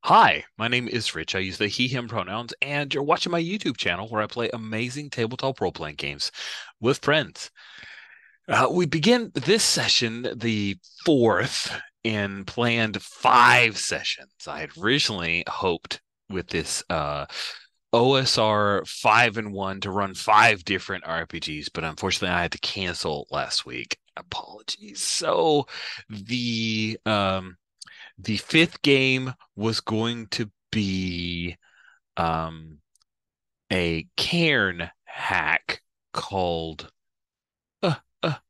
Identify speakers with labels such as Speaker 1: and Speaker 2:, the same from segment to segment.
Speaker 1: Hi, my name is Rich. I use the he, him pronouns, and you're watching my YouTube channel where I play amazing tabletop role-playing games with friends. We begin this session, the fourth in planned five sessions. I had originally hoped with this OSR 5-in-1 to run five different RPGs, but unfortunately I had to cancel last week. Apologies. So the fifth game was going to be um, a cairn hack called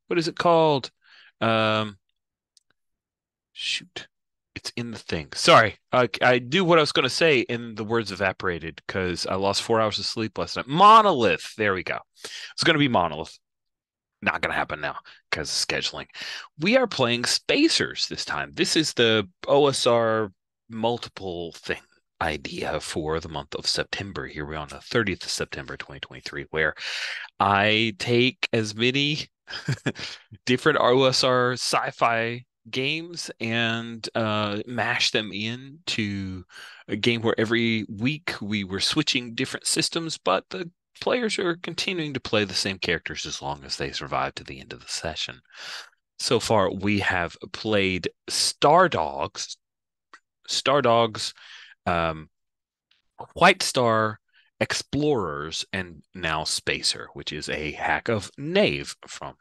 Speaker 1: what is it called? Um, shoot, it's in the thing. Sorry, I do what I was going to say, and the words evaporated because I lost 4 hours of sleep last night. Monolith. There we go. It's going to be Monolith. Not going to happen now because of scheduling. We are playing Spacers this time. This is the OSR multiple thing idea for the month of September. Here we're on the 30th of September, 2023, where I take as many different OSR sci-fi games and mash them into a game where every week we were switching different systems, but the players are continuing to play the same characters as long as they survive to the end of the session. So far, we have played Star Dogs, um, White Star, Explorers, and now Spacer, which is a hack of Knave from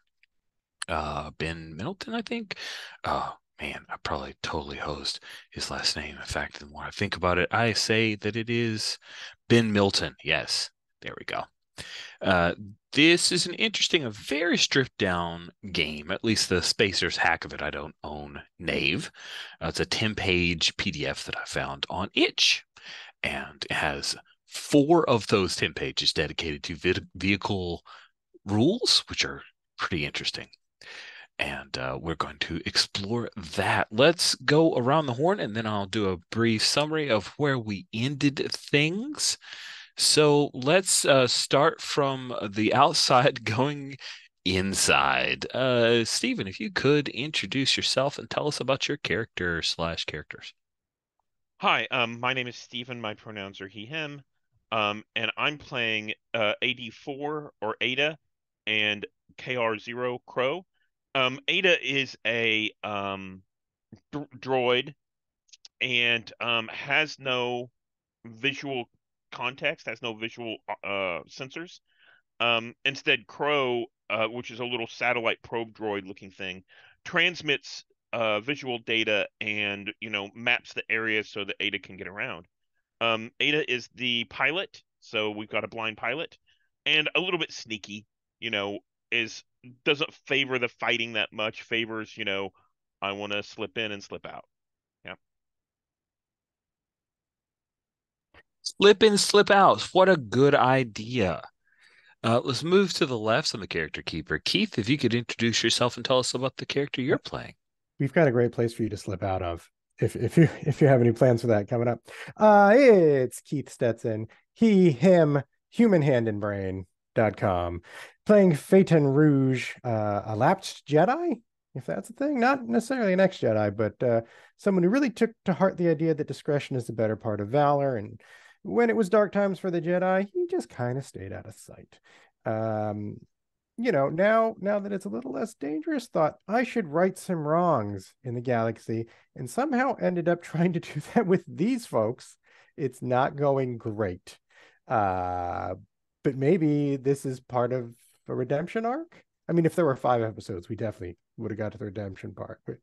Speaker 1: Ben Middleton, I think. Oh man, I probably totally hosed his last name. In fact, the more I think about it, I say that it is Ben Milton. Yes, there we go. Uh, this is an interesting, a very stripped down game. At least the Spacer's hack of it. I don't own Knave. It's a 10-page PDF that I found on Itch, and it has four of those 10 pages dedicated to vehicle rules, which are pretty interesting. And we're going to explore that. Let's go around the horn and then I'll do a brief summary of where we ended things. So let's start from the outside going inside. Stephen, if you could introduce yourself and tell us about your character slash characters.
Speaker 2: Hi, my name is Stephen. My pronouns are he, him. And I'm playing AD4 or Ada and KR0 Crow. Ada is a droid and has no visual context, has no visual sensors. Instead, Crow, which is a little satellite probe droid looking thing, transmits visual data and maps the area so that Ada can get around. Ada is the pilot, so we've got a blind pilot, and a little bit sneaky. You know, is doesn't favor the fighting that much. Favors, I want to slip in and slip out. Yeah.
Speaker 1: Slip in, slip out. What a good idea. Let's move to the left on the character keeper. Keith, if you could introduce yourself and tell us about the character you're playing.
Speaker 3: We've got a great place for you to slip out of if you have any plans for that coming up. It's Keith Stetson, he, him, humanhandandbrain.com, playing Phaeton Rouge, a lapsed Jedi, if that's a thing. Not necessarily an ex-Jedi, but someone who really took to heart the idea that discretion is the better part of valor. And when it was dark times for the Jedi, he just kind of stayed out of sight. Um, now that it's a little less dangerous, thought I should right some wrongs in the galaxy, and somehow ended up trying to do that with these folks. It's not going great. Uh, but maybe this is part of a redemption arc. I mean, if there were 5 episodes, we definitely would have got to the redemption part. But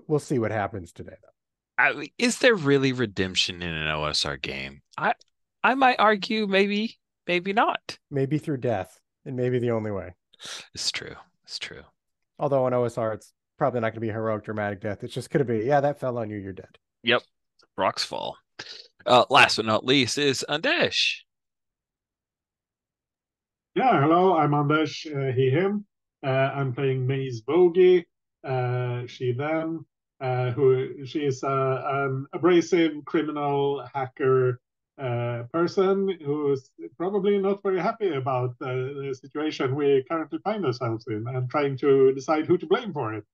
Speaker 3: we'll see what happens today, though.
Speaker 1: Is there really redemption in an OSR game? I might argue maybe, maybe not.
Speaker 3: Maybe through death, and maybe the only way.
Speaker 1: It's true. It's true.
Speaker 3: Although on OSR, it's probably not going to be a heroic, dramatic death. It's just going to be, yeah, that fell on you, you're dead.
Speaker 1: Yep. Rocks fall. Last but not least is Andesh.
Speaker 4: Yeah, hello, I'm Anders, he, him. I'm playing Maze Bogey, she, them, who she is an abrasive criminal hacker person who's probably not very happy about the situation we currently find ourselves in and trying to decide who to blame for it.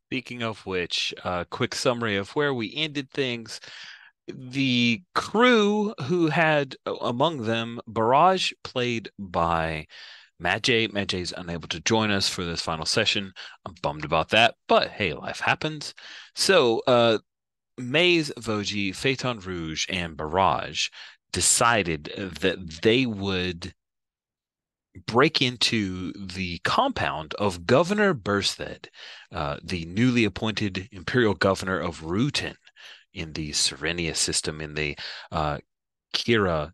Speaker 1: Speaking of which, quick summary of where we ended things. The crew who had among them Barrage, played by Majay. Majay's unable to join us for this final session. I'm bummed about that, but hey, life happens. So, Maze, Voji, Phaeton Rouge, and Barrage decided that they would break into the compound of Governor Bursted, the newly appointed imperial governor of Rutan in the Serenia system, in the Kira,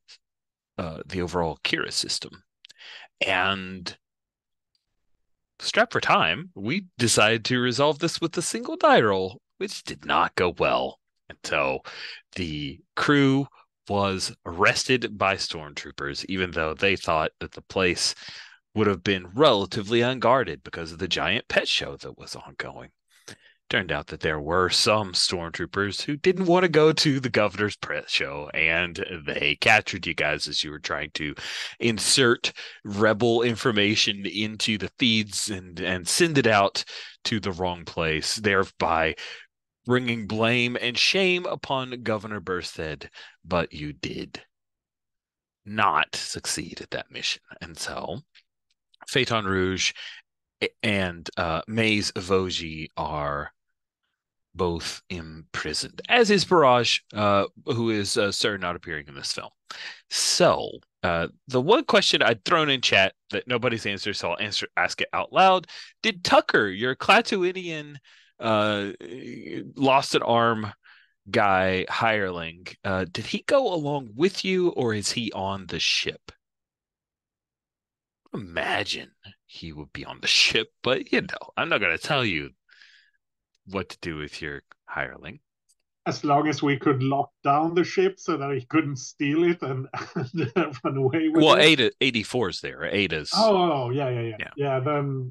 Speaker 1: the overall Kira system. And strapped for time, we decided to resolve this with a single die roll, which did not go well. And so the crew was arrested by stormtroopers, even though they thought that the place would have been relatively unguarded because of the giant pet show that was ongoing. Turned out that there were some stormtroopers who didn't want to go to the governor's press show, and they captured you guys as you were trying to insert rebel information into the feeds and send it out to the wrong place, thereby bringing blame and shame upon Governor Bursted. But you did not succeed at that mission. And so Phaeton Rouge and Maze Voji are both imprisoned, as is Barrage, who is sir not appearing in this film. So, the one question I'd thrown in chat that nobody's answered, so I'll ask it out loud. Did Tucker, your Clatuidian lost an arm guy hireling, did he go along with you, or is he on the ship? Imagine he would be on the ship, but I'm not going to tell you what to do with your hireling.
Speaker 4: As long as we could lock down the ship so that he couldn't steal it and run away with
Speaker 1: well,
Speaker 4: it.
Speaker 1: 84's there. Ada's.
Speaker 4: Oh, yeah. Then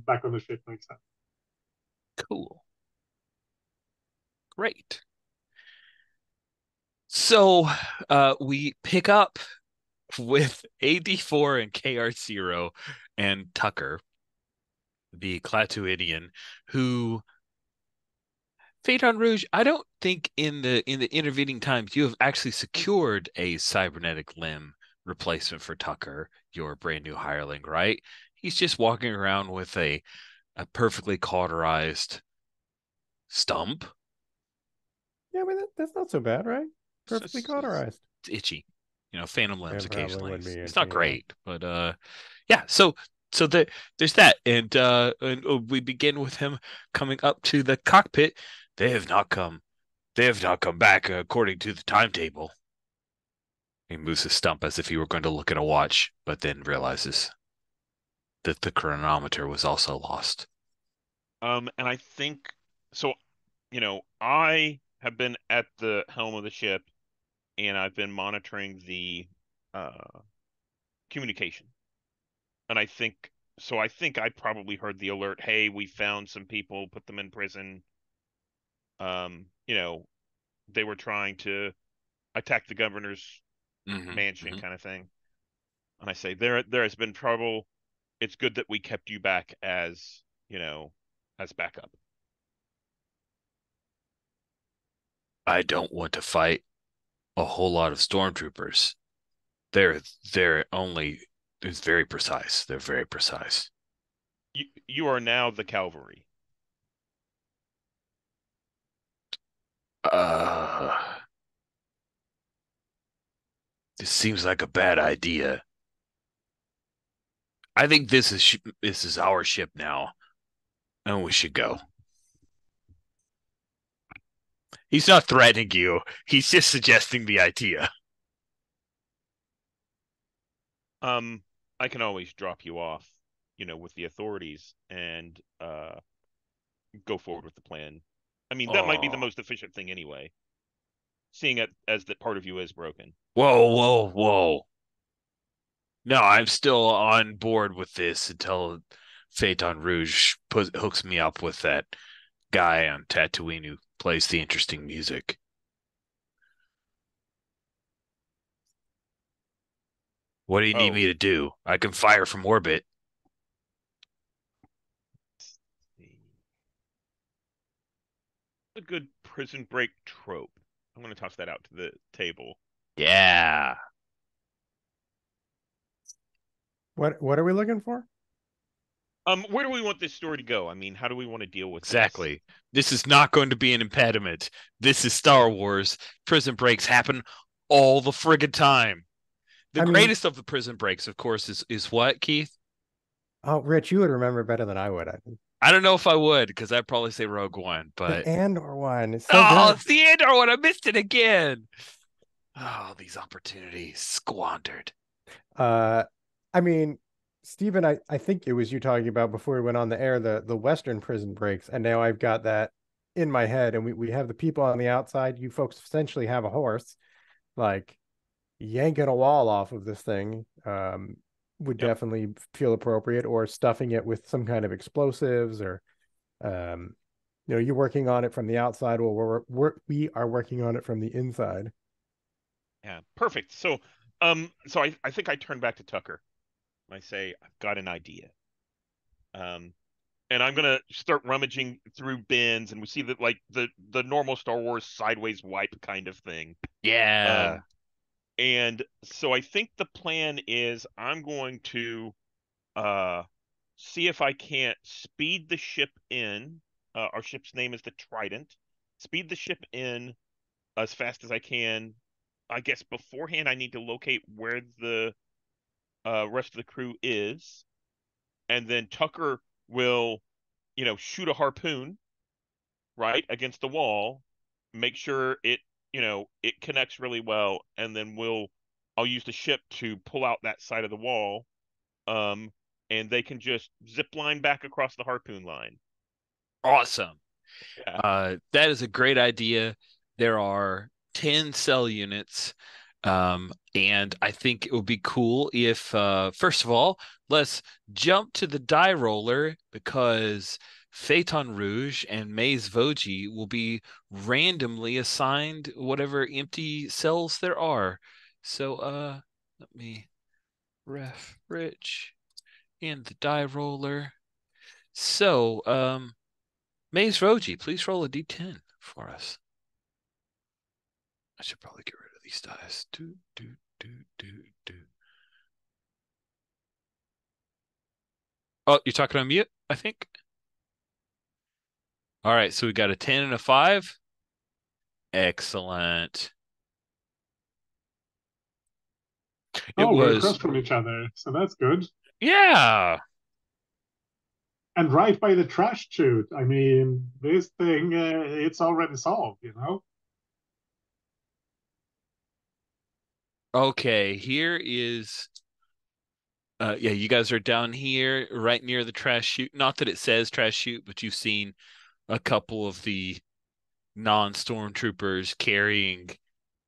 Speaker 4: back on the ship makes sense.
Speaker 1: Cool. Great. So we pick up with AD4 and KR0 and Tucker, the Clatuidian, who Phaeton Rouge, I don't think in the intervening times you have actually secured a cybernetic limb replacement for Tucker, your brand new hireling, right? He's just walking around with a perfectly cauterized stump.
Speaker 3: Yeah, I mean that's not so bad, right? Perfectly cauterized.
Speaker 1: It's itchy. Phantom limbs
Speaker 3: It probably
Speaker 1: occasionally.
Speaker 3: would be
Speaker 1: It's
Speaker 3: itchy,
Speaker 1: not great, but yeah. So there's that, and we begin with him coming up to the cockpit. They have not come. They have not come back according to the timetable. He moves his stump as if he were going to look at a watch, but then realizes that the chronometer was also lost.
Speaker 2: And I think so. I have been at the helm of the ship, and I've been monitoring the uh, communication. And I think so. I think I probably heard the alert. Hey, we found some people, put them in prison. Um, you know, they were trying to attack the governor's
Speaker 1: Mm-hmm,
Speaker 2: mansion,
Speaker 1: mm-hmm.
Speaker 2: kind of thing. And I say there has been trouble. It's good that we kept you back as backup.
Speaker 1: I don't want to fight a whole lot of stormtroopers. They're only it's very precise. They're very precise.
Speaker 2: You are now the cavalry.
Speaker 1: Uh, this seems like a bad idea. I think this is our ship now, and we should go. He's not threatening you. He's just suggesting the idea.
Speaker 2: I can always drop you off, with the authorities and go forward with the plan. I mean, that might be the
Speaker 1: Oh,
Speaker 2: most efficient thing anyway, seeing it as that part of you is broken.
Speaker 1: whoa, whoa, whoa! No, I'm still on board with this until Phaeton Rouge hooks me up with that guy on Tatooine who plays the interesting music. What do you need
Speaker 2: Oh,
Speaker 1: me to do? I can fire from orbit.
Speaker 2: a good Prison Break trope? I'm going to toss that out to the table.
Speaker 1: Yeah.
Speaker 3: What are we looking for?
Speaker 2: Where do we want this story to go? I mean, how do we want to deal with this?
Speaker 1: Exactly. This is not going to be an impediment. This is Star Wars. Prison breaks happen all the friggin' time. The
Speaker 3: I mean,
Speaker 1: greatest of the prison breaks, of course, is what, Keith?
Speaker 3: oh, Rich, you would remember better than I would.
Speaker 1: I don't know if I would, because I'd probably say Rogue One,
Speaker 3: The
Speaker 1: but
Speaker 3: Andor one. It's so
Speaker 1: oh,
Speaker 3: good.
Speaker 1: it's the Andor one. I missed it again. Oh, these opportunities squandered.
Speaker 3: I mean, Stephen, I think it was you talking about before we went on the air, the Western prison breaks, and now I've got that in my head, and we have the people on the outside. You folks essentially have a horse, like yanking a wall off of this thing. Would
Speaker 2: Yep.
Speaker 3: definitely feel appropriate, or stuffing it with some kind of explosives, or you're working on it from the outside, while we are working on it from the inside.
Speaker 2: Yeah, perfect. So, I think I turn back to Tucker. I say, I've got an idea. And I'm gonna start rummaging through bins, and we see that like the normal Star Wars sideways wipe kind of thing.
Speaker 1: Yeah.
Speaker 2: And so I think the plan is I'm going to uh see if I can't speed the ship in. Our ship's name is the Trident. Speed the ship in as fast as I can. I guess beforehand I need to locate where the rest of the crew is, and then Tucker will, shoot a harpoon right against the wall, make sure it connects really well, and then I'll use the ship to pull out that side of the wall, um, and they can just zip line back across the harpoon line.
Speaker 1: Awesome.
Speaker 2: Yeah.
Speaker 1: That is a great idea. There are 10 cell units. And I think it would be cool if, first of all, let's jump to the die roller because Phaeton Rouge and Maze Voji will be randomly assigned whatever empty cells there are. So, let me ref Rich in the die roller. So, Maze Voji, please roll a d10 for us. I should probably get rid of these dice. Do. Oh, you're talking on mute, I think. All right, so we got a 10 and a 5. Excellent. It
Speaker 4: Oh, we're
Speaker 1: was,
Speaker 4: across from each other, so that's good.
Speaker 1: yeah.
Speaker 4: And right by the trash chute. I mean, this thing, it's already solved,
Speaker 1: Okay, here is, yeah, you guys are down here right near the trash chute. Not that it says trash chute, but you've seen a couple of the non-stormtroopers carrying,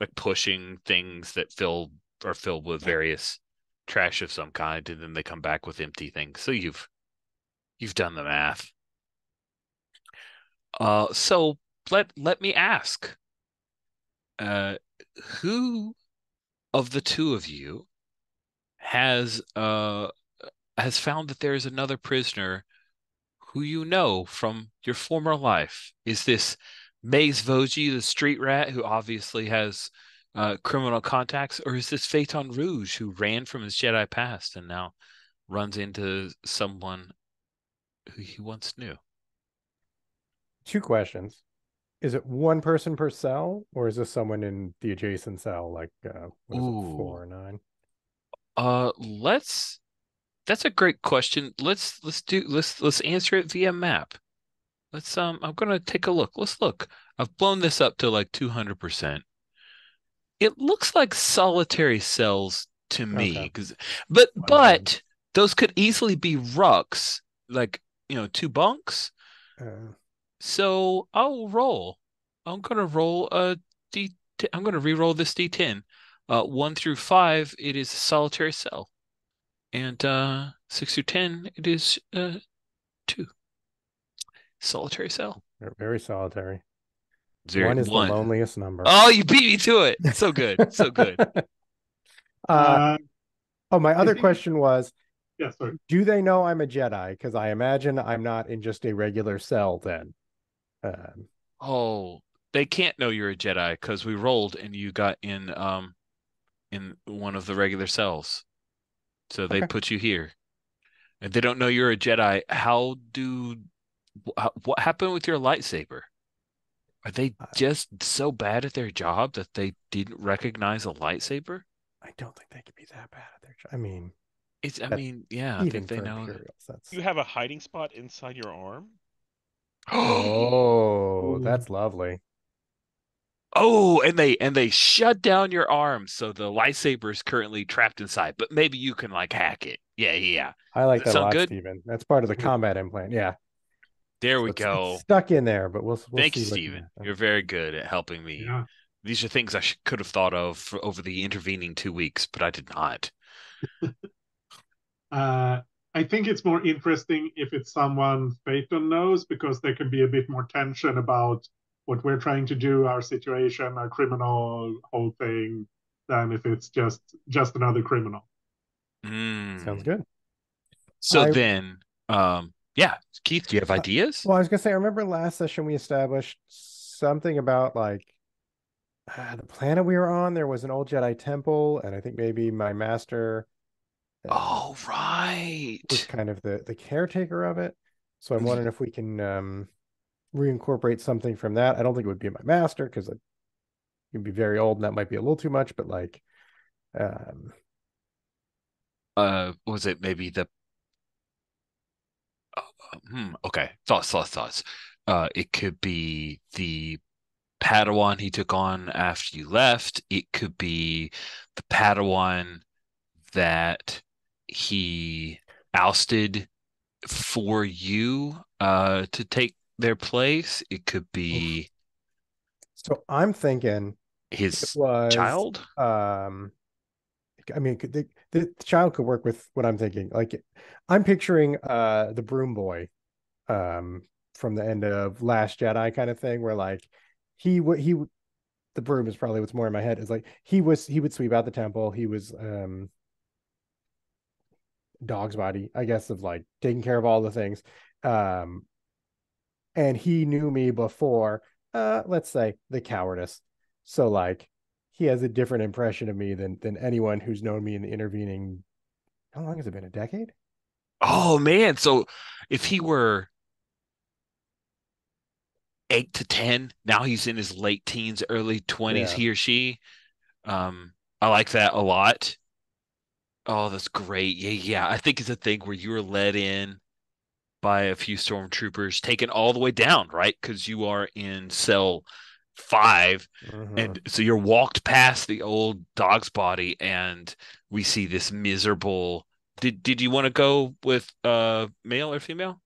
Speaker 1: like pushing things that are filled with various trash of some kind, and then they come back with empty things. So you've done the math. So let me ask, uh, who of the two of you has found that there is another prisoner who you know from your former life? Is this Maze Voji, the street rat, who obviously has criminal contacts, or is this Phaeton Rouge, who ran from his Jedi past and now runs into someone who he once knew?
Speaker 3: Two questions. Is it one person per cell, or is this someone in the adjacent cell, like what is it,
Speaker 1: Ooh,
Speaker 3: 4 or 9?
Speaker 1: let's. That's a great question. Let's answer it via map. I'm gonna take a look. Let's look. I've blown this up to like 200%. It looks like solitary cells to me,
Speaker 3: Okay.
Speaker 1: because
Speaker 3: One bed.
Speaker 1: but those could easily be rucks, like two bunks.
Speaker 3: Uh,
Speaker 1: So I'll roll. I'm gonna roll a D. I'm gonna re-roll this D10. 1 through 5, it is a solitary cell, and 6 through 10, it is 2. Solitary cell.
Speaker 3: they're very solitary.
Speaker 1: Zero
Speaker 3: One is the
Speaker 1: one.
Speaker 3: loneliest number.
Speaker 1: Oh, you beat me to it. So good. So good.
Speaker 3: uh,
Speaker 4: Uh,
Speaker 3: my
Speaker 4: I
Speaker 3: other
Speaker 4: think,
Speaker 3: question was,
Speaker 4: yeah, sorry.
Speaker 3: do they know I'm a Jedi? Because I imagine I'm not in just a regular cell then.
Speaker 1: Oh, they can't know you're a Jedi because we rolled and you got in one of the regular cells. So they
Speaker 3: Okay.
Speaker 1: put you here. And they don't know you're a Jedi. What happened with your lightsaber? Are they
Speaker 3: I,
Speaker 1: just so bad at their job that they didn't recognize a lightsaber?
Speaker 3: I don't think they could be that bad at their job. I mean,
Speaker 1: I
Speaker 3: that
Speaker 1: mean, yeah, I think
Speaker 3: even
Speaker 1: they
Speaker 3: for
Speaker 1: know.
Speaker 3: Imperials, that's
Speaker 2: You have a hiding spot inside your arm?
Speaker 3: oh,
Speaker 4: Ooh.
Speaker 3: that's lovely.
Speaker 1: Oh, and they shut down your arms, so the lightsaber is currently trapped inside. But maybe you can like hack it. Yeah, yeah, yeah.
Speaker 3: I
Speaker 1: Does
Speaker 3: like
Speaker 1: that
Speaker 3: that a
Speaker 1: sound
Speaker 3: lot,
Speaker 1: good?
Speaker 3: Stephen. That's part of the combat implant. Yeah.
Speaker 1: There
Speaker 3: So
Speaker 1: we
Speaker 3: it's
Speaker 1: go.
Speaker 3: stuck in there, but we'll
Speaker 1: Thank you,
Speaker 3: see what can
Speaker 1: Steven.
Speaker 3: happen.
Speaker 1: You're very good at helping me.
Speaker 4: Yeah.
Speaker 1: These are things I could have thought of over the intervening 2 weeks, but I did not.
Speaker 4: Uh, I think it's more interesting if it's someone Phaeton knows because there can be a bit more tension about what we're trying to do, our situation, our criminal whole thing, than if it's just another criminal.
Speaker 3: Sounds
Speaker 1: Mm.
Speaker 3: good.
Speaker 1: So
Speaker 3: I
Speaker 1: then, yeah, Keith, do you have ideas?
Speaker 3: well, I was gonna say, I remember last session we established something about like the planet we were on. There was an old Jedi temple, and I think maybe my master
Speaker 1: Oh,
Speaker 3: was
Speaker 1: right.
Speaker 3: kind of the caretaker of it. So I'm
Speaker 1: Y-
Speaker 3: wondering if we can reincorporate something from that. I don't think it would be my master because it would be very old, and that might be a little too much. But like, um,
Speaker 1: was it maybe the okay. Thoughts. It could be the Padawan he took on after you left. It could be the Padawan that he ousted for you to take their place. It could
Speaker 3: oof.
Speaker 1: be
Speaker 3: So I'm thinking it
Speaker 1: his
Speaker 3: was
Speaker 1: child.
Speaker 3: I mean, the child could work with what I'm thinking. Like, I'm picturing the broom boy from the end of Last Jedi kind of thing, where like he the broom is probably what's more in my head. Is like he would sweep out the temple. He was dog's body, I guess, of like taking care of all the things. Um, and he knew me before, let's say the cowardice. So like he has a different impression of me than anyone who's known me in the intervening. How long has it been? A decade?
Speaker 1: Oh man, so if he were 8 to 10, now he's in his late teens, early 20s,
Speaker 3: Yeah.
Speaker 1: he or she. Um, I like that a lot. Oh, that's great. Yeah, yeah. I think it's a thing where you were led in by a few stormtroopers, taken all the way down, right? Because you are in cell 5,
Speaker 3: Hmm.
Speaker 1: and so you're walked past the old dog's body, and we see this miserable. Did you want to go with male or female?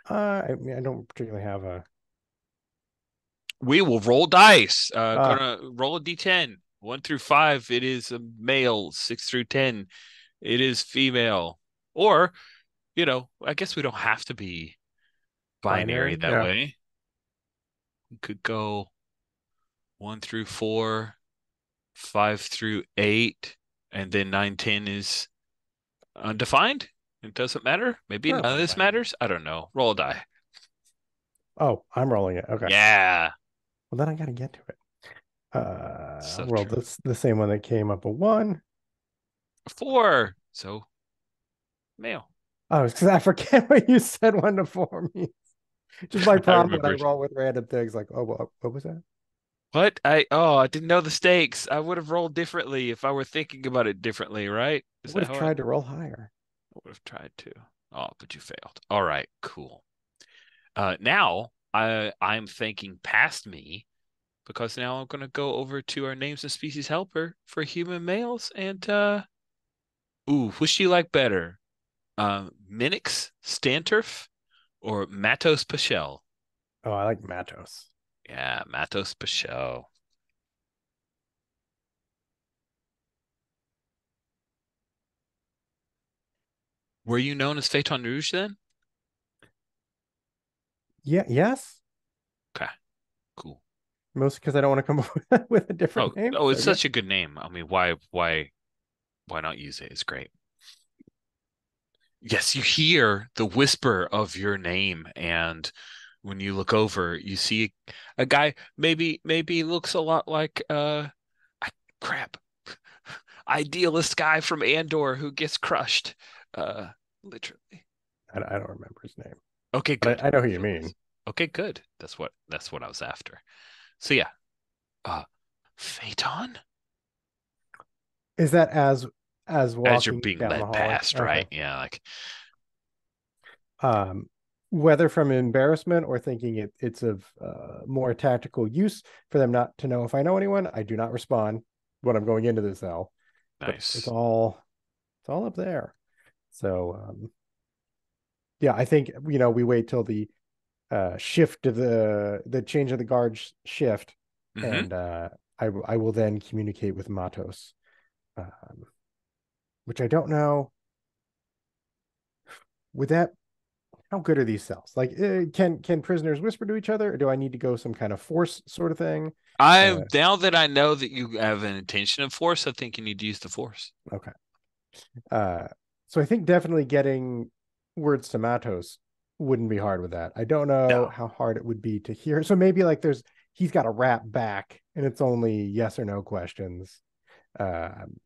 Speaker 3: I mean, I don't particularly have a.
Speaker 1: We will roll dice.
Speaker 3: Ah,
Speaker 1: Gonna roll a d10. 1 through 5, it is a male. 6 through 10, it is female. Or, I guess we don't have to be binary
Speaker 3: binary.
Speaker 1: that
Speaker 3: Yeah.
Speaker 1: way. We could go 1 through 4, 5 through 8, and then 9, 10 is undefined. It doesn't matter. Maybe
Speaker 3: Sure.
Speaker 1: none of
Speaker 3: Fine.
Speaker 1: this
Speaker 3: Fine.
Speaker 1: matters. I don't know. Roll a die.
Speaker 3: Oh, I'm rolling it. Okay.
Speaker 1: Yeah.
Speaker 3: Well, then I got to get to it.
Speaker 1: So
Speaker 3: Well,
Speaker 1: true.
Speaker 3: this the same one that came up a one.
Speaker 1: 4. So male.
Speaker 3: Oh, because I forget what you said 1 to 4 means. Just my
Speaker 1: I
Speaker 3: problem when I
Speaker 1: remembered.
Speaker 3: roll with random things like, oh, what was that?
Speaker 1: I didn't know the stakes. I would have rolled differently if I were thinking about it differently, right?
Speaker 3: I
Speaker 1: Is
Speaker 3: would
Speaker 1: that
Speaker 3: have
Speaker 1: how I
Speaker 3: tried to roll higher.
Speaker 1: would have tried to? Oh, but you failed. All right, cool. Now I'm thinking past me because now I'm gonna go over to our names and species helper for human males and which do you like better? Minix Stanturf or Matos Pachel?
Speaker 3: Oh, I like Matos.
Speaker 1: Yeah, Matos Pachel. Were you known as Phaeton Rouge then?
Speaker 3: Yeah, yes.
Speaker 1: Okay, cool.
Speaker 3: Mostly because I don't want to come up with a different name.
Speaker 1: Oh,
Speaker 3: So
Speaker 1: it's
Speaker 3: yeah.
Speaker 1: such a good name. I mean, why not use it? It's great. Yes, you hear the whisper of your name, and when you look over, you see a guy maybe looks a lot like crap idealist guy from Andor who gets crushed. Uh, literally.
Speaker 3: I don't remember his name,
Speaker 1: Okay,
Speaker 3: but
Speaker 1: good.
Speaker 3: I know who you
Speaker 1: If it
Speaker 3: mean.
Speaker 1: was okay, good. That's what I was after. So yeah, uh, Phaeton
Speaker 3: Is that as
Speaker 1: as you're
Speaker 3: walking
Speaker 1: being
Speaker 3: down the
Speaker 1: led
Speaker 3: hallway?
Speaker 1: past,
Speaker 3: Okay.
Speaker 1: right? Yeah, like
Speaker 3: Um, whether from embarrassment or thinking it's of more tactical use for them not to know if I know anyone, I do not respond when I'm going into the cell. But
Speaker 1: nice.
Speaker 3: it's all up there. So yeah, I think we wait till the shift of the change of the guards shift,
Speaker 1: Hmm.
Speaker 3: and I will then communicate with Matos, um, which I don't know. Would that How good are these cells? Like, can prisoners whisper to each other, or do I need to go some kind of force sort of thing?
Speaker 1: I now that I know that you have an intention of force, I think you need to use the force.
Speaker 3: Okay. Uh, so I think definitely getting words to Matos wouldn't be hard with that. I don't know
Speaker 1: No,
Speaker 3: how hard it would be to hear. So maybe like he's got to rap back, and it's only yes or no questions, um,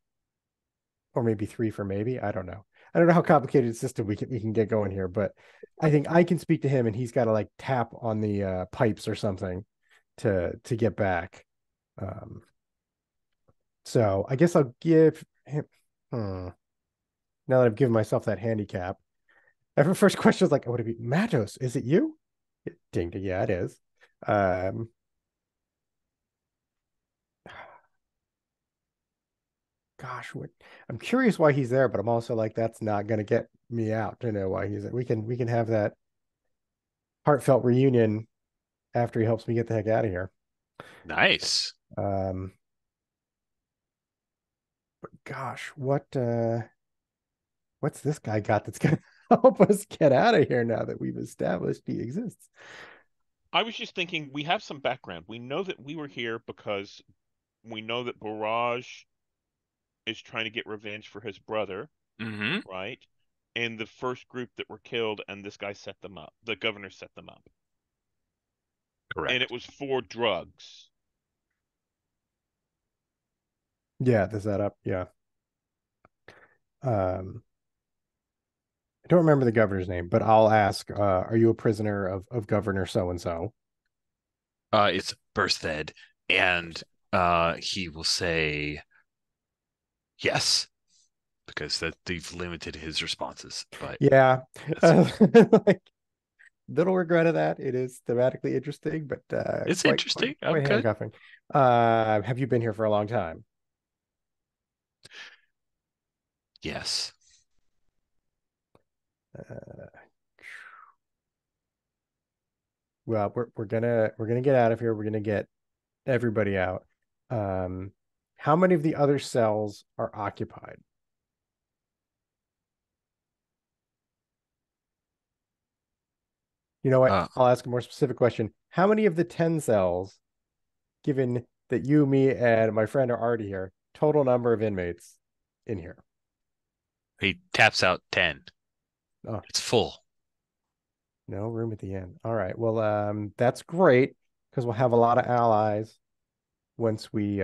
Speaker 3: or maybe three for maybe. I don't know. I don't know how complicated a system we can get going here, but I think I can speak to him, and he's got to like tap on the pipes or something to get back. Um, so I guess I'll give him. Now that I've given myself that handicap, every first question is like, "Oh, would it be Matos? Is it you?" Ding, ding, yeah, it is. Um, gosh, I'm curious why he's there, but I'm also like, that's not going to get me out to know why he's there. We can have that heartfelt reunion after he helps me get the heck out of here.
Speaker 1: nice.
Speaker 3: Um, but gosh, what's this guy got that's gonna help us get out of here now that we've established he exists?
Speaker 2: I was just thinking we have some background. We know that we were here because we know that Barrage is trying to get revenge for his brother,
Speaker 1: Hmm.
Speaker 2: right? And the first group that were killed, and this guy set them up. The governor set them up. And it
Speaker 1: Correct.
Speaker 2: was for drugs.
Speaker 3: Yeah, the setup. Yeah. I don't remember the governor's name, but I'll ask, are you a prisoner of Governor so and so?
Speaker 1: It's Berthed, and he will say yes because that they've limited his responses. But
Speaker 3: Yeah.
Speaker 1: that's
Speaker 3: Like little regret of that. It is thematically interesting, but
Speaker 1: it's
Speaker 3: quite quite
Speaker 1: interesting. I'm
Speaker 3: quite
Speaker 1: good.
Speaker 3: handcuffing. Have you been here for a long time?
Speaker 1: Yes.
Speaker 3: Uh, well, we're gonna get out of here. We're gonna get everybody out. Um, how many of the other cells are occupied? You know what?
Speaker 1: Uh,
Speaker 3: I'll ask a more specific question. How many of the 10 cells, given that you, me, and my friend are already here, total number of inmates in here?
Speaker 1: he taps out 10.
Speaker 3: Oh,
Speaker 1: It's full.
Speaker 3: no room at the end. All right. Well, that's great because we'll have a lot of allies once we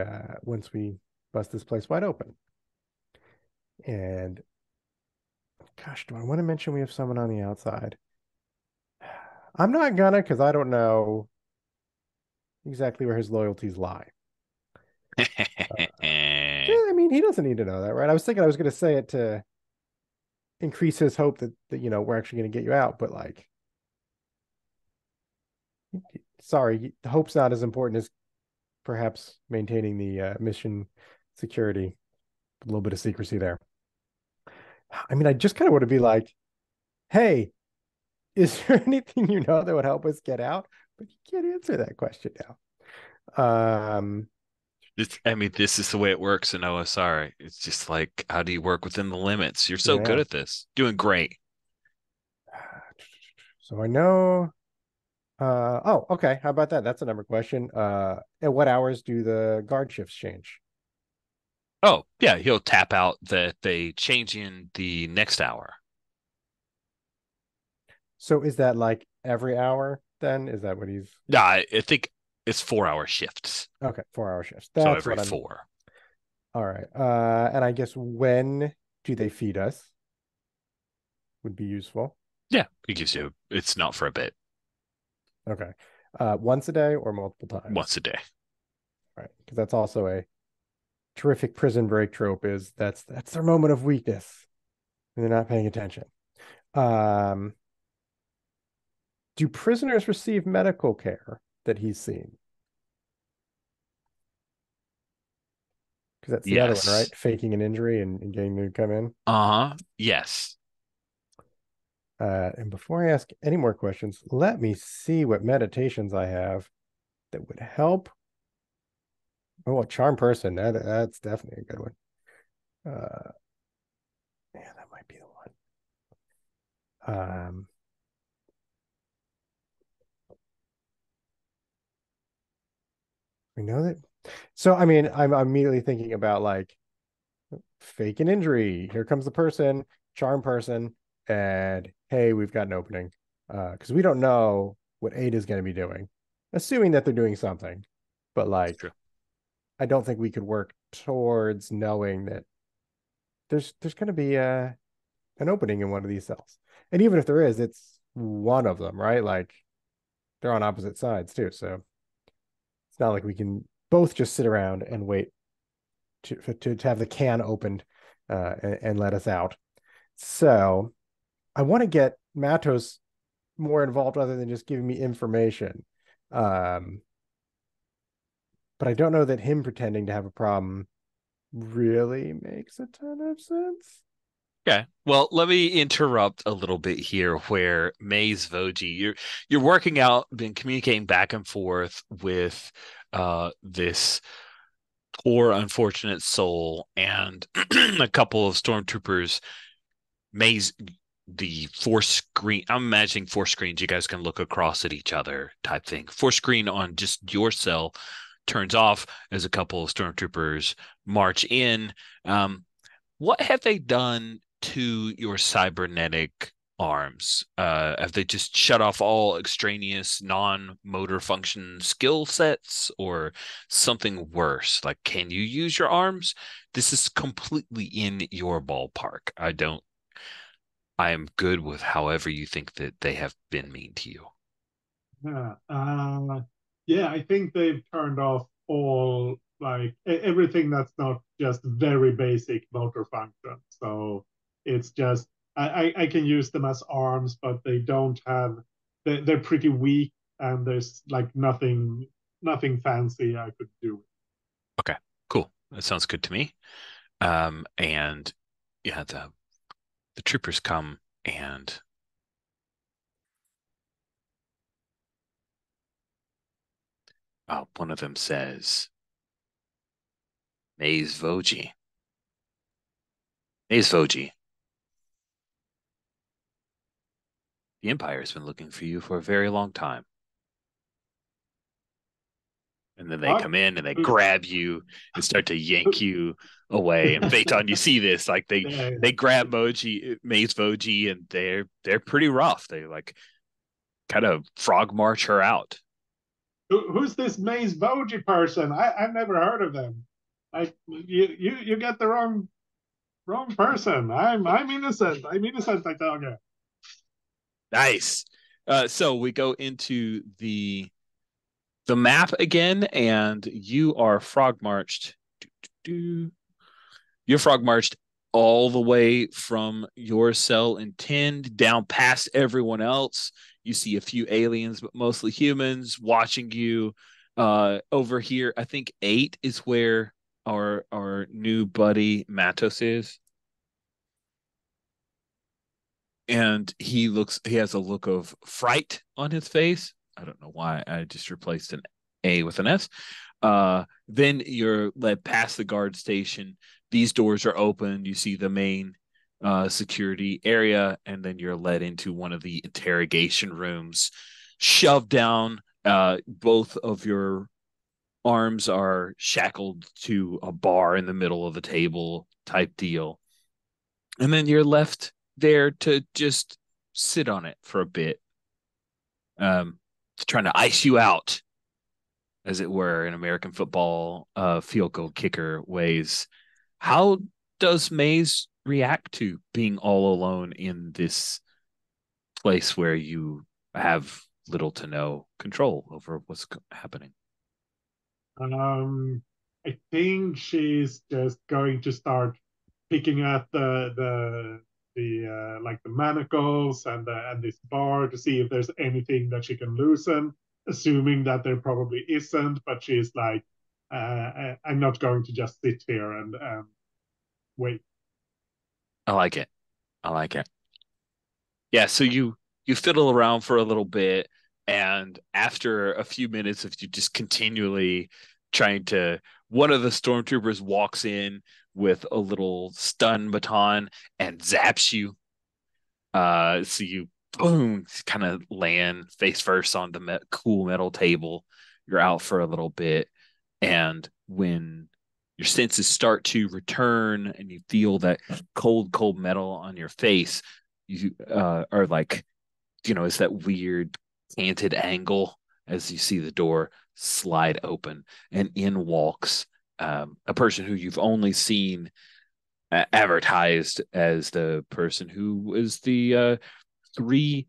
Speaker 3: bust this place wide open. And gosh, do I want to mention we have someone on the outside? I'm not gonna because I don't know exactly where his loyalties lie. I mean, he doesn't need to know that, right? I was thinking I was going to say it to increase his hope that we're actually going to get you out, but like, sorry, the hope's not as important as perhaps maintaining the mission security. A little bit of secrecy there. I mean, I just kind of want to be like, hey, is there anything you know that would help us get out? But you can't answer that question now.
Speaker 1: I mean, this is the way it works in OSR. It's just like, how do you work within the limits? You're so good
Speaker 3: Yeah.
Speaker 1: at this. Doing great.
Speaker 3: So I know. Oh, okay. How about that? That's a number question. At what hours do the guard shifts change?
Speaker 1: Oh, yeah, he'll tap out that they change in the next hour.
Speaker 3: So is that like every hour then? Is that what he's...
Speaker 1: Yeah, I think it's 4-hour shifts.
Speaker 3: Okay, 4-hour shifts.
Speaker 1: So
Speaker 3: That's
Speaker 1: every
Speaker 3: what I'm...
Speaker 1: 4.
Speaker 3: All right. And I guess when do they feed us? Would be useful.
Speaker 1: Yeah, it gives you, it's not for a bit.
Speaker 3: Okay. Once a day or multiple times?
Speaker 1: Once a day.
Speaker 3: Right. Because that's also a terrific prison break trope, is that's their moment of weakness. And they're not paying attention. Do prisoners receive medical care that he's seen? Because that's the other one, right?
Speaker 1: Yes.
Speaker 3: Faking an injury and getting them to come in.
Speaker 1: Uh-huh. Yes.
Speaker 3: And before I ask any more questions, let me see what meditations I have that would help. Oh, a charm person. That's definitely a good one. Yeah, that might be the one. We know that. So, I mean, I'm immediately thinking about like fake an injury. Here comes the person, charm person, and hey, we've got an opening. Because we don't know what Ada is going to be doing, assuming that they're doing something. But like,
Speaker 1: True.
Speaker 3: I don't think we could work towards knowing that there's going to be an opening in one of these cells. And even if there is, it's one of them, right? Like they're on opposite sides too. So it's not like we can both just sit around and wait to have the can opened and let us out. So I want to get Matos more involved other than just giving me information. But I don't know that him pretending to have a problem really makes a ton of sense.
Speaker 1: Okay. Well, let me interrupt a little bit here where Maze Voji, you're working out, been communicating back and forth with this poor unfortunate soul and a couple of stormtroopers. Maze, the force screen, I'm imagining force screens you guys can look across at each other type thing. Force screen on just your cell turns off as a couple of stormtroopers march in. What have they done to your cybernetic arms? Have they just shut off all extraneous non-motor function skill sets or something worse? Like, can you use your arms? This is completely in your ballpark. I am good with however you think that they have been mean to you.
Speaker 4: Yeah. Yeah, I think they've turned off all like everything that's not just very basic motor function. So it's just I can use them as arms, but they don't have they're pretty weak and there's like nothing fancy I could do.
Speaker 1: Okay, cool. That sounds good to me. And yeah, the troopers come and one of them says, Maze Voji. Maze Voji, the Empire has been looking for you for a very long time. And then they
Speaker 4: What?
Speaker 1: come in and they grab you and start to yank you away. And Phaeton, you see this, like
Speaker 4: Yeah.
Speaker 1: they grab Maze Voji, and they're pretty rough. They like kind of frog march her out.
Speaker 4: Who's this Maze Boji person? I've never heard of them. You get the wrong person. I'm innocent. I'm innocent, I tell you.
Speaker 1: Nice. So we go into the map again, and you are frog marched. You're frog marched all the way from your cell in 10 down past everyone else. You see a few aliens, but mostly humans watching you. Over here, I think 8 is where our new buddy Matos is. And he has a look of fright on his face. I don't know why I just replaced an A with an S. Then you're led past the guard station. These doors are open. You see the main security area, and then you're led into one of the interrogation rooms, shoved down. Both of your arms are shackled to a bar in the middle of the table type deal. And then you're left there to just sit on it for a bit. trying to ice you out, as it were, in American football field goal kicker ways. How does Maze react to being all alone in this place where you have little to no control over what's happening?
Speaker 4: Um, I think she's just going to start picking at the like the manacles and this bar to see if there's anything that she can loosen, assuming that there probably isn't. But she's like, I'm not going to just sit here and wait.
Speaker 1: I like it. I like it. Yeah, so you fiddle around for a little bit, and after a few minutes of you just continually trying to, one of the stormtroopers walks in with a little stun baton and zaps you. So you boom, kind of land face first on the cool metal table. You're out for a little bit, and when your senses start to return and you feel that cold metal on your face, you are like, it's that weird canted angle as you see the door slide open, and in walks a person who you've only seen advertised as the person who is the three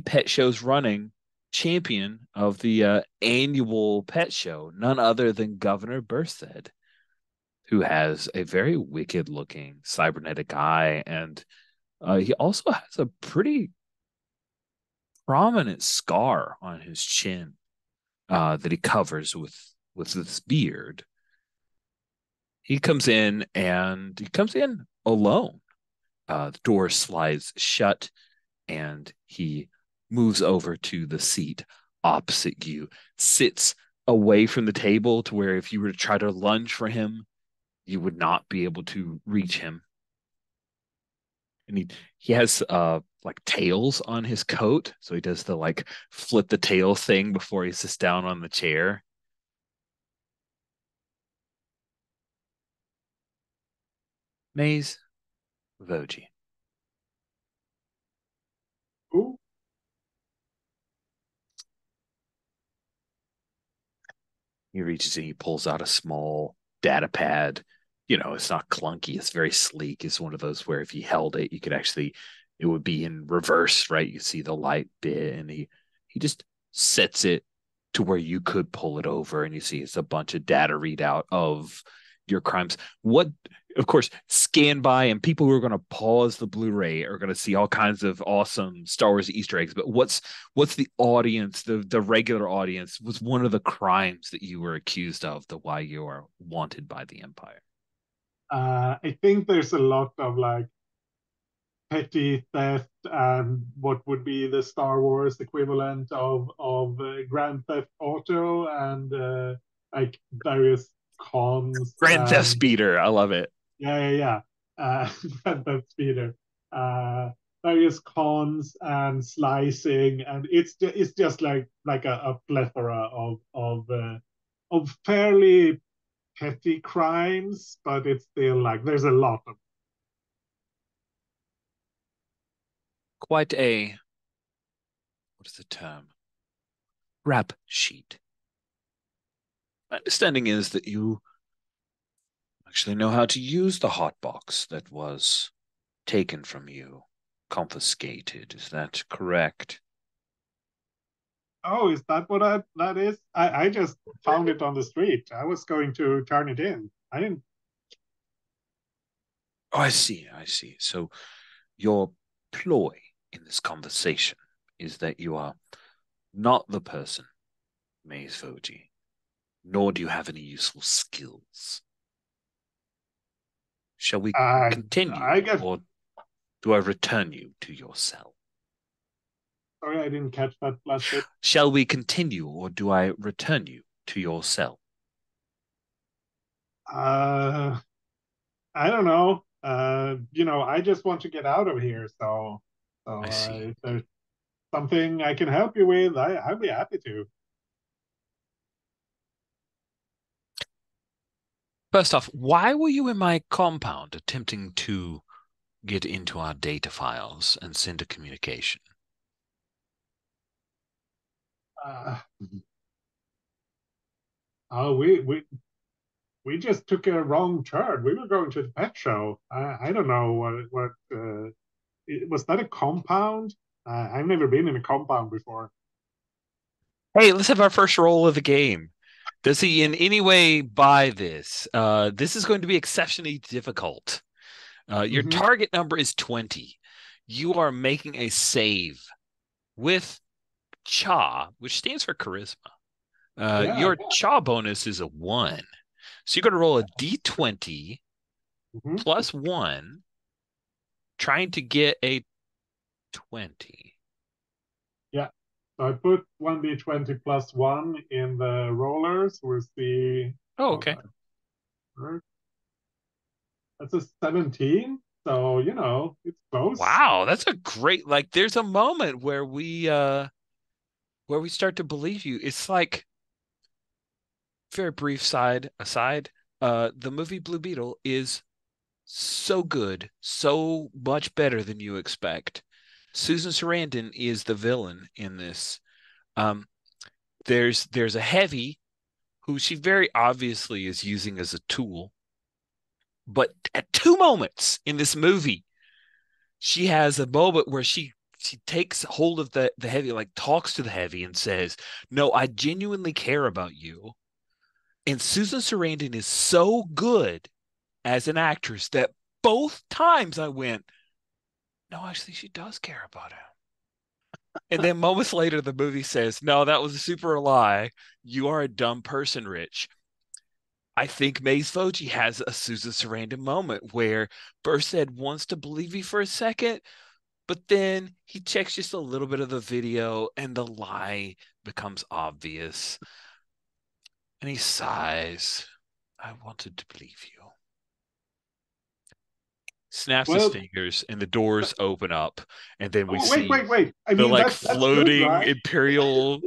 Speaker 1: pet shows running champion of the annual pet show, none other than Governor Burstead, who has a very wicked looking cybernetic eye, and he also has a pretty prominent scar on his chin that he covers with this beard. He comes in, and he comes in alone. The door slides shut, and he moves over to the seat opposite you, sits away from the table to where if you were to try to lunge for him, you would not be able to reach him. And he has like tails on his coat, so he does the like flip the tail thing before he sits down on the chair. Maze Voji.
Speaker 4: Ooh.
Speaker 1: He reaches in, he pulls out a small data pad. It's not clunky, it's very sleek. It's one of those where if you held it, you could actually, it would be in reverse, right? You see the light bit, and he just sets it to where you could pull it over, and you see it's a bunch of data readout of your crimes. What, of course, scan by, and people who are going to pause the Blu-ray are going to see all kinds of awesome Star Wars Easter eggs. But what's the audience, the regular audience, was one of the crimes that you were accused of, the why you are wanted by the Empire?
Speaker 4: I think there's a lot of like petty theft and what would be the Star Wars equivalent of Grand Theft Auto and like various cons
Speaker 1: Grand Theft
Speaker 4: and
Speaker 1: Speeder, I love it.
Speaker 4: yeah. Grand Theft Speeder. Uh, Various cons and slicing, and it's just like a plethora of fairly petty crimes, but it's still like there's a lot of.
Speaker 1: Quite a, what is the term? Rap sheet. My understanding is that you actually know how to use the hotbox that was taken from you, confiscated. Is that correct?
Speaker 4: Oh, is that what that is? I just found it on the street. I was going to turn it in. I didn't.
Speaker 1: Oh, I see. I see. So your ploy in this conversation is that you are not the person, Maze Foji, nor do you have any useful skills. Shall we
Speaker 4: I
Speaker 1: continue,
Speaker 4: get.
Speaker 1: or do I return you to your cell?
Speaker 4: Sorry, I didn't catch that last bit.
Speaker 1: Shall we continue, or do I return you to your cell?
Speaker 4: Uh, I don't know. I just want to get out of here.
Speaker 1: I see.
Speaker 4: If there's something I can help you with, I'd be happy to.
Speaker 1: First off, why were you in my compound attempting to get into our data files and send a communication?
Speaker 4: Uh, oh, we just took a wrong turn. We were going to the pet show. I don't know what was that a compound? I've never been in a compound before.
Speaker 1: Hey, let's have our first roll of the game. Does he in any way buy this? This is going to be exceptionally difficult. Your
Speaker 4: Hmm.
Speaker 1: target number is 20. You are making a save with Cha, which stands for charisma.
Speaker 4: Yeah.
Speaker 1: Your Cha bonus is a 1. So you're going to roll a d20
Speaker 4: Hmm.
Speaker 1: plus 1, trying to get a 20.
Speaker 4: Yeah. So I put 1d20 plus 1 in the rollers. We'll see
Speaker 1: Oh,
Speaker 4: how
Speaker 1: okay.
Speaker 4: that works. That's a 17. So, it's close.
Speaker 1: Wow, that's a great, like, there's a moment where we start to believe you. It's like, very brief side aside, the movie Blue Beetle is so good, so much better than you expect. Susan Sarandon is the villain in this. Um, there's a heavy who she very obviously is using as a tool, but at two moments in this movie, she has a moment where she takes hold of the heavy, like talks to the heavy and says, "No, I genuinely care about you." And Susan Sarandon is so good as an actress that both times I went, no, actually, she does care about him. And then moments later, the movie says, no, that was a super lie. You are a dumb person, Rich. I think Maze Foji has a Susan Sarandon moment where Burstead wants to believe you for a second, but then he checks just a little bit of the video and the lie becomes obvious. And he sighs. I wanted to believe you. Snaps his
Speaker 4: Well,
Speaker 1: fingers and the doors open up. And then we
Speaker 4: oh, wait,
Speaker 1: see
Speaker 4: wait, wait. I
Speaker 1: the
Speaker 4: mean,
Speaker 1: like
Speaker 4: that's good,
Speaker 1: floating
Speaker 4: right?
Speaker 1: Imperial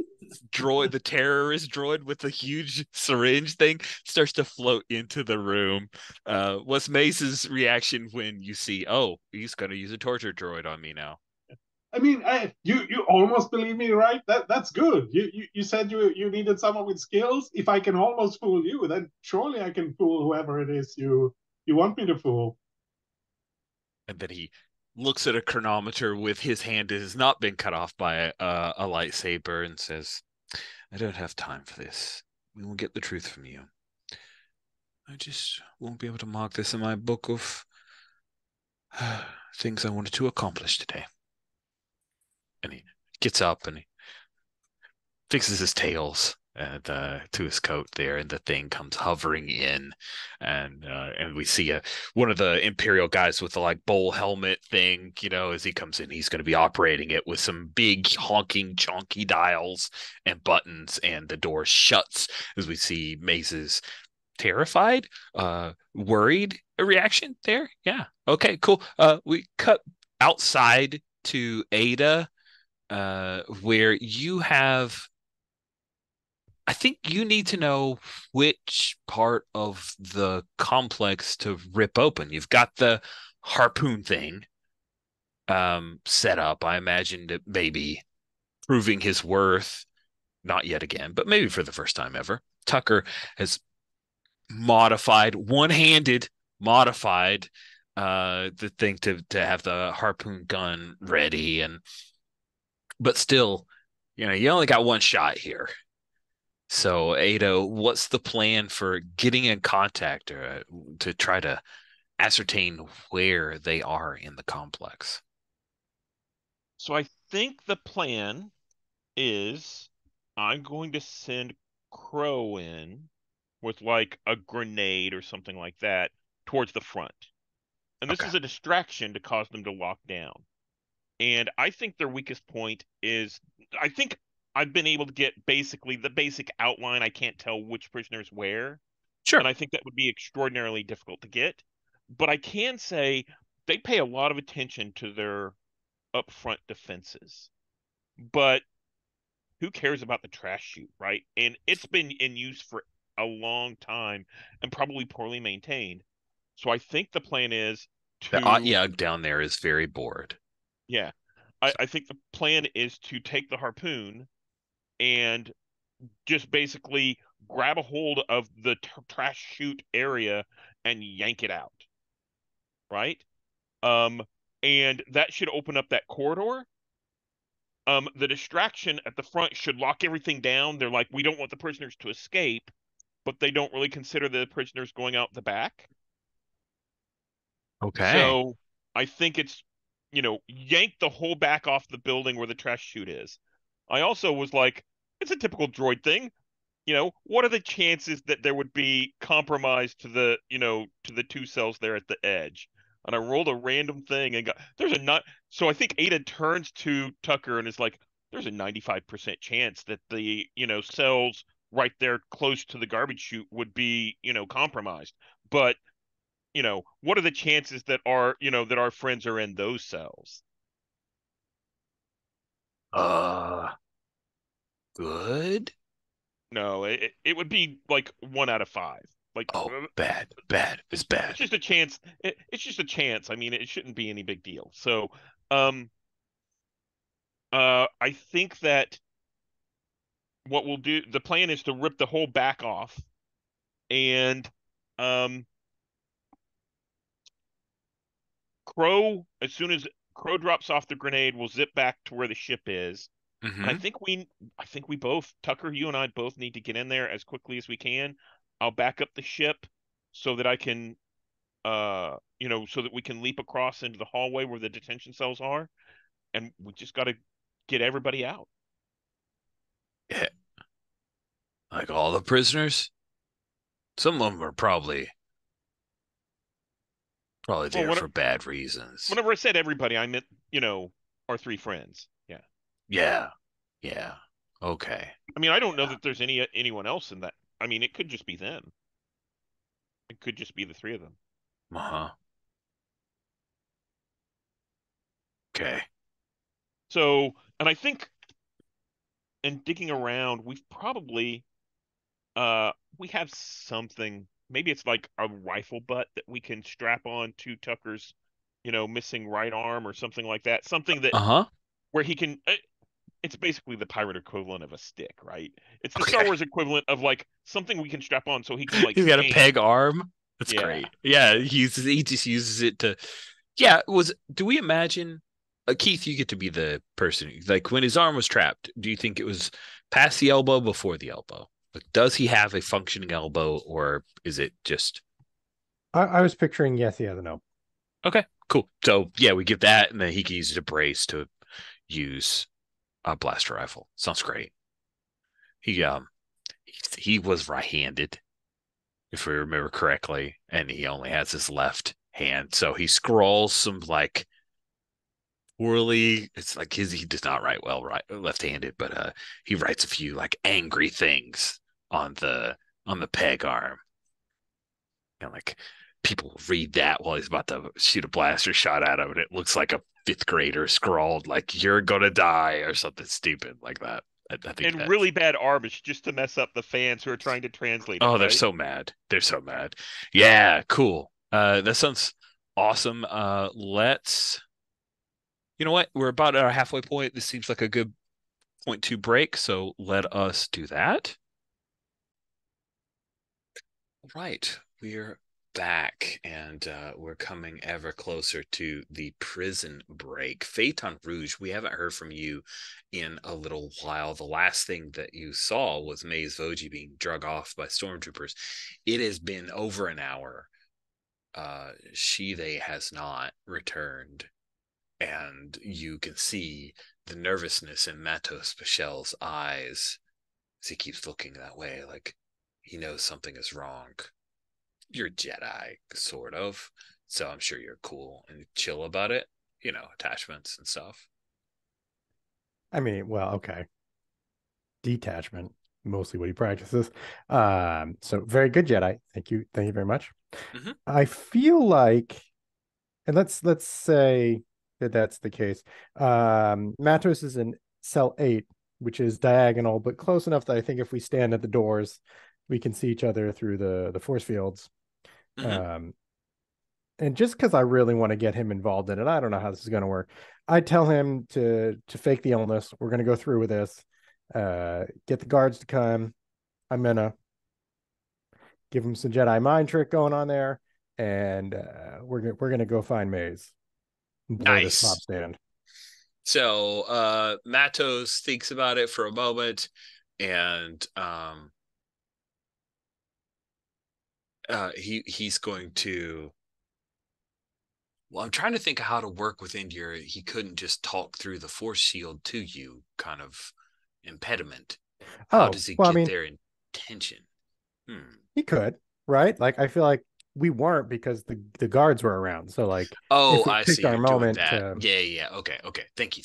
Speaker 1: droid, the terrorist droid with the huge syringe thing starts to float into the room. What's Mace's reaction when you see, oh, he's going to use a torture droid on me now?
Speaker 4: I mean, you almost believe me, right? That's good. You said you needed someone with skills. If I can almost fool you, then surely I can fool whoever it is you want me to fool.
Speaker 1: And then he looks at a chronometer with his hand that has not been cut off by a lightsaber and says, I don't have time for this. We will get the truth from you. I just won't be able to mark this in my book of things I wanted to accomplish today. And he gets up and he fixes his tails to his coat there, and the thing comes hovering in, and we see one of the Imperial guys with the like bowl helmet thing. As he comes in, he's going to be operating it with some big honking chonky dials and buttons, and the door shuts as we see Mace's terrified, worried reaction there. Yeah. Okay, cool. We cut outside to Ada, where you have, I think you need to know which part of the complex to rip open. You've got the harpoon thing set up. I imagined it maybe proving his worth, not yet again, but maybe for the first time ever. Tucker has modified, one-handed modified the thing to have the harpoon gun ready, but still, you only got one shot here. So, Ada, what's the plan for getting in contact to try to ascertain where they are in the complex?
Speaker 2: So I think the plan is I'm going to send Crow in with like a grenade or something like that towards the front. And this
Speaker 1: Okay.
Speaker 2: is a distraction to cause them to lock down. And I think their weakest point is I think I've been able to get basically the basic outline. I can't tell which prisoners where,
Speaker 1: Sure.
Speaker 2: and I think that would be extraordinarily difficult to get. But I can say they pay a lot of attention to their upfront defenses. But who cares about the trash chute, right? And it's been in use for a long time and probably poorly maintained. So I think the plan is
Speaker 1: The
Speaker 2: to,
Speaker 1: Yug down there is very bored.
Speaker 2: yeah,
Speaker 1: So,
Speaker 2: I think the plan is to take the harpoon and just basically grab a hold of the trash chute area and yank it out, right? Um, and that should open up that corridor. The distraction at the front should lock everything down. They're like, we don't want the prisoners to escape, but they don't really consider the prisoners going out the back.
Speaker 1: Okay.
Speaker 2: So I think it's, yank the whole back off the building where the trash chute is. I also was like, it's a typical droid thing. What are the chances that there would be compromise to the two cells there at the edge? And I rolled a random thing and there's a not. So I think Ada turns to Tucker and is like, there's a 95% chance that the, cells right there close to the garbage chute would be, compromised. But, what are the chances that our friends are in those cells?
Speaker 1: Uh, good.
Speaker 2: No, it would be like 1 out of 5. Like,
Speaker 1: Oh, bad. Bad. It's bad.
Speaker 2: it's just a chance. It's just a chance. I mean, it shouldn't be any big deal. So, um, I think that what we'll do, the plan is to rip the whole back off, and um, as soon as Crow drops off the grenade, we'll zip back to where the ship is. And
Speaker 1: Mm-hmm.
Speaker 2: I think we both, Tucker, you and I both need to get in there as quickly as we can. I'll back up the ship so that I can so that we can leap across into the hallway where the detention cells are, and we just got to get everybody out.
Speaker 1: Yeah. Like all the prisoners. Some of them are probably
Speaker 2: Well,
Speaker 1: there for bad reasons.
Speaker 2: whenever I said everybody, I meant, our 3 friends. Yeah.
Speaker 1: Yeah. Yeah. Okay.
Speaker 2: I mean, I don't know
Speaker 1: Yeah.
Speaker 2: that there's anyone else in that. I mean, it could just be them. It could just be the 3 of them.
Speaker 1: Uh-huh. Okay.
Speaker 2: So, and I think in digging around, we've probably we have something. Maybe it's like a rifle butt that we can strap on to Tucker's, missing right arm or something like that. Something that
Speaker 1: Uh-huh.
Speaker 2: where he can. It's basically the pirate equivalent of a stick, right? It's the Star
Speaker 1: Okay.
Speaker 2: Wars equivalent of like something we can strap on so he can like
Speaker 1: He's got a
Speaker 2: stand.
Speaker 1: peg arm. That's
Speaker 2: Yeah.
Speaker 1: great. Yeah, he just uses it to. Yeah, do we imagine Keith, you get to be the person like when his arm was trapped, do you think it was past the elbow, before the elbow? Like, does he have a functioning elbow, or is it just
Speaker 3: I was picturing yes, he has an elbow.
Speaker 1: okay, cool. So yeah, we give that and then he can use it a brace to use a blaster rifle. Sounds great. He he was right-handed, if we remember correctly, and he only has his left hand. So he scrawls some like poorly. It's like he does not write well, right left-handed, but he writes a few like angry things on the peg arm. And like people read that while he's about to shoot a blaster shot at him, and it looks like a fifth grader scrawled like "You're gonna die" or something stupid like that. I think
Speaker 2: And
Speaker 1: that's
Speaker 2: really bad Arbish just to mess up the fans who are trying to translate it,
Speaker 1: oh, they're
Speaker 2: right?
Speaker 1: so mad. They're so mad. Yeah, cool. That sounds awesome. Let's you know what? We're about at our halfway point. This seems like a good point to break, so let us do that. Right. We're back and we're coming ever closer to the prison break. Phaeton Rouge, we haven't heard from you in a little while. The last thing that you saw was Maze Voji being drug off by stormtroopers. It has been over an hour. They has not returned, and you can see the nervousness in Matos Pachel's eyes as he keeps looking that way, like he knows something is wrong. You're Jedi, sort of, so I'm sure you're cool and chill about it. Attachments and stuff.
Speaker 3: I mean, well, okay. Detachment, mostly what he practices. So very good, Jedi. Thank you very much.
Speaker 1: Mm-hmm.
Speaker 3: I feel like, and let's say that that's the case. Matos is in cell 8, which is diagonal, but close enough that I think if we stand at the doors, we can see each other through the force fields.
Speaker 1: Mm-hmm.
Speaker 3: And just because I really want to get him involved in it, I don't know how this is going to work. I tell him to fake the illness. We're going to go through with this. get the guards to come. I'm gonna give them some Jedi mind trick going on there, and we're gonna go find Maze and blow this pop
Speaker 1: Nice.
Speaker 3: stand.
Speaker 1: So Matos thinks about it for a moment, and he's going to. Well, I'm trying to think of how to work within your. He couldn't just talk through the force shield to you, kind of impediment. How
Speaker 3: Oh,
Speaker 1: does he
Speaker 3: well, I
Speaker 1: get
Speaker 3: mean,
Speaker 1: their intention?
Speaker 3: he could, right? Like, I feel like we weren't because the guards were around. So, like,
Speaker 1: Oh,
Speaker 3: if we
Speaker 1: I
Speaker 3: picked
Speaker 1: see.
Speaker 3: our
Speaker 1: You're doing
Speaker 3: moment
Speaker 1: that.
Speaker 3: to,
Speaker 1: Yeah, yeah. Okay, okay. Thank you.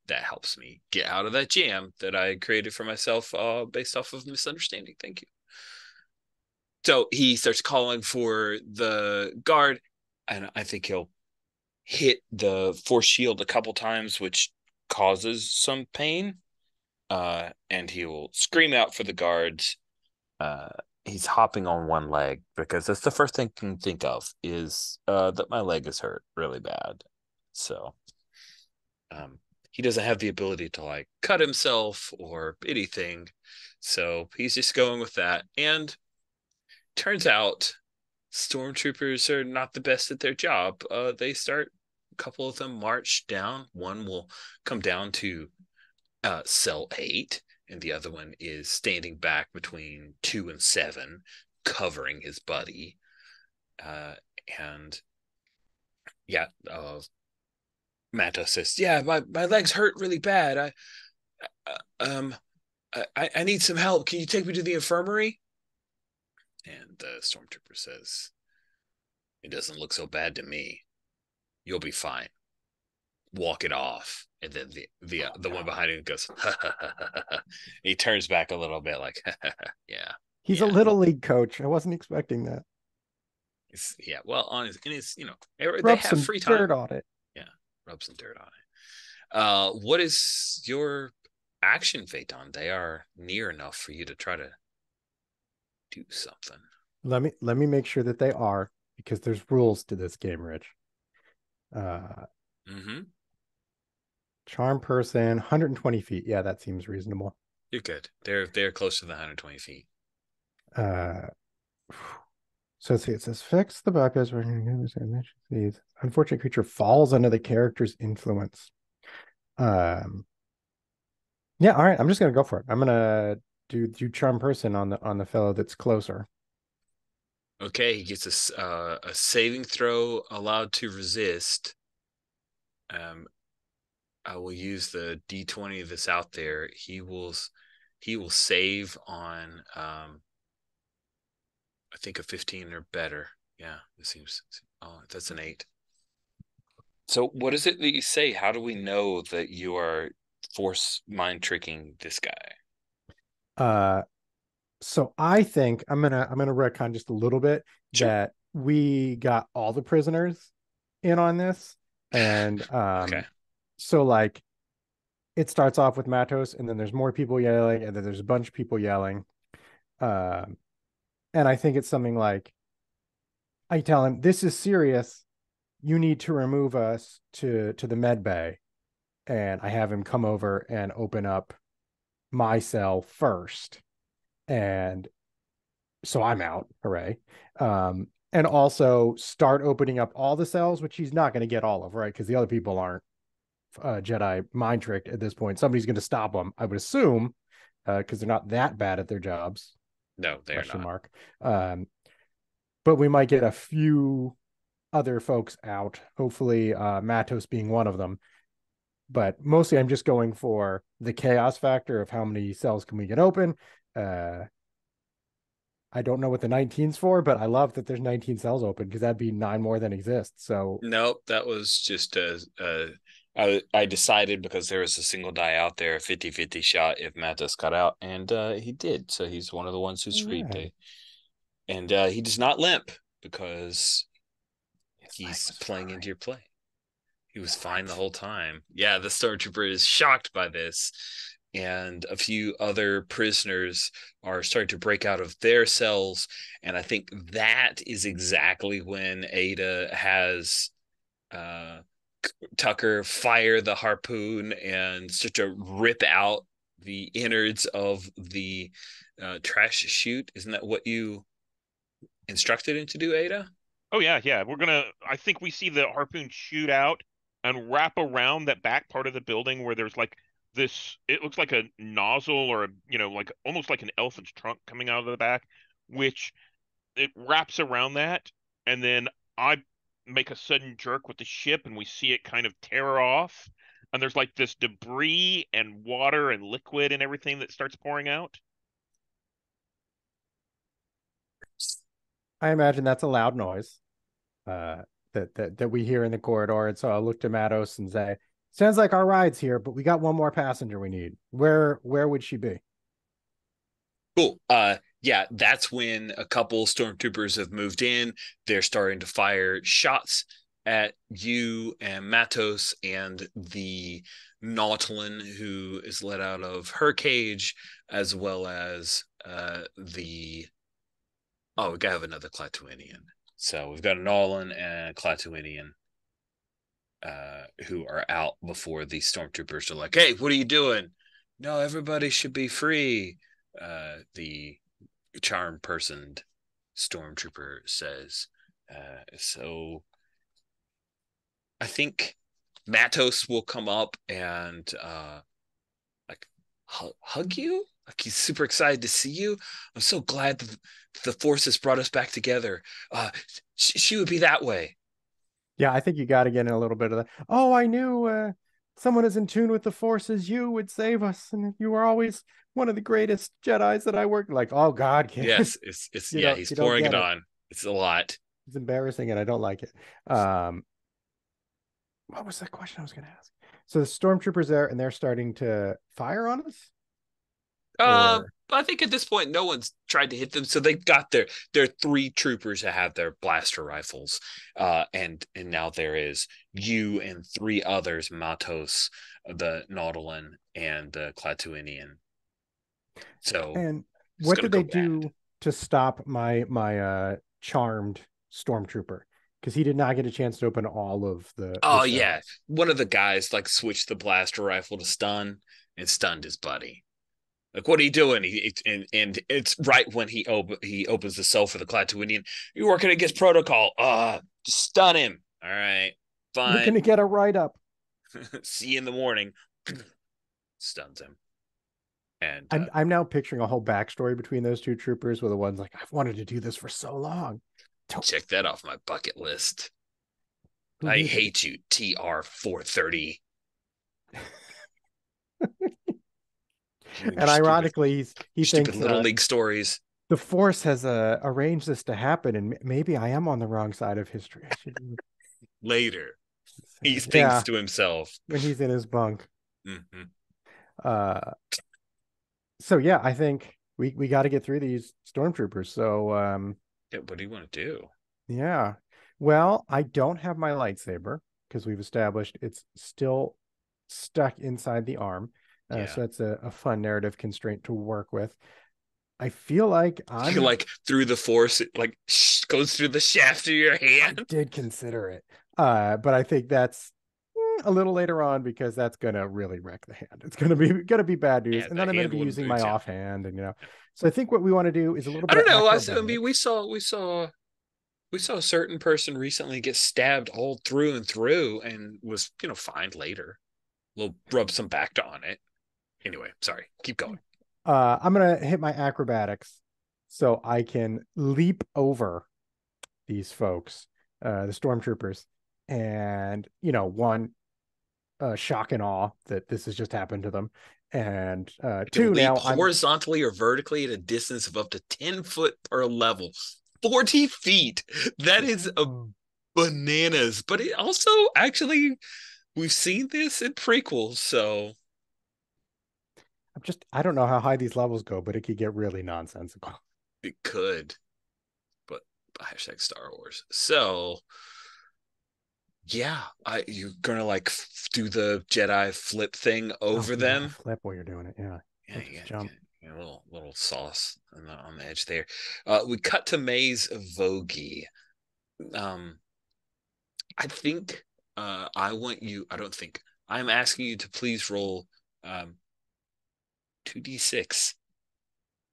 Speaker 1: That helps me get out of that jam that I created for myself, based off of misunderstanding. Thank you. So he starts calling for the guard, and I think he'll hit the force shield a couple times, which causes some pain. And he will scream out for the guards. Uh, he's hopping on one leg because that's the first thing I can think of is that my leg is hurt really bad. So um, he doesn't have the ability to like cut himself or anything. So he's just going with that. And turns out stormtroopers are not the best at their job. They start, a couple of them march down. One will come down to cell 8, and the other one is standing back between 2 and 7, covering his buddy. And yeah, Mata says, "Yeah, my legs hurt really bad. Uh, um, I need some help. Can you take me to the infirmary?" And the stormtrooper says, "It doesn't look so bad to me. You'll be fine. Walk it off." And then the one behind him goes, ha, ha, ha, ha, ha. He turns back a little bit like, yeah,
Speaker 3: he's a
Speaker 1: yeah.
Speaker 3: little league coach. I wasn't expecting that.
Speaker 1: Yeah, well, on his, and it's, they
Speaker 3: Rub
Speaker 1: have
Speaker 3: some
Speaker 1: free time.
Speaker 3: dirt on it.
Speaker 1: Yeah, rub some dirt on it. What is your action, Phaeton? They are near enough for you to try to do something.
Speaker 3: Let me make sure that they are, because there's rules to this game, Rich.
Speaker 1: Mm-hmm.
Speaker 3: Charm person, 120 feet. Yeah, that seems reasonable.
Speaker 1: You're good. They're close to the 120 feet.
Speaker 3: Uh, so let's see. It says fix the bypass. Unfortunate creature falls under the character's influence. Yeah. All right. I'm just gonna go for it. I'm gonna do charm person on the fellow that's closer.
Speaker 1: Okay, he gets a saving throw allowed to resist. I will use the D20 that's out there. He will save on I think a 15 or better. Yeah, it seems. Oh, that's an 8. So what is it that you say? How do we know that you are force mind tricking this guy?
Speaker 3: Uh, so I think I'm gonna retcon just a little bit
Speaker 1: Sure.
Speaker 3: that we got all the prisoners in on this, and
Speaker 1: Okay.
Speaker 3: so like it starts off with Matos, and then there's more people yelling, and then there's a bunch of people yelling. Um, and I think it's something like I tell him, "This is serious. You need to remove us to the med bay," and I have him come over and open up my cell first, and so I'm out. Hooray! And also start opening up all the cells, which he's not going to get all of, right? Because the other people aren't Jedi mind tricked at this point. Somebody's going to stop them, I would assume, because they're not that bad at their jobs.
Speaker 1: No, they are
Speaker 3: Question
Speaker 1: not.
Speaker 3: mark. But we might get a few other folks out. Hopefully, Matos being one of them. But mostly, I'm just going for the chaos factor of how many cells can we get open. I don't know what the 19's for, but I love that there's 19 cells open because that'd be 9 more than exist. So
Speaker 1: Nope, that was just I decided because there was a single die out there, a 50-50 shot if Mattis got out, and he did. So he's one of the ones who's free
Speaker 3: right.
Speaker 1: today. And he does not limp because he's playing
Speaker 3: fine.
Speaker 1: into your play. He was fine the whole time. Yeah, the stormtrooper is shocked by this, and a few other prisoners are starting to break out of their cells. And I think that is exactly when Ada has Tucker fire the harpoon and start to rip out the innards of the trash chute. Isn't that what you instructed him to do, Ada?
Speaker 2: Oh yeah. I think we see the harpoon shoot out and wrap around that back part of the building where there's like this. It looks like a nozzle or like almost like an elephant's trunk coming out of the back, which it wraps around that, and then I make a sudden jerk with the ship, and we see it kind of tear off, and there's like this debris and water and liquid and everything that starts pouring out.
Speaker 3: I imagine that's a loud noise that we hear in the corridor. And so I'll look to Matos and say, sounds like our ride's here, but we got one more passenger we need. Where would she be?
Speaker 1: Cool. Yeah, that's when a couple stormtroopers have moved in. They're starting to fire shots at you and Matos and the Nautilin who is let out of her cage, as well as the we gotta have another Klatooinian. So we've got a Nautilin and a Klatooinian who are out before the stormtroopers are like, "Hey, what are you doing?" No, everybody should be free. The charm personed stormtrooper says. So I think Matos will come up and like hug you. Like he's super excited to see you. I'm so glad the force has brought us back together. She would be that way.
Speaker 3: Yeah, I think you got to get in a little bit of that. Oh, I knew someone as in tune with the force as you would save us, and you were always one of the greatest Jedi's that I worked. Like, oh God, kid.
Speaker 1: Yes, it's yeah. He's
Speaker 3: you don't
Speaker 1: pouring
Speaker 3: get
Speaker 1: it
Speaker 3: it.
Speaker 1: on. It's a lot.
Speaker 3: It's embarrassing, and I don't like it. What was that question I was going to ask? So the stormtroopers there, and they're starting to fire on us, or
Speaker 1: I think at this point no one's tried to hit them, so they got their three troopers that have their blaster rifles, and now there is you and three others: Matos, the Nautilin, and the Klatooinian. So
Speaker 3: and
Speaker 1: it's
Speaker 3: what
Speaker 1: gonna
Speaker 3: did
Speaker 1: go
Speaker 3: they
Speaker 1: bad.
Speaker 3: do to stop my charmed stormtrooper? Because he did not get a chance to open all of the
Speaker 1: Oh yeah,
Speaker 3: cells.
Speaker 1: one of the guys like switched the blaster rifle to stun and stunned his buddy. Like, what are you doing? And it's right when he opens the cell for the Klatooinian. You're working against protocol. Just stun him. All right,
Speaker 3: You're going to
Speaker 1: fine.
Speaker 3: get a write up.
Speaker 1: See you in the morning. Stuns him. And
Speaker 3: I'm now picturing a whole backstory between those two troopers, where the one's like, I've wanted to do this for so long.
Speaker 1: check that off my bucket list.
Speaker 3: Who
Speaker 1: I
Speaker 3: is it?
Speaker 1: hate you, TR 430.
Speaker 3: And
Speaker 1: Stupid,
Speaker 3: ironically, he
Speaker 1: stupid
Speaker 3: thinks
Speaker 1: little league stories.
Speaker 3: the Force has arranged this to happen, and maybe I am on the wrong side of history. I should.
Speaker 1: Later, he thinks
Speaker 3: Yeah,
Speaker 1: to himself.
Speaker 3: when he's in his bunk.
Speaker 1: Mm-hmm.
Speaker 3: Uh, so yeah, I think we got to get through these stormtroopers. So
Speaker 1: Yeah, what do you want to do?
Speaker 3: yeah. Well, I don't have my lightsaber because we've established it's still stuck inside the arm.
Speaker 1: Yeah.
Speaker 3: So that's a fun narrative constraint to work with. I feel like
Speaker 1: You
Speaker 3: I'm
Speaker 1: like through the force, it like goes through the shaft of your
Speaker 3: I
Speaker 1: hand.
Speaker 3: did consider it. But I think that's a little later on because that's gonna really wreck the hand. It's gonna be bad news.
Speaker 1: Yeah,
Speaker 3: And
Speaker 1: the
Speaker 3: then I'm gonna
Speaker 1: hand
Speaker 3: be
Speaker 1: wouldn't
Speaker 3: using
Speaker 1: boot
Speaker 3: my
Speaker 1: you.
Speaker 3: offhand and so I think what we want to do is a little
Speaker 1: I
Speaker 3: bit
Speaker 1: don't
Speaker 3: of
Speaker 1: know. I mean,
Speaker 3: acrobatics.
Speaker 1: we saw a certain person recently get stabbed all through and through, and was fine later. We'll rub some back on it. Anyway, sorry. Keep going.
Speaker 3: I'm gonna hit my acrobatics so I can leap over these folks, the stormtroopers, and one shock and awe that this has just happened to them. And
Speaker 1: To
Speaker 3: two,
Speaker 1: leap
Speaker 3: now I'm
Speaker 1: horizontally or vertically at a distance of up to 10 foot per level, 40 feet. That is a bananas. But it also actually we've seen this in prequels, so
Speaker 3: I don't know how high these levels go, but it could get really nonsensical.
Speaker 1: it could. But hashtag Star Wars. So yeah, you're gonna like do the Jedi flip thing
Speaker 3: Oh,
Speaker 1: over
Speaker 3: you have to
Speaker 1: them.
Speaker 3: flip while you're doing it. Yeah.
Speaker 1: Yeah,
Speaker 3: Don't just jump.
Speaker 1: a little sauce on the edge there. We cut to Maze Vogie. Um, I think I want you. I don't think I'm asking you to please roll 2d6.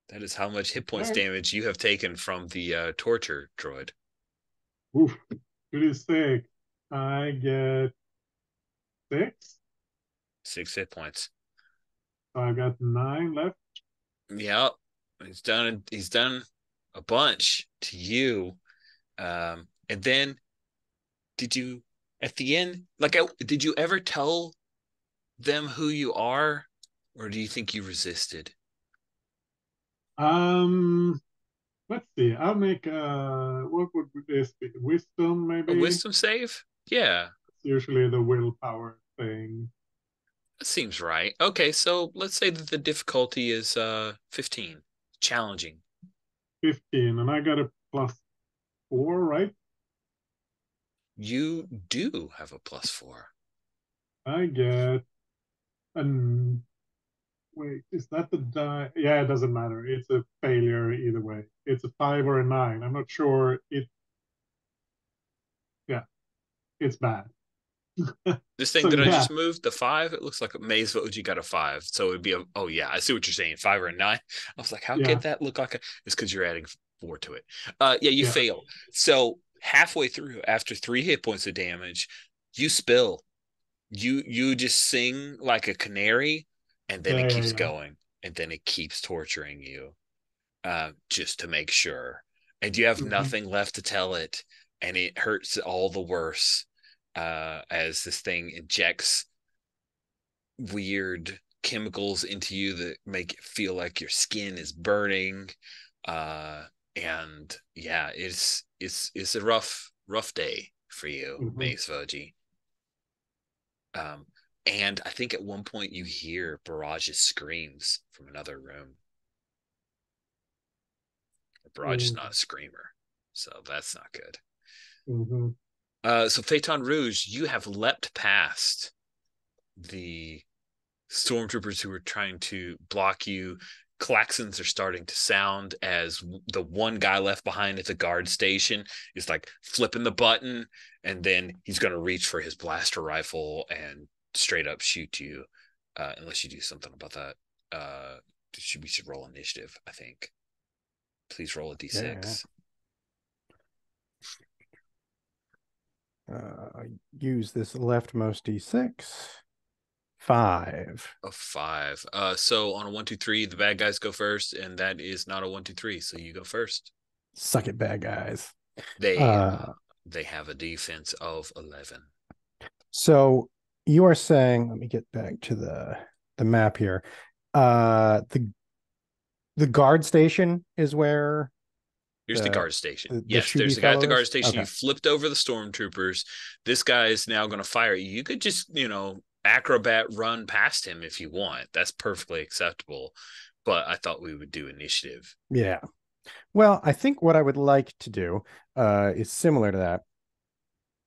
Speaker 1: That is how much hit points
Speaker 4: Okay.
Speaker 1: damage you have taken from the torture droid.
Speaker 4: Oof. 2d6. I get 6.
Speaker 1: 6 hit points.
Speaker 4: So I've got 9 left.
Speaker 1: Yep. He's done a bunch to you. And then did you at the end, did you ever tell them who you are, or do you think you resisted?
Speaker 4: Um, let's see. I'll make what would this be? Wisdom,
Speaker 1: A
Speaker 4: maybe?
Speaker 1: wisdom save? Yeah,
Speaker 4: It's usually the willpower thing.
Speaker 1: that seems right. Okay, so let's say that the difficulty is 15. Challenging.
Speaker 4: 15, and I got a +4, right?
Speaker 1: You do have a +4.
Speaker 4: I get an wait, is that the die? Yeah, it doesn't matter. It's a failure either way. It's a 5 or a 9. I'm not sure. Yeah, it's bad.
Speaker 1: This thing
Speaker 4: So
Speaker 1: that I
Speaker 4: yeah,
Speaker 1: just moved, the 5, it looks like a Maze Voji got a 5. So it'd be oh yeah, I see what you're saying. 5 or a 9. I was like, how
Speaker 4: yeah,
Speaker 1: could that look like it's because you're adding 4 to it. Yeah, you
Speaker 4: yeah,
Speaker 1: fail. So halfway through, after 3 hit points of damage, you spill. You just sing like a canary, and then it
Speaker 4: yeah, yeah,
Speaker 1: keeps
Speaker 4: yeah.
Speaker 1: going, and then it keeps torturing you, just to make sure. And you have
Speaker 4: Hmm.
Speaker 1: nothing left to tell it, and it hurts all the worse, as this thing injects weird chemicals into you that make it feel like your skin is burning. Uh, and yeah, it's a rough day for you,
Speaker 4: Hmm.
Speaker 1: Mace Voji. Um, and I think at one point you hear Barrage's screams from another room. Barrage is not a screamer, so that's not good.
Speaker 4: Hmm.
Speaker 1: So Phaeton Rouge, you have leapt past the stormtroopers who were trying to block you. Klaxons are starting to sound as the one guy left behind at the guard station is like flipping the button, and then he's going to reach for his blaster rifle and straight up shoot you, unless you do something about that. We should roll initiative, I think. Please roll a
Speaker 3: Yeah.
Speaker 1: d6.
Speaker 3: Use this leftmost d6. 5.
Speaker 1: A 5. So on a 1, 2, 3, the bad guys go first, and that is not a 1, 2, 3. So you go first.
Speaker 3: Suck it, bad guys.
Speaker 1: They
Speaker 3: Uh,
Speaker 1: they have a defense of 11.
Speaker 3: so you are saying, let me get back to the map here. The guard station is where
Speaker 1: Here's the
Speaker 3: the
Speaker 1: guard station.
Speaker 3: the
Speaker 1: Yes,
Speaker 3: shooty
Speaker 1: there's the guy at the
Speaker 3: fellow
Speaker 1: guard
Speaker 3: is.
Speaker 1: station.
Speaker 3: Okay.
Speaker 1: You flipped over the stormtroopers. This guy is now going to fire you. You could just, acrobat run past him if you want. That's perfectly acceptable. But I thought we would do initiative.
Speaker 3: Yeah. Well, I think what I would like to do is similar to that.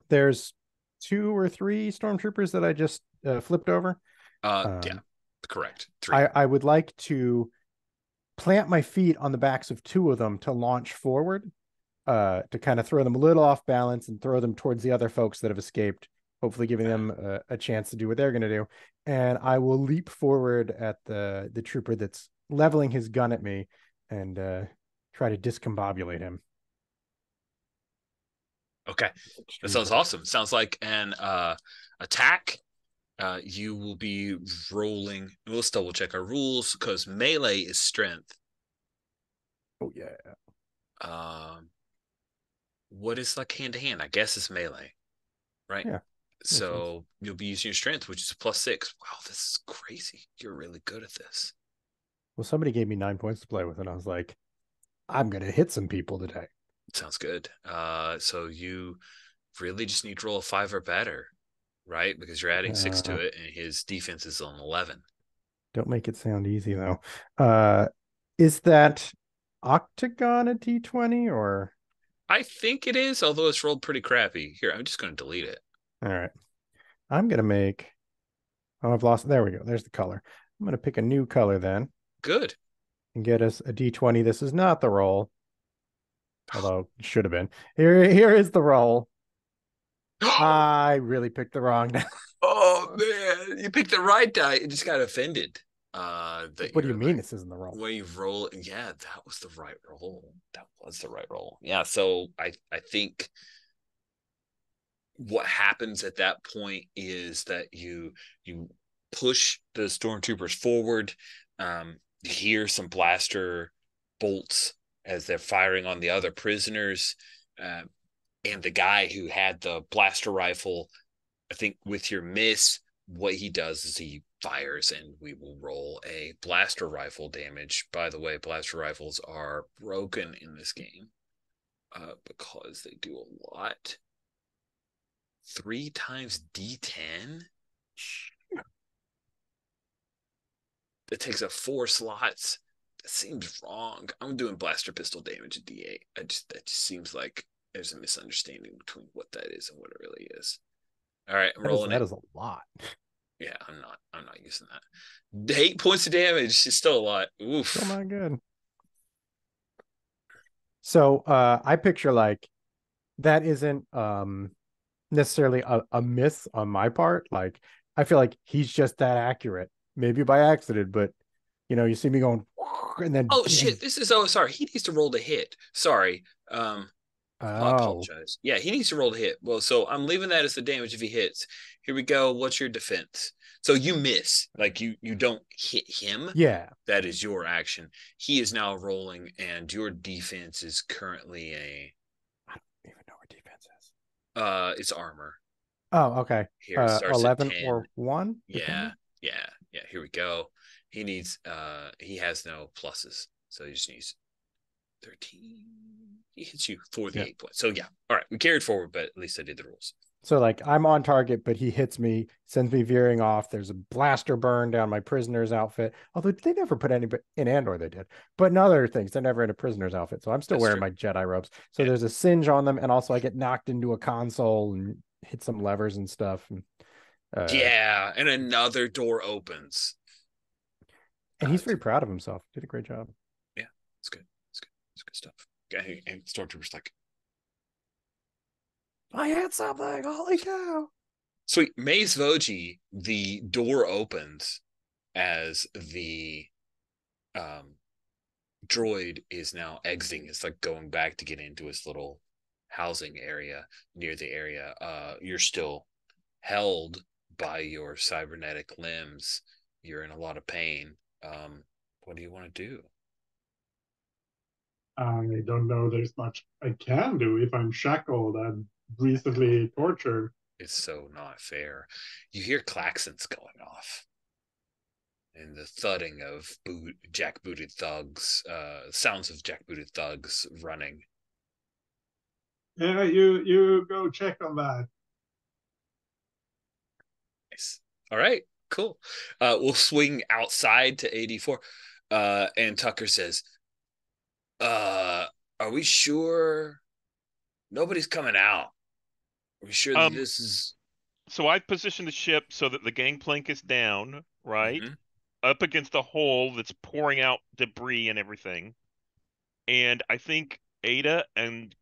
Speaker 3: There's 2 or 3 stormtroopers that I just flipped over.
Speaker 1: Yeah, correct. 3.
Speaker 3: I would like to plant my feet on the backs of 2 of them to launch forward, to kind of throw them a little off balance and throw them towards the other folks that have escaped, hopefully giving them a chance to do what they're going to do. And I will leap forward at the trooper that's leveling his gun at me and try to discombobulate him.
Speaker 1: Okay. That sounds awesome. Sounds like an attack. You will be rolling. Let's double check our rules because melee is strength.
Speaker 3: Oh yeah.
Speaker 1: What is like hand to hand? I guess it's melee, right?
Speaker 3: Yeah.
Speaker 1: So you'll be using your strength, which is a +6. Wow, this is crazy. You're really good at this.
Speaker 3: Well, somebody gave me 9 points to play with, and I was like, I'm gonna hit some people today.
Speaker 1: Sounds good. So you really just need to roll a 5 or better, right? Because you're adding 6 to it, and his defense is on 11.
Speaker 3: Don't make it sound easy though. Is that octagon a d20 or?
Speaker 1: I think it is, although it's rolled pretty crappy. Here, I'm just going to delete it.
Speaker 3: All right. I'm going to make, oh, I've lost, there we go. There's the color. I'm going to pick a new color then.
Speaker 1: Good.
Speaker 3: And get us a d20. This is not the roll, although it should have been. Here is the roll. I really picked the wrong.
Speaker 1: Oh, man. You picked the right die. You just got offended. That
Speaker 3: What do
Speaker 1: you're
Speaker 3: you mean
Speaker 1: like,
Speaker 3: this isn't the roll?
Speaker 1: when you roll, yeah, that was the right roll. That was the right roll. Yeah, so I think what happens at that point is that you push the stormtroopers forward. You hear some blaster bolts as they're firing on the other prisoners, uh, and the guy who had the blaster rifle, I think with your miss, what he does is he fires, and we will roll a blaster rifle damage. By the way, blaster rifles are broken in this game because they do a lot. 3 times D10. That takes up 4 slots. That seems wrong. I'm doing blaster pistol damage at D8. That just seems like there's a misunderstanding between what that is and what it really is. All right, I'm rolling
Speaker 3: That
Speaker 1: it.
Speaker 3: is a lot.
Speaker 1: Yeah, I'm not using that. 8 points of damage is still a lot. Oof.
Speaker 3: Still not good. So I picture like that isn't necessarily a miss on my part. Like I feel like he's just that accurate, maybe by accident, but you see me going, and then
Speaker 1: Oh
Speaker 3: boom.
Speaker 1: shit! This is sorry. He needs to roll to hit. Sorry. I
Speaker 3: Oh,
Speaker 1: apologize. Yeah, he needs to roll to hit. Well, so I'm leaving that as the damage if he hits. Here we go. What's your defense? So you miss, like you don't hit him.
Speaker 3: yeah.
Speaker 1: That is your action. He is now rolling, and your defense is currently
Speaker 3: I don't even know what defense is.
Speaker 1: It's armor.
Speaker 3: Oh, okay.
Speaker 1: Here it starts at
Speaker 3: 11
Speaker 1: 10.
Speaker 3: or 1,
Speaker 1: Yeah,
Speaker 3: depending.
Speaker 1: yeah, yeah. Here we go. He needs he has no pluses, so he just needs 13. He hits you for the
Speaker 3: Yeah.
Speaker 1: 8 points. So yeah. All right. We carried forward, but at least I did the rules.
Speaker 3: So like I'm on target, but he hits me, sends me veering off. There's a blaster burn down my prisoner's outfit. Although they never put any in Andor, they did. But in other things, they're never in a prisoner's outfit. So I'm still
Speaker 1: That's
Speaker 3: wearing
Speaker 1: true.
Speaker 3: my Jedi robes. So
Speaker 1: Yeah.
Speaker 3: there's a singe on them, and also I get knocked into a console and hit some levers and stuff.
Speaker 1: Yeah. And another door opens.
Speaker 3: And he's very proud of himself. Did a great job.
Speaker 1: Yeah. It's good. It's good. It's good stuff. Okay. And Stormtrooper's like,
Speaker 3: I had something. Holy cow.
Speaker 1: sweet. Maze Voji, the door opens as the droid is now exiting. It's like going back to get into his little housing area near the area. You're still held by your cybernetic limbs. You're in a lot of pain. What do you want to do?
Speaker 4: I don't know there's much I can do if I'm shackled and recently tortured.
Speaker 1: It's so not fair. You hear klaxons going off and the thudding of jackbooted thugs, sounds of jackbooted thugs running.
Speaker 4: Yeah, you go check on that.
Speaker 1: Nice. All right, cool. We'll swing outside to 84. And Tucker says, are we sure nobody's coming out? Are we sure that this is
Speaker 2: So I've positioned the ship so that the gangplank is down, right?
Speaker 1: Mhm.
Speaker 2: Up against a hole that's pouring out debris and everything. And I think Ada and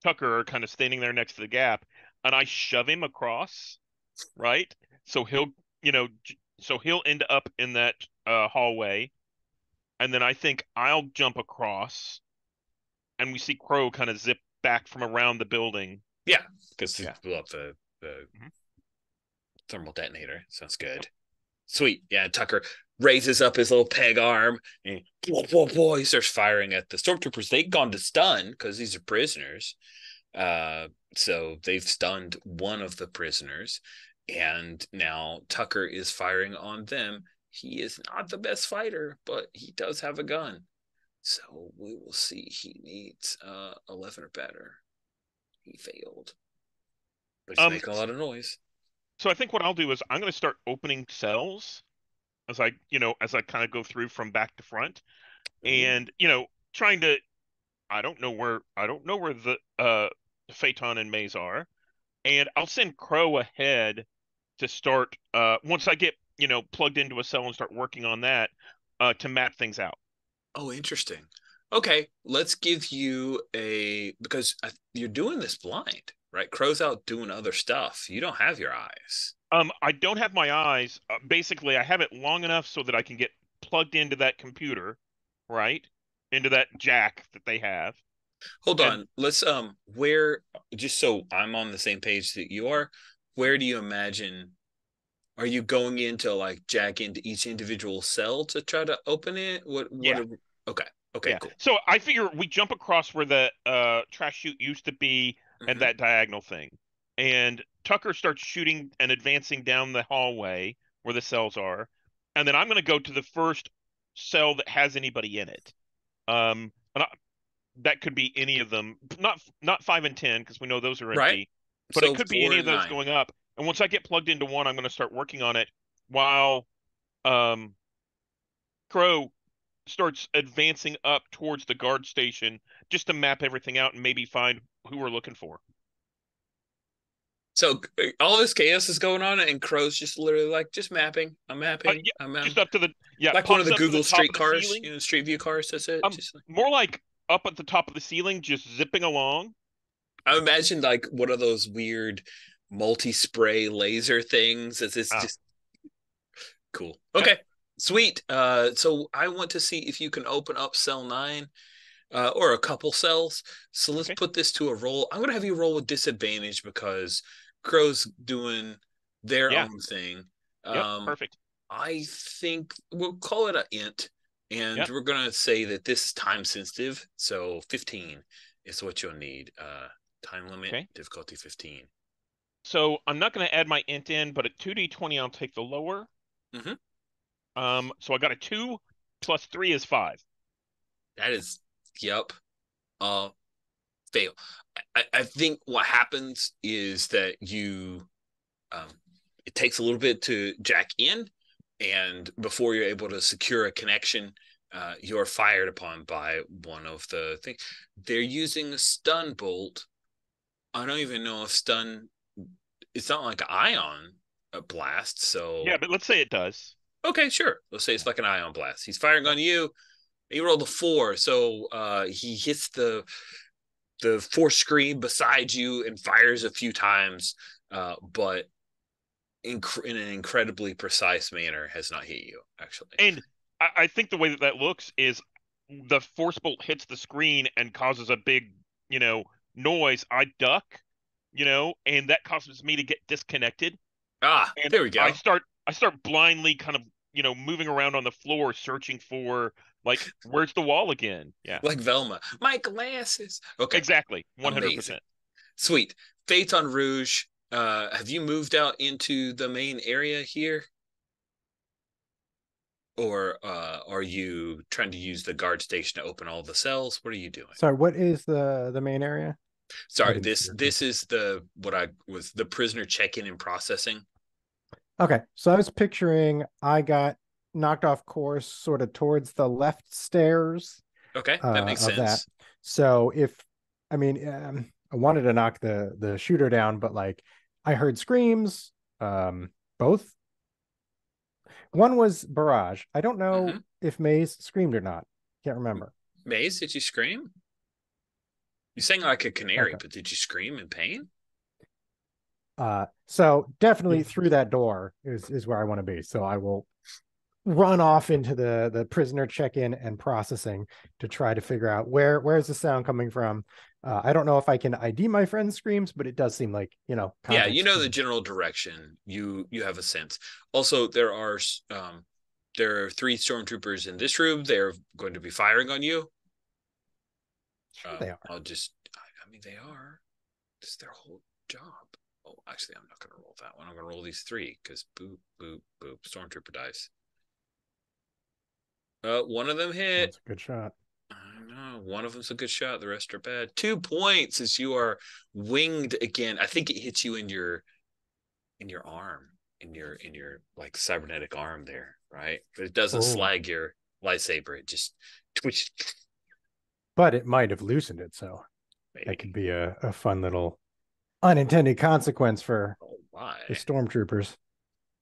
Speaker 2: Tucker are kind of standing there next to the gap, and I shove him across, right? So he'll end up in that hallway, and then I think I'll jump across, and we see Crow kind of zip back from around the building.
Speaker 1: Yeah, because
Speaker 2: Yeah.
Speaker 1: blew up the
Speaker 2: Mhm.
Speaker 1: thermal detonator. Sounds good. Sweet. Yeah, Tucker raises up his little peg arm and he starts firing at the stormtroopers. They've gone to stun because these are prisoners. So they've stunned one of the prisoners, and now Tucker is firing on them. He is not the best fighter, but he does have a gun. So we will see. He needs 11 or better. He failed. But he's making a lot of noise.
Speaker 2: So I think what I'll do is I'm going to start opening cells as I kind of go through from back to front, and trying to. I don't know where the Phaeton and Maze are, and I'll send Crow ahead to start once I get plugged into a cell and start working on that to map things out.
Speaker 1: Oh, interesting. Okay, let's give you because you're doing this blind, right? Crow's out doing other stuff. You don't have your eyes.
Speaker 2: I don't have my eyes. Basically, I have it long enough so that I can get plugged into that computer, right? Into that jack that they have.
Speaker 1: Hold
Speaker 2: And
Speaker 1: on. Let's where just so I'm on the same page that you are, where do you imagine are you going into like jack into each individual cell to try to open it?
Speaker 2: yeah,
Speaker 1: Okay. Okay,
Speaker 2: yeah.
Speaker 1: cool.
Speaker 2: So I figure we jump across where the trash chute used to be and
Speaker 1: Hmm.
Speaker 2: that diagonal thing. And Tucker starts shooting and advancing down the hallway where the cells are. And then I'm going to go to the first cell that has anybody in it. And that could be any of them. Not 5 and 10 because we know those are
Speaker 1: Right.
Speaker 2: empty, but it
Speaker 1: So
Speaker 2: could be
Speaker 1: four
Speaker 2: any of
Speaker 1: and
Speaker 2: those
Speaker 1: nine.
Speaker 2: going up. And once I get plugged into one, I'm going to start working on it while um Crow starts advancing up towards the guard station just to map everything out and maybe find who we're looking for.
Speaker 1: So all this chaos is going on, and Crow's just literally like, just mapping. I'm mapping.
Speaker 2: Yeah,
Speaker 1: I'm
Speaker 2: just up to the
Speaker 1: like one of
Speaker 2: pops
Speaker 1: the
Speaker 2: up to the
Speaker 1: Google
Speaker 2: top
Speaker 1: Street
Speaker 2: of the
Speaker 1: cars,
Speaker 2: ceiling.
Speaker 1: Street View cars. That's it. Just like
Speaker 2: More like up at the top of the ceiling, just zipping along.
Speaker 1: I imagine like one of those weird multi-spray laser things. It's
Speaker 2: Ah,
Speaker 1: just cool.
Speaker 2: yep.
Speaker 1: Okay, sweet. So I want to see if you can open up cell 9, or a couple cells. So let's
Speaker 2: Okay.
Speaker 1: put this to a roll. I'm gonna have you roll with disadvantage because Crow's doing their
Speaker 2: Yeah.
Speaker 1: own thing.
Speaker 2: Yep.
Speaker 1: Um,
Speaker 2: Perfect.
Speaker 1: I think we'll call it an int, and
Speaker 2: Yep.
Speaker 1: we're gonna say that this is time sensitive. So 15 is what you'll need. Time limit,
Speaker 2: Okay.
Speaker 1: difficulty 15.
Speaker 2: So I'm not going to add my int in, but at 2d20, I'll take the lower.
Speaker 1: Mm-hmm.
Speaker 2: So I got a 2 plus 3 is 5.
Speaker 1: That is, yep. Uh, fail. I think what happens is that um, it takes a little bit to jack in, and before you're able to secure a connection, you're fired upon by one of the things. They're using a stun bolt. I don't even know if stun. It's not like an ion blast. So
Speaker 2: Yeah, but let's say it does.
Speaker 1: okay, sure. Let's say it's like an ion blast. He's firing
Speaker 2: Yep.
Speaker 1: on you. He rolled a 4, so he hits the force screen beside you and fires a few times, but in an incredibly precise manner has not hit you actually.
Speaker 2: And I think the way that that looks is the force bolt hits the screen and causes a big, you know, noise. I duck, and that causes me to get disconnected.
Speaker 1: Ah,
Speaker 2: And
Speaker 1: there we go.
Speaker 2: I start blindly kind of, moving around on the floor searching for like where's the wall again? Yeah.
Speaker 1: Like Velma, my glasses. Okay,
Speaker 2: Exactly.
Speaker 1: amazing,
Speaker 2: 100%.
Speaker 1: sweet. Phaeton Rouge, have you moved out into the main area here, or are you trying to use the guard station to open all the cells? What are you doing?
Speaker 3: Sorry, what is the main area? I
Speaker 1: Sorry,
Speaker 3: didn't see
Speaker 1: this
Speaker 3: your
Speaker 1: this
Speaker 3: picture.
Speaker 1: is the what I was the prisoner check-in and processing.
Speaker 3: Okay, so I was picturing I got knocked off course sort of towards the left stairs
Speaker 1: Okay, that makes
Speaker 3: of that.
Speaker 1: sense.
Speaker 3: So I wanted to knock the shooter down, but like I heard screams. Both. One was Barrage. I don't
Speaker 1: Hmm.
Speaker 3: know if Maze screamed or not. Can't remember.
Speaker 1: Maze, did you scream? You sang like a canary,
Speaker 3: Okay.
Speaker 1: but did you scream in pain?
Speaker 3: So definitely through that door is where I want to be. So I will run off into the prisoner check-in and processing to try to figure out where's the sound coming from. I don't know if I can ID my friend's screams, but it does seem like,
Speaker 1: Yeah, you
Speaker 3: context
Speaker 1: know the
Speaker 3: clues.
Speaker 1: general direction. You have a sense. Also, there are 3 stormtroopers in this room. They're going to be firing on you.
Speaker 3: Sure they are.
Speaker 1: I mean, they are. It's their whole job. Oh, actually, I'm not going to roll that one. I'm going to roll these 3 because boop, boop, boop. Stormtrooper dice. One of them hit.
Speaker 3: That's a good shot.
Speaker 1: I know. One of them's a good shot. The rest are bad. 2 points as you are winged again. I think it hits you in your arm, in your like cybernetic arm there, right? But it doesn't
Speaker 3: Oh,
Speaker 1: slag your lightsaber. It just twitches.
Speaker 3: but it might have loosened it, so that could
Speaker 1: Maybe.
Speaker 3: be a fun little unintended consequence for
Speaker 1: Oh my!
Speaker 3: the stormtroopers.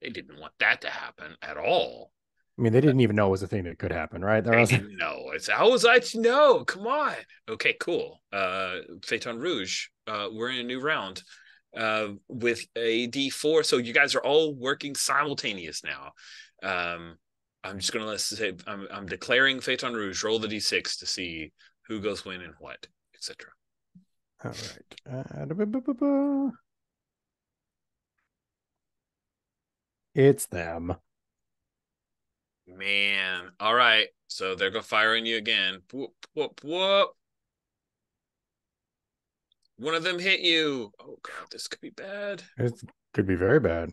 Speaker 1: They didn't want that to happen at all.
Speaker 3: I mean, they didn't even know it was a thing that could happen, right? There
Speaker 1: They
Speaker 3: was
Speaker 1: didn't know. It's how was I to know? Come on. Okay, cool. Phaeton Rouge. We're in a new round. with a D4. So you guys are all working simultaneous now. I'm just gonna let's say I'm declaring Phaeton Rouge. Roll the D6 to see who goes when and what, etc.
Speaker 3: All right. It's them.
Speaker 1: Man, all right. So they're gonna fire on you again. Whoop whoop whoop. One of them hit you. Oh god, this could be bad.
Speaker 3: It could be very bad.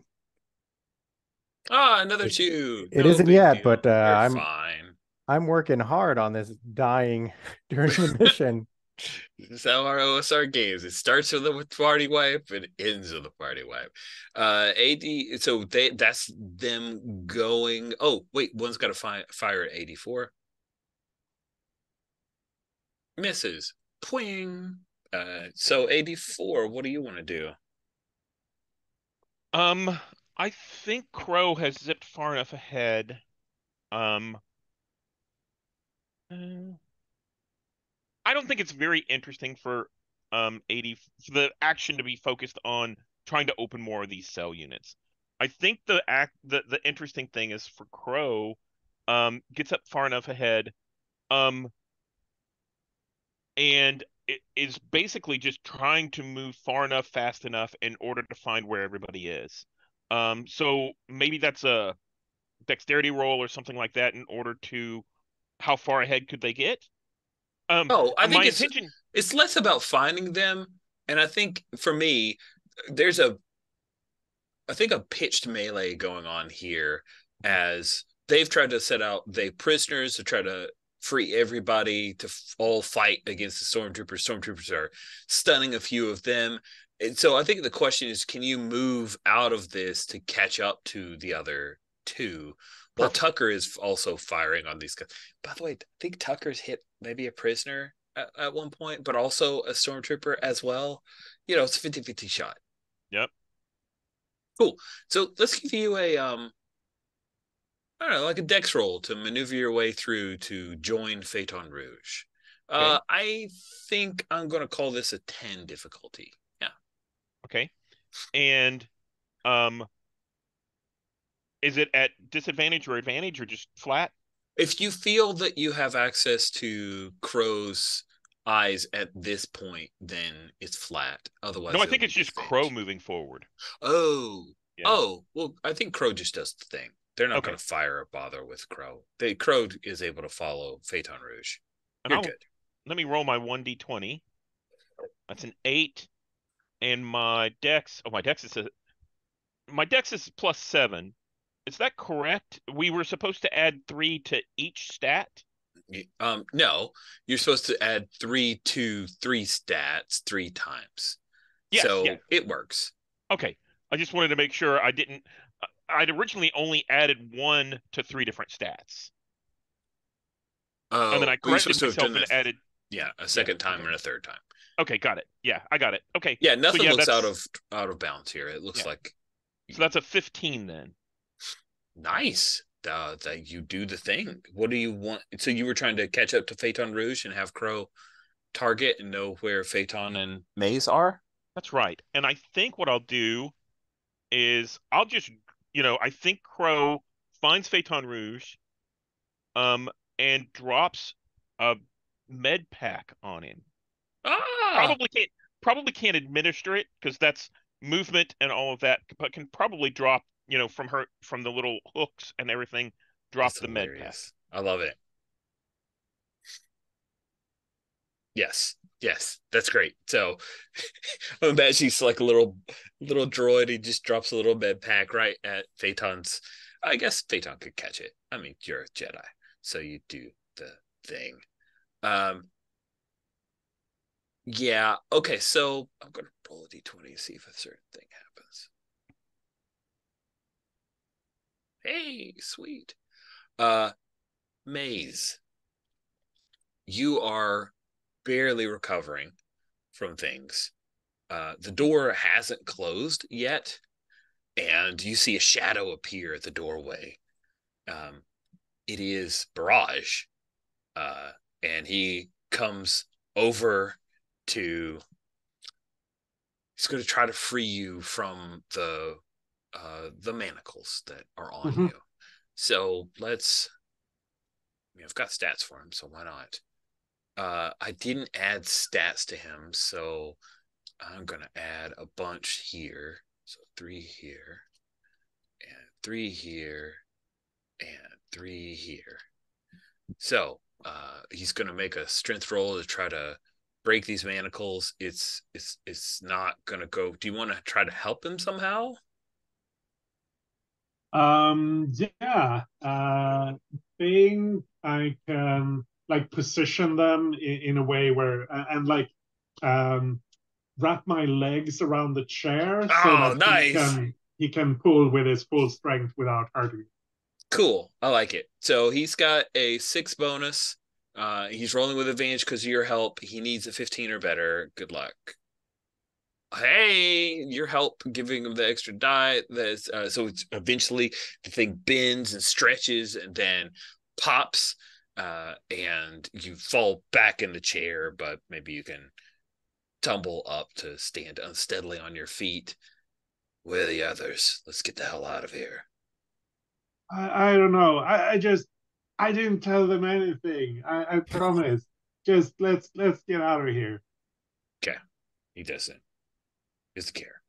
Speaker 1: Ah, another two.
Speaker 3: It
Speaker 1: No
Speaker 3: isn't
Speaker 1: big
Speaker 3: yet,
Speaker 1: deal.
Speaker 3: but
Speaker 1: You're fine.
Speaker 3: I'm working hard on this dying during the mission.
Speaker 1: This is how our OSR games. It starts with a party wipe and ends with a party wipe. AD. So that's them going. Oh wait, one's got to fire at 84. Misses. Twing. So 84. What do you want to do?
Speaker 2: I think Crow has zipped far enough ahead. Um, I don't think it's very interesting for 80 for the action to be focused on trying to open more of these cell units. I think the interesting thing is for Crow, gets up far enough ahead, um, and it is basically just trying to move far enough, fast enough in order to find where everybody is. So maybe that's a dexterity roll or something like that in order to how far ahead could they get?
Speaker 1: Oh, I
Speaker 2: My
Speaker 1: think
Speaker 2: intention.
Speaker 1: it's less about finding them, and I think for me, there's a I think a pitched melee going on here as they've tried to set out the prisoners to try to free everybody to all fight against the stormtroopers. Stormtroopers are stunning a few of them. And so I think the question is, can you move out of this to catch up to the other two? While
Speaker 2: Perfect.
Speaker 1: Tucker is also firing on these guys. By the way, I think Tucker's hit maybe a prisoner at one point, but also a stormtrooper as well. It's a 50-50 shot.
Speaker 2: Yep.
Speaker 1: Cool. So let's give you a I don't know, like a dex roll to maneuver your way through to join Phaeton Rouge.
Speaker 2: Okay.
Speaker 1: I think I'm going to call this a 10 difficulty. Yeah.
Speaker 2: Okay. And um, is it at disadvantage or advantage or just flat?
Speaker 1: If you feel that you have access to Crow's eyes at this point, then it's flat.
Speaker 2: No,
Speaker 1: Otherwise,
Speaker 2: I
Speaker 1: it'll
Speaker 2: think
Speaker 1: be
Speaker 2: it's just Crow
Speaker 1: disadvantage.
Speaker 2: moving forward.
Speaker 1: Oh,
Speaker 2: Yeah.
Speaker 1: oh, well, I think Crow just does the thing. They're not going
Speaker 2: Okay.
Speaker 1: to fire or bother with Crow. Crow is able to follow Phaeton Rouge.
Speaker 2: And
Speaker 1: You're
Speaker 2: I'll
Speaker 1: good.
Speaker 2: let me roll my 1d20. That's an 8, and my dex. Oh, my dex is +7. Is that correct? We were supposed to add 3 to each stat.
Speaker 1: No, you're supposed to add 3 to 3 stats 3 times.
Speaker 2: Yes. Yeah.
Speaker 1: So it works.
Speaker 2: Okay. I just wanted to make sure I didn't. I'd originally only added 1 to 3 different stats, and then
Speaker 1: Oh,
Speaker 2: I
Speaker 1: well, you're
Speaker 2: corrected
Speaker 1: supposed to have
Speaker 2: myself
Speaker 1: done
Speaker 2: and
Speaker 1: that.
Speaker 2: added.
Speaker 1: Yeah, a
Speaker 2: Yeah.
Speaker 1: second time
Speaker 2: Okay.
Speaker 1: and a third time.
Speaker 2: Okay. Got it. Yeah. I got it. Okay.
Speaker 1: Yeah,
Speaker 2: So
Speaker 1: nothing
Speaker 2: yeah,
Speaker 1: looks
Speaker 2: that's
Speaker 1: out of bounds here. It looks
Speaker 2: yeah.
Speaker 1: like
Speaker 2: So that's a 15 then.
Speaker 1: nice. That you do the thing. What do you want? So you were trying to catch up to Phaeton Rouge and have Crow target and know where Phaeton and Maze are?
Speaker 2: That's right. And I think what I'll do is I'll just, I think Crow finds Phaeton Rouge, um, and drops a med pack on him.
Speaker 1: Ah,
Speaker 2: Probably can't administer it because that's movement and all of that, but can probably drop, from the little hooks and everything, drop
Speaker 1: that's
Speaker 2: the med pack.
Speaker 1: hilarious. I love it. Yes, yes, that's great. So I bet she's like a little droid. He just drops a little med pack right at Phaeton's. I guess Phaeton could catch it. I mean, you're a Jedi, so you do the thing. Um, yeah. Okay, so I'm gonna roll a d20 to see if a certain thing happens. Hey, sweet. Uh, Maze, you are barely recovering from things. The door hasn't closed yet, and you see a shadow appear at the doorway. Um, it is Barrage, and he comes over to he's going to try to free you from the manacles that are on
Speaker 4: Mhm.
Speaker 1: you. So I've got stats for him, so why not? I didn't add stats to him, so I'm gonna add a bunch here. So 3 here, and 3 here, and 3 here. So he's gonna make a strength roll to try to break these manacles. It's not gonna go. Do you want to try to help him somehow?
Speaker 4: Yeah. Think I can like position them in a way where and like um wrap my legs around the chair so
Speaker 1: Oh,
Speaker 4: that
Speaker 1: nice.
Speaker 4: he can pull with his full strength without hurting me.
Speaker 1: Cool. I like it. So he's got a 6 bonus. He's rolling with advantage because of your help. He needs a 15 or better. Good luck. Hey, your help giving him the extra die. So it's eventually the thing bends and stretches and then pops, and you fall back in the chair, but maybe you can tumble up to stand unsteadily on your feet. Where are the others? Let's get the hell out of here.
Speaker 4: I don't know. I didn't tell them anything. I promise. Just let's get out of here.
Speaker 1: Okay, he doesn't. Is the care.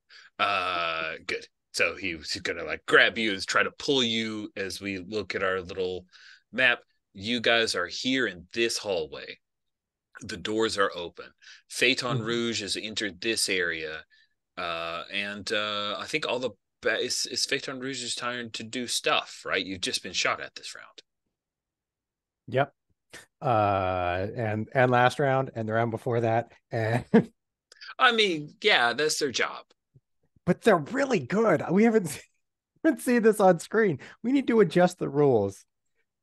Speaker 1: Good. So he's gonna like grab you and try to pull you as we look at our little map. You guys are here in this hallway. The doors are open. Phaeton
Speaker 4: Mhm.
Speaker 1: Rouge has entered this area, and I think all the it's Phaeton Rouge's time to do stuff. Right? You've just been shot at this round.
Speaker 3: Yep. And last round and the round before that. And
Speaker 1: I mean, yeah, that's their job.
Speaker 3: but they're really good. We haven't seen this on screen. We need to adjust the rules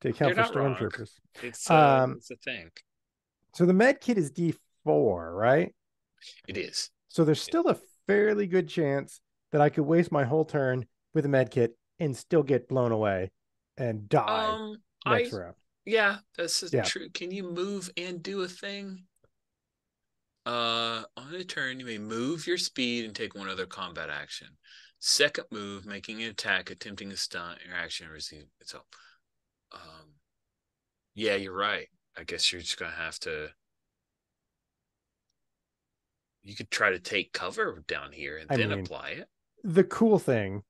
Speaker 3: to
Speaker 1: You're
Speaker 3: account for
Speaker 1: not wrong.
Speaker 3: stormtroopers.
Speaker 1: It's a thing.
Speaker 3: So the med kit is D4, right?
Speaker 1: It is.
Speaker 3: So there's still a fairly good chance that I could waste my whole turn with a med kit and still get blown away and die
Speaker 1: I
Speaker 3: next round.
Speaker 1: Yeah, that's
Speaker 3: Yeah.
Speaker 1: true. Can you move and do a thing? On a turn, you may move your speed and take one other combat action. Second move, making an attack, attempting a stunt, your action receive. So, um, yeah, you're right. I guess you're just gonna have to. You could try to take cover down here and
Speaker 3: I
Speaker 1: then
Speaker 3: mean,
Speaker 1: apply it.
Speaker 3: the cool thing,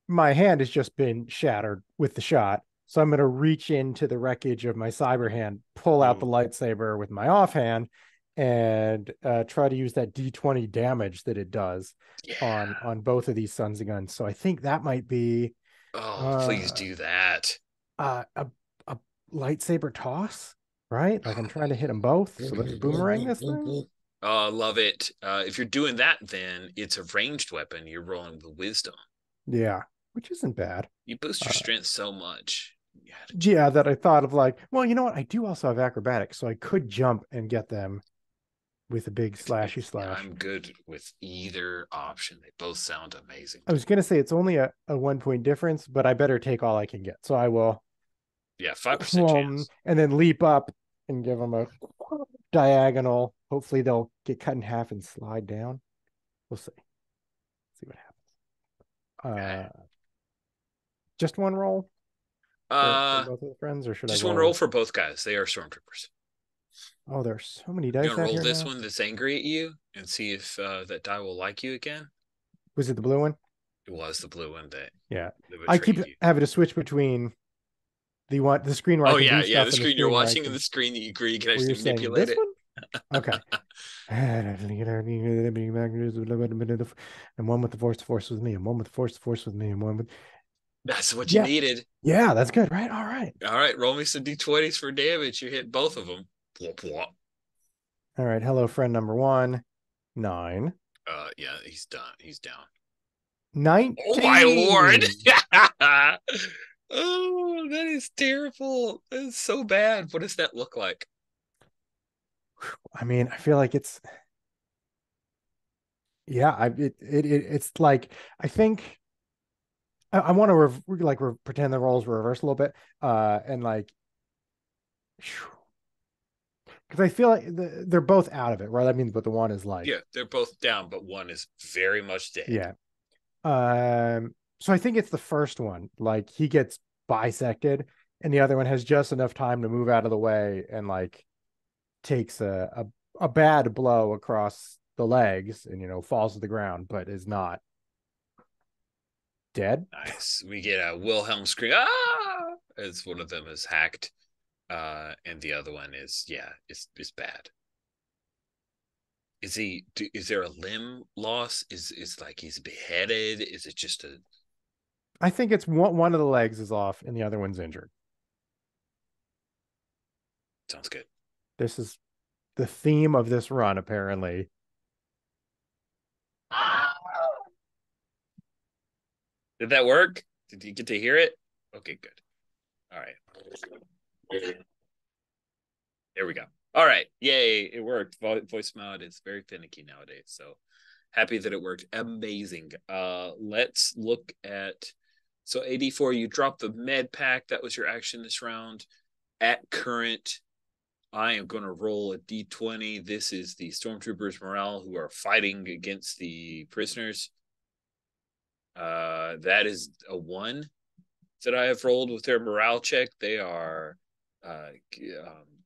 Speaker 3: my hand has just been shattered with the shot. So I'm going to reach into the wreckage of my cyber hand, pull out the
Speaker 1: Ooh,
Speaker 3: lightsaber with my offhand, and try to use that D20 damage that it does
Speaker 1: yeah.
Speaker 3: on both of these sons of guns. So I think that might be
Speaker 1: Oh, please
Speaker 3: uh,
Speaker 1: do that.
Speaker 3: uh, a, a lightsaber toss, right? Like I'm trying to hit them both. So let's boomerang this thing.
Speaker 1: Oh, love it. If you're doing that, then it's a ranged weapon. You're rolling with wisdom.
Speaker 3: Yeah, which isn't bad.
Speaker 1: You boost your
Speaker 3: Uh,
Speaker 1: strength so much. You had to
Speaker 3: yeah, that I thought of like, well, you know what? I do also have acrobatics, so I could jump and get them with a big slashy slash.
Speaker 1: I'm good with either option. They both sound amazing
Speaker 3: I
Speaker 1: to
Speaker 3: was
Speaker 1: me.
Speaker 3: gonna say it's only a 1 point difference, but I better take all I can get. So I will
Speaker 1: Yeah, 5% chance.
Speaker 3: and then leap up and give them a diagonal. Hopefully they'll get cut in half and slide down. We'll see. See what
Speaker 1: Okay.
Speaker 3: happens. Just one roll for
Speaker 1: Uh,
Speaker 3: both of the friends, or should I
Speaker 1: just one roll
Speaker 3: roll?
Speaker 1: for both guys. They are stormtroopers.
Speaker 3: Oh, there's so many
Speaker 1: You
Speaker 3: dice
Speaker 1: want to
Speaker 3: out
Speaker 1: roll
Speaker 3: here
Speaker 1: this
Speaker 3: now.
Speaker 1: one that's angry at you and see if that die will like you again?
Speaker 3: Was it the blue one?
Speaker 1: It was the blue one
Speaker 3: Yeah.
Speaker 1: that
Speaker 3: I keep
Speaker 1: betrayed you.
Speaker 3: having to switch between the screen where I
Speaker 1: Oh
Speaker 3: can
Speaker 1: yeah,
Speaker 3: do
Speaker 1: yeah. The
Speaker 3: stuff and the
Speaker 1: screen you're
Speaker 3: screen where I
Speaker 1: watching and
Speaker 3: can
Speaker 1: the screen that you agree you can
Speaker 3: where you're
Speaker 1: actually
Speaker 3: saying
Speaker 1: manipulate
Speaker 3: this
Speaker 1: it.
Speaker 3: one? Okay. And one with the force with me, and one with the force with me, and one with
Speaker 1: That's what you
Speaker 3: yeah,
Speaker 1: needed.
Speaker 3: yeah, that's good, right? All right.
Speaker 1: All right, roll me some d20s for damage. You hit both of them. Plop, plop.
Speaker 3: All right. Hello, friend number one. 9.
Speaker 1: Yeah, he's done. He's down. Oh my lord!
Speaker 3: 19.
Speaker 1: Oh, that is terrible. That is so bad. What does that look like?
Speaker 3: I mean, I feel like it's yeah, it's like I think I want to pretend the roles were reversed a little bit and like because I feel like they're both out of it, right? I mean, but the one is like,
Speaker 1: Yeah, they're both down, but one is very much dead.
Speaker 3: yeah. So I think it's the first one. Like he gets bisected, and the other one has just enough time to move out of the way and like takes a bad blow across the legs and falls to the ground, but is not dead.
Speaker 1: Nice. We get a Wilhelm scream, ah, as one of them is hacked. And the other one is, yeah, is bad. Is there a limb loss? Is like he's beheaded? Is it just a
Speaker 3: I think it's one of the legs is off and the other one's injured.
Speaker 1: sounds good.
Speaker 3: This is the theme of this run, apparently.
Speaker 1: Did that work? Did you get to hear it? Okay, good. All right. There we go. All right. Yay. It worked. Voice mod is very finicky nowadays. So happy that it worked. Amazing. Let's look at so AD4, you dropped the med pack. That was your action this round. At current, I am going to roll a d20. This is the stormtroopers morale who are fighting against the prisoners. That is a 1 that I have rolled with their morale check. They are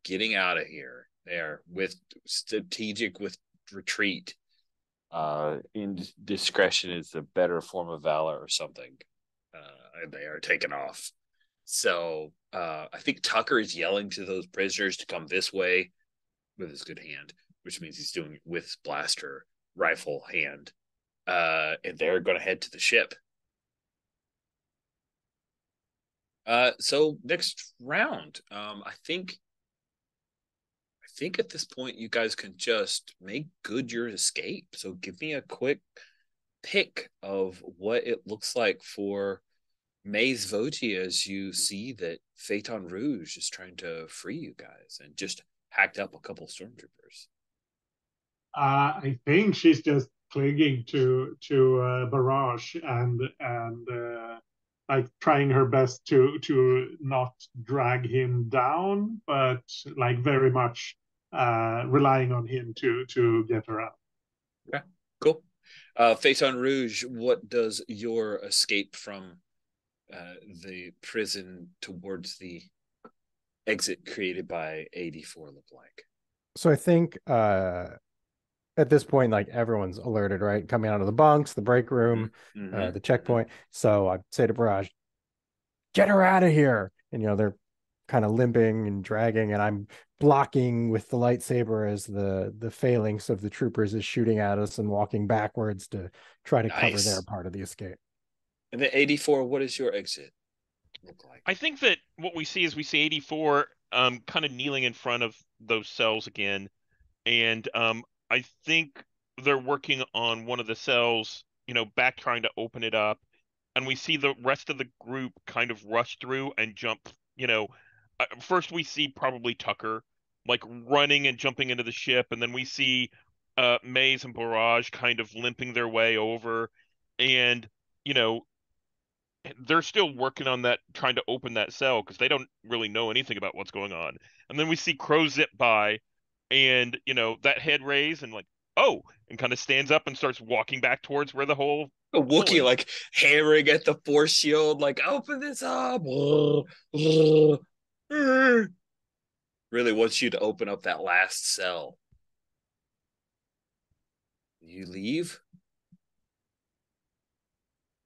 Speaker 1: getting out of here. They are with strategic with retreat. Indiscretion is the better form of valor or something. They are taken off. So I think Tucker is yelling to those prisoners to come this way with his good hand, which means he's doing it with his blaster rifle hand. And they're going to head to the ship. So next round, I think at this point you guys can just make good your escape. So give me a quick pick of what it looks like for Maze Voti as you see that Phaeton Rouge is trying to free you guys and just hacked up a couple stormtroopers.
Speaker 4: I think she's just clinging to Barrage and like trying her best to not drag him down, but like very much relying on him to get her out.
Speaker 1: Okay, cool. Phaeton Rouge, what does your escape from the prison towards the exit created by AD4 look like?
Speaker 3: So I think at this point, like everyone's alerted, right? Coming out of the bunks, the break room, the checkpoint. So I say to Barrage, get her out of here. And, they're kind of limping and dragging, and I'm blocking with the lightsaber as the phalanx of the troopers is shooting at us and walking backwards to try to cover their part of the escape.
Speaker 1: And then AD4, what does your exit look like?
Speaker 2: I think that what we see is we see 84 kind of kneeling in front of those cells again, and I think they're working on one of the cells, back trying to open it up, and we see the rest of the group kind of rush through and jump. First we see probably Tucker like running and jumping into the ship, and then we see Maze and Barrage kind of limping their way over, and you know they're still working on that, trying to open that cell because they don't really know anything about what's going on. And then we see Crow zip by, and that head raise and like, oh, and kind of stands up and starts walking back towards where the whole
Speaker 1: A Wookiee like hammering at the force shield, like open this up. Really wants you to open up that last cell. You leave?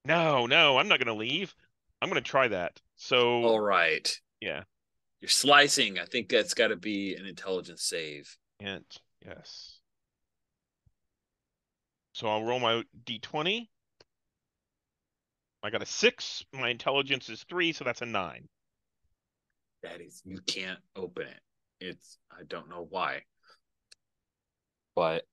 Speaker 2: No, I'm not gonna leave. I'm gonna try that. So,
Speaker 1: all right.
Speaker 2: Yeah.
Speaker 1: You're slicing. I think that's got to be an intelligence save.
Speaker 2: And yes. So I'll roll my d20. I got a 6. My intelligence is 3, so that's a 9.
Speaker 1: That is, you can't open it. I don't know why. But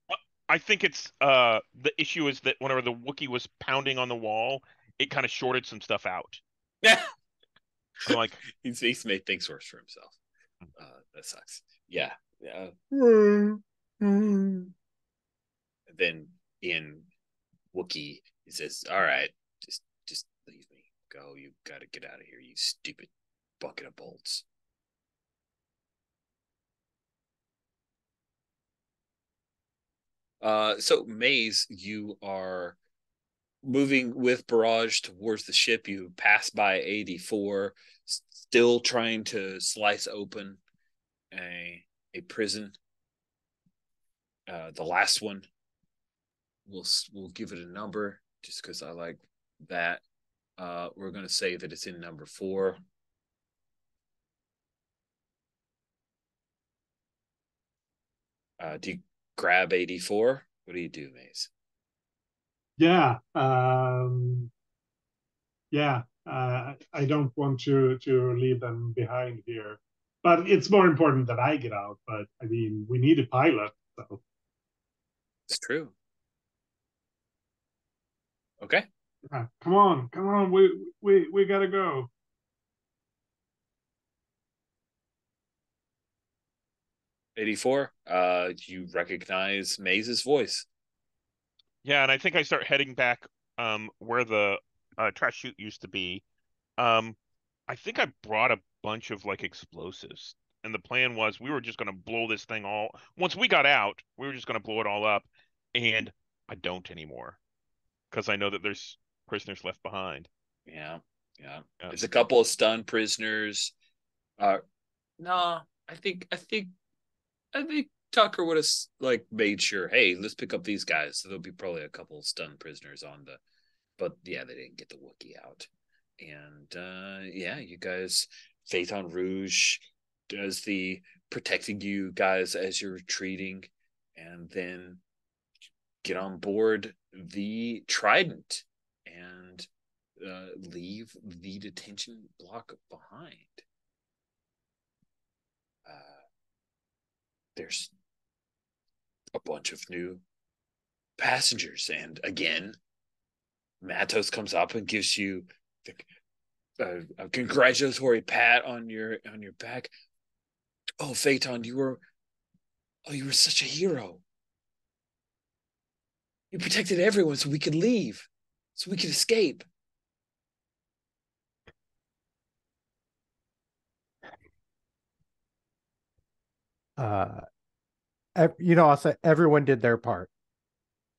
Speaker 2: I think it's the issue is that whenever the Wookiee was pounding on the wall, it kind of shorted some stuff out.
Speaker 1: yeah,
Speaker 2: I'm like,
Speaker 1: he's made things worse for himself. That sucks. Yeah. And then in Wookiee, he says, "All right, just leave me. Go. You got to get out of here. You stupid bucket of bolts." So Maze, you are moving with Barrage towards the ship. You pass by 84, still trying to slice open a prison. The last one, we'll give it a number just because I like that. We're going to say that it's in number 4. Do you grab 84? What do you do, Maze?
Speaker 4: Yeah. Yeah. I don't want to leave them behind here, but it's more important that I get out. But I mean, we need a pilot, so
Speaker 1: It's true. Okay.
Speaker 4: come on, come on, we gotta go.
Speaker 1: 84. You recognize Maze's voice.
Speaker 2: Yeah, and I think I start heading back where the trash chute used to be. Um, I think I brought a bunch of like explosives, and the plan was we were just gonna blow this thing all. Once we got out, we were just gonna blow it all up, and I don't anymore because I know that there's prisoners left behind.
Speaker 1: Yeah, yeah.
Speaker 2: Yeah.
Speaker 1: There's a couple of stunned prisoners. No, I think Tucker would have like made sure. Hey, let's pick up these guys. So there'll be probably a couple of stunned prisoners on the. But yeah, they didn't get the Wookiee out. And yeah, you guys, Phaeton Rouge does the protecting you guys as you're retreating, and then get on board the Trident and leave the detention block behind. There's a bunch of new passengers, and again, Matos comes up and gives you a congratulatory pat on your back. Oh, Phaeton, you were such a hero. You protected everyone so we could leave, so we could escape.
Speaker 3: I'll say everyone did their part,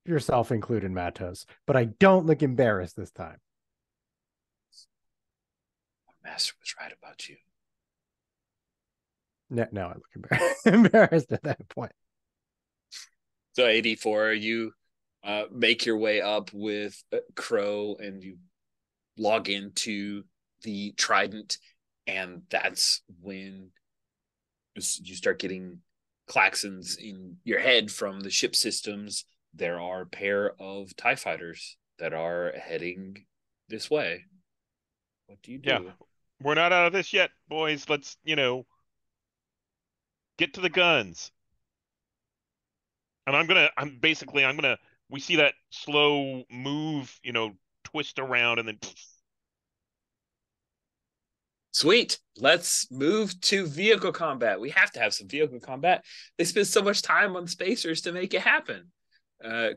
Speaker 3: yourself included, Matos. But I don't look embarrassed this time.
Speaker 1: My master was right about you.
Speaker 3: No, I look embarrassed at that point.
Speaker 1: So 84, you make your way up with Crow, and you log into the Trident, and that's when you start getting claxons in your head from the ship systems. There are a pair of TIE fighters that are heading this way. What do you do?
Speaker 2: Yeah, we're not out of this yet, boys. Let's, get to the guns. And we see that slow move, twist around and then.
Speaker 1: Sweet. Let's move to vehicle combat. We have to have some vehicle combat. They spend so much time on spacers to make it happen.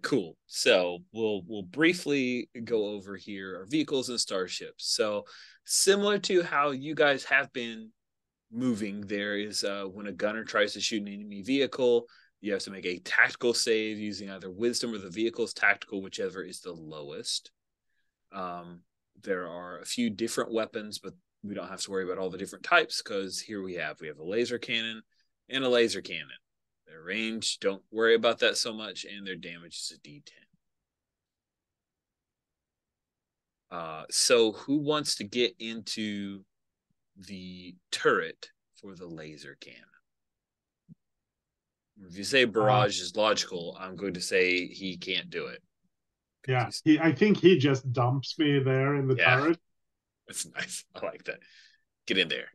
Speaker 1: Cool. So we'll briefly go over here our vehicles and starships. So similar to how you guys have been moving, there is when a gunner tries to shoot an enemy vehicle, you have to make a tactical save using either wisdom or the vehicle's tactical, whichever is the lowest. There are a few different weapons, but we don't have to worry about all the different types because here we have a laser cannon and a laser cannon. Their range, don't worry about that so much, and their damage is a D10. So who wants to get into the turret for the laser cannon? If you say Barrage is logical, I'm going to say he can't do it.
Speaker 4: Yeah, I think he just dumps me there in the turret.
Speaker 1: That's nice. I like that. Get in there.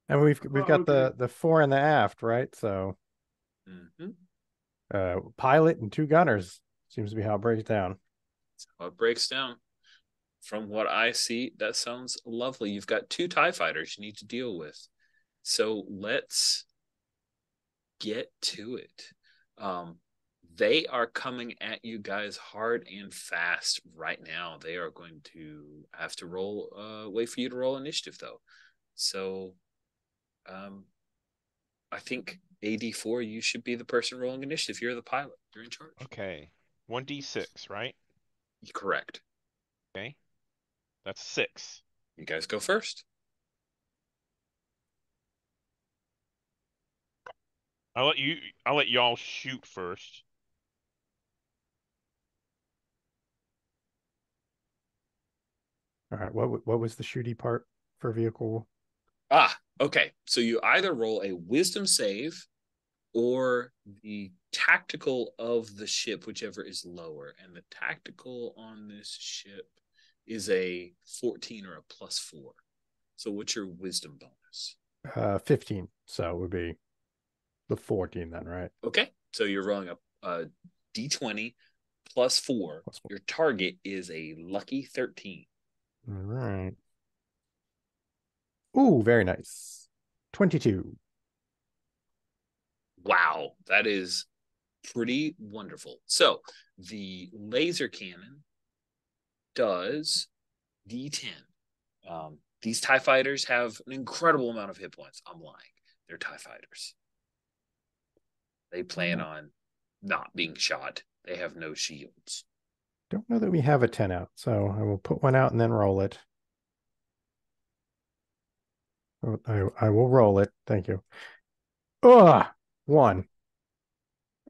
Speaker 3: And we've got the 4 in the aft, right? So pilot and 2 gunners seems to be how it breaks down.
Speaker 1: That's how it breaks down. From what I see, that sounds lovely. You've got 2 TIE fighters you need to deal with. So let's get to it. They are coming at you guys hard and fast right now. They are going to have to wait for you to roll initiative, though. So I think AD4, you should be the person rolling initiative. You're the pilot. You're in charge.
Speaker 2: Okay. 1d6, right?
Speaker 1: Correct.
Speaker 2: Okay. That's 6.
Speaker 1: You guys go first.
Speaker 2: I'll let y'all shoot first.
Speaker 3: All right. What was the shooty part for vehicle?
Speaker 1: Okay. So you either roll a wisdom save or the tactical of the ship, whichever is lower. And the tactical on this ship is a 14 or a +4. So what's your wisdom bonus?
Speaker 3: 15. So it would be the 14 then, right?
Speaker 1: Okay. So you're rolling a d20 +4.
Speaker 3: +4.
Speaker 1: Your target is a lucky 13.
Speaker 3: All right. Ooh, very nice. 22.
Speaker 1: Wow, that is pretty wonderful. So the laser cannon does D10. These TIE fighters have an incredible amount of hit points. I'm lying. They're TIE fighters. They plan on not being shot. They have no shields.
Speaker 3: Don't know that we have a 10 out, so I will put one out and then roll it. I will roll it. Thank you. Ugh, 1.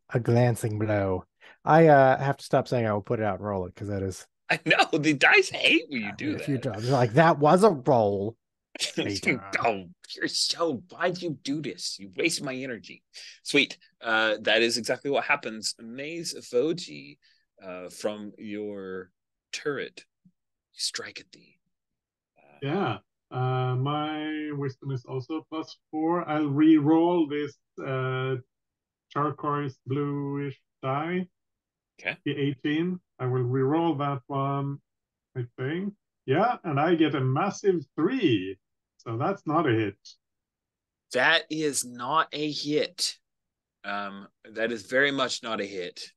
Speaker 3: A glancing blow. I have to stop saying I will put it out and roll it because that is
Speaker 1: I know the dice hate when you do
Speaker 3: a few
Speaker 1: that.
Speaker 3: times. Like that was a roll.
Speaker 1: Oh, you're so why'd you do this? You waste my energy. Sweet. That is exactly what happens. Maze Voji, from your turret, you strike at thee.
Speaker 4: Yeah. My wisdom is also +4. I'll re-roll this turquoise bluish die.
Speaker 1: Okay.
Speaker 4: The 18. I will re-roll that one, I think. Yeah, and I get a massive 3. So that's not a hit.
Speaker 1: That is not a hit. That is very much not a hit.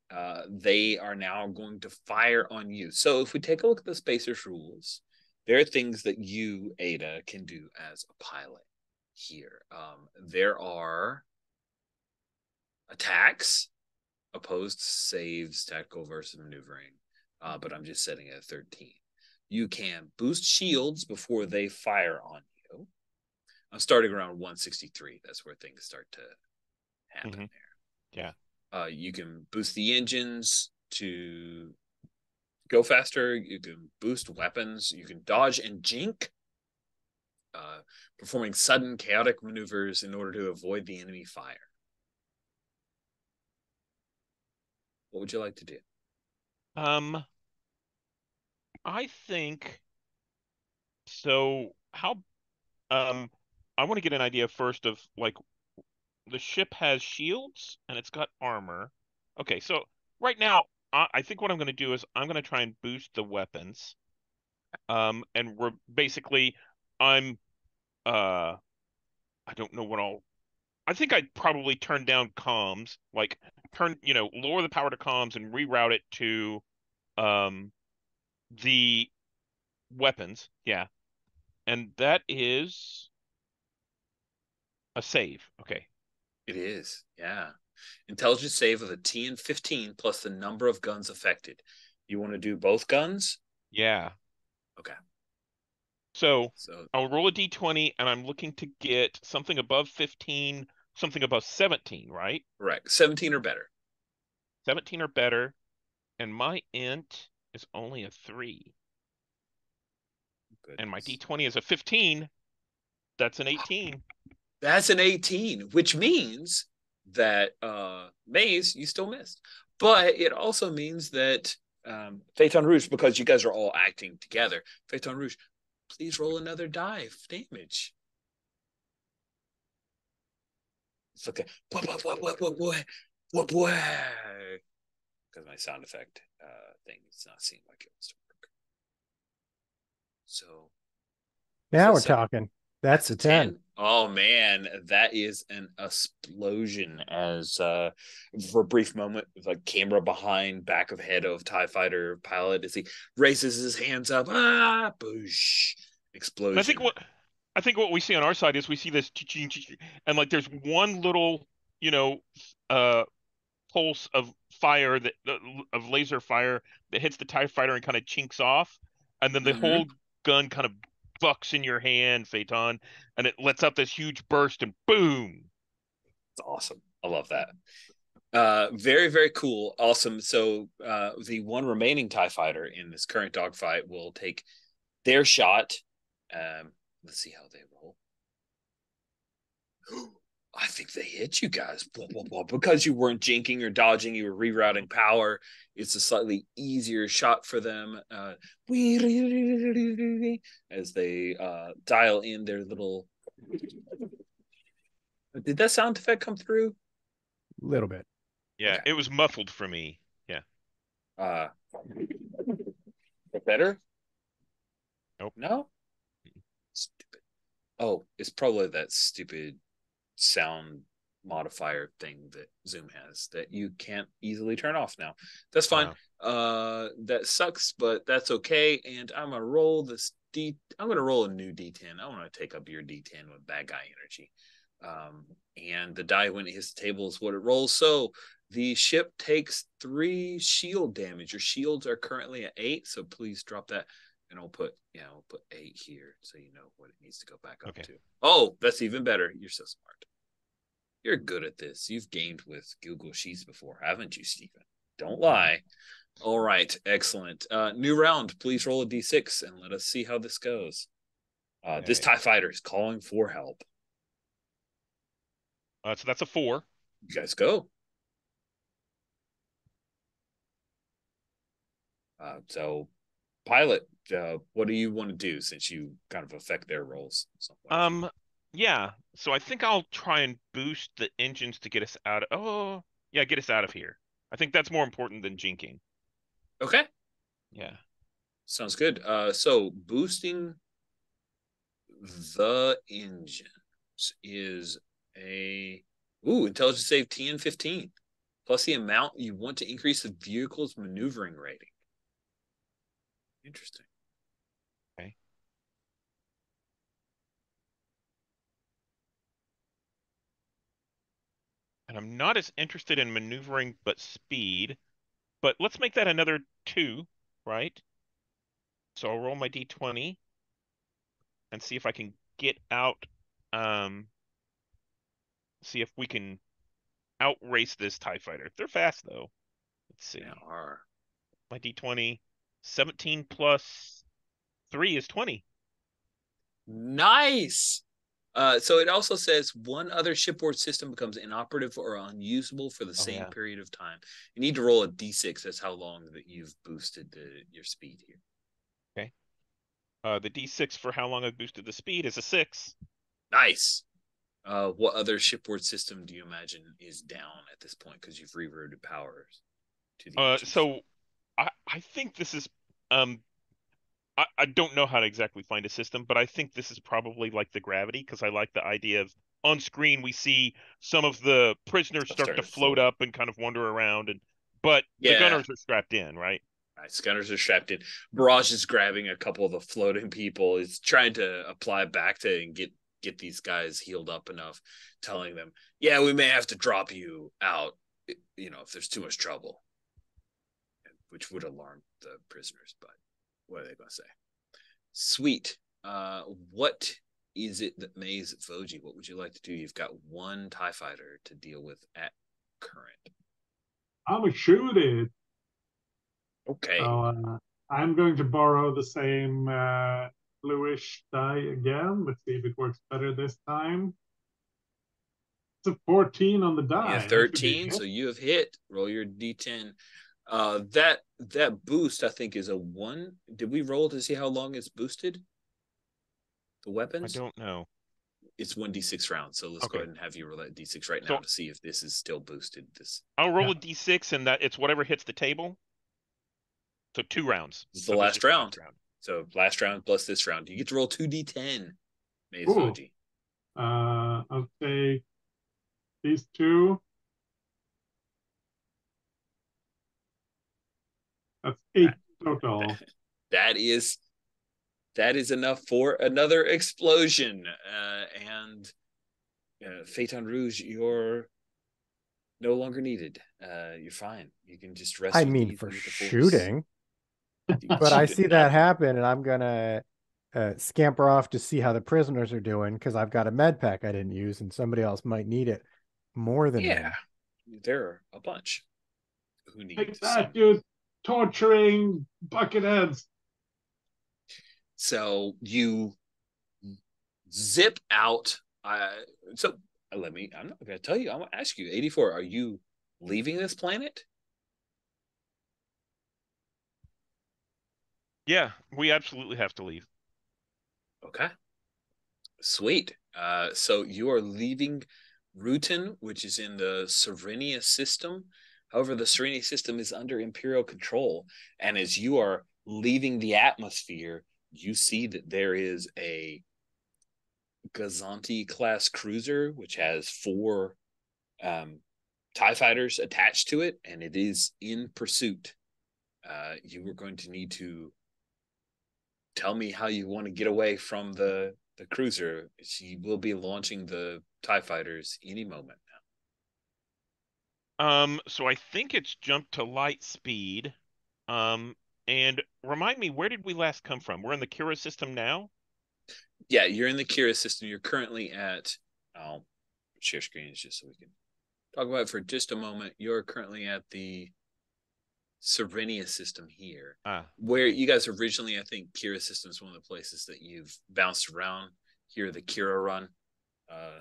Speaker 1: They are now going to fire on you. So if we take a look at the Spacer's rules, there are things that you, Ada, can do as a pilot here. There are attacks, opposed saves, tactical versus maneuvering, but I'm just setting it at 13. You can boost shields before they fire on you. I'm starting around 163. That's where things start to happen there.
Speaker 2: Yeah.
Speaker 1: You can boost the engines to go faster. You can boost weapons. You can dodge and jink, performing sudden chaotic maneuvers in order to avoid the enemy fire. What would you like to do?
Speaker 2: I think so. How I want to get an idea first of like the ship has shields and it's got armor. Okay, so right now I think what I'm going to do is I'm going to try and boost the weapons. And we're basically I'm I don't know what I think I'd probably turn down comms, like lower the power to comms and reroute it to um the weapons. Yeah. And that is a save. Okay.
Speaker 1: It is, yeah. Intelligence save of a TN 15 plus the number of guns affected. You want to do both guns?
Speaker 2: Yeah.
Speaker 1: Okay.
Speaker 2: So
Speaker 1: So
Speaker 2: I'll roll a d20 and I'm looking to get something above 15, something above 17, right?
Speaker 1: correct. 17 or better.
Speaker 2: 17 or better. And my int is only a 3.
Speaker 1: Goodness.
Speaker 2: And my d20 is a 15. That's an 18.
Speaker 1: That's an 18, which means that Maze, you still missed. But it also means that Phaeton Rouge, because you guys are all acting together, Phaeton Rouge, please roll another die of damage. It's okay. What? Because my sound effect thing does not seem like it wants to work. So
Speaker 3: now we're
Speaker 1: 7.
Speaker 3: talking. That's a 10.
Speaker 1: Oh man, that is an explosion. As for a brief moment, with like camera behind back of head of TIE fighter pilot as he raises his hands up, boosh, explosion.
Speaker 2: And I think what we see on our side is we see this and like there's one little you know, uh, pulse of fire that of laser fire that hits the TIE fighter and kind of chinks off, and then the
Speaker 1: Mm-hmm.
Speaker 2: whole gun kind of bucks in your hand, Phaeton, and it lets out this huge burst, and boom.
Speaker 1: It's awesome. I love that. Very, very cool. Awesome. So the one remaining TIE fighter in this current dogfight will take their shot. Let's see how they roll. I think they hit you guys. Blah, blah, blah. Because you weren't jinking or dodging, you were rerouting power. It's a slightly easier shot for them. As they dial in their little. Did that sound effect come through?
Speaker 3: A little bit.
Speaker 2: Yeah,
Speaker 1: Okay.
Speaker 2: it was muffled for me. Yeah.
Speaker 1: Better?
Speaker 2: Nope.
Speaker 1: No? Stupid. Oh, it's probably that stupid sound modifier thing that Zoom has that you can't easily turn off now. That's fine. That sucks, but that's okay. And I'm gonna roll this I'm gonna roll a new D10. I want to take up your D10 with bad guy energy. And the die when it hits the table is what it rolls. So the ship takes 3 shield damage. Your shields are currently at 8, so please drop that. And I'll put 8 here so you know what it needs to go back up to. Oh, that's even better. You're so smart. You're good at this. You've gamed with Google Sheets before, haven't you, Stephen? Don't lie. All right, excellent. New round. Please roll a d6 and let us see how this goes. This TIE fighter is calling for help.
Speaker 2: So that's a 4.
Speaker 1: You guys go. So, pilot, what do you want to do since you kind of affect their roles?
Speaker 2: Yeah. So I think I'll try and boost the engines to get us out of. Oh, yeah, get us out of here. I think that's more important than jinking.
Speaker 1: Okay.
Speaker 2: Yeah.
Speaker 1: Sounds good. So boosting the engines is a intelligence save TN 15 plus the amount you want to increase the vehicle's maneuvering rating. Interesting.
Speaker 2: Okay. And I'm not as interested in maneuvering but speed, but let's make that another 2, right? So I'll roll my d20 and see if I can get out. See if we can outrace this TIE fighter. They're fast though. Let's see. My d20, 17 plus 3 is 20.
Speaker 1: Nice. So it also says one other shipboard system becomes inoperative or unusable for the same period of time. You need to roll a d6. That's how long that you've boosted your speed here.
Speaker 2: Okay. The d6 for how long I've boosted the speed is a 6.
Speaker 1: Nice. What other shipboard system do you imagine is down at this point because you've rerouted powers to the engines?
Speaker 2: So I think this is I don't know how to exactly find a system, but I think this is probably like the gravity because I like the idea of on screen we see some of the prisoners start to float up and kind of wander around, but the gunners are strapped in, right?
Speaker 1: Right, gunners are strapped in. Barrage is grabbing a couple of the floating people. He's trying to apply back to and get these guys healed up enough, telling them, "Yeah, we may have to drop you out, if there's too much trouble," which would alarm the prisoners. But what are they going to say? Sweet. What is it that Maze Voji? What would you like to do? You've got one TIE fighter to deal with at current.
Speaker 4: I'm gonna shoot it.
Speaker 1: Okay.
Speaker 4: So I'm going to borrow the same bluish die again. Let's see if it works better this time. It's a 14 on the die.
Speaker 1: Yeah, 13. So you have hit. Roll your d10. That boost, I think, is a 1. Did we roll to see how long it's boosted? The weapons?
Speaker 2: I don't know.
Speaker 1: It's 1d6 rounds. So let's go ahead and have you roll that d6 right now to see if this is still boosted.
Speaker 2: I'll roll a d6 and that it's whatever hits the table. So 2 rounds.
Speaker 1: It's the last round. So last round plus this round. You get to roll 2d10. Maze Voji.
Speaker 4: I'll take these 2. That's 8 total.
Speaker 1: That is enough for another explosion. And Phaeton Rouge, your No longer needed. You're fine. You can just rest
Speaker 3: I
Speaker 1: with
Speaker 3: mean,
Speaker 1: me
Speaker 3: for
Speaker 1: with the force.
Speaker 3: shooting,
Speaker 1: You can
Speaker 3: but I
Speaker 1: shoot it
Speaker 3: see that
Speaker 1: now.
Speaker 3: happen, and I'm gonna scamper off to see how the prisoners are doing because I've got a med pack I didn't use, and somebody else might need it more than
Speaker 1: Yeah,
Speaker 3: me.
Speaker 1: there are a bunch who need
Speaker 4: Take that,
Speaker 1: some.
Speaker 4: you torturing bucketheads.
Speaker 1: So you zip out. So let me. I'm not going to tell you. I'm going to ask you. 84. Are you leaving this planet?
Speaker 2: Yeah, we absolutely have to leave.
Speaker 1: Okay. Sweet. So you are leaving Rutan, which is in the Serenia system. However, the Serenia system is under Imperial control. And as you are leaving the atmosphere, you see that there is a Gazanti class cruiser, which has four TIE fighters attached to it, and it is in pursuit. You are going to need to tell me how you want to get away from the cruiser. She will be launching the TIE fighters any moment
Speaker 2: So I think it's jumped to light speed. Um, and remind me, where did we last come from? We're in the Kira system now?
Speaker 1: Yeah, you're in the Kira system. You're currently at. I'll share screens just so we can talk about it for just a moment. You're currently at the Serenia system here,
Speaker 2: Ah,
Speaker 1: where
Speaker 2: okay.
Speaker 1: you guys originally, I think Kira system is one of the places that you've bounced around. Here, the Kira run. Uh,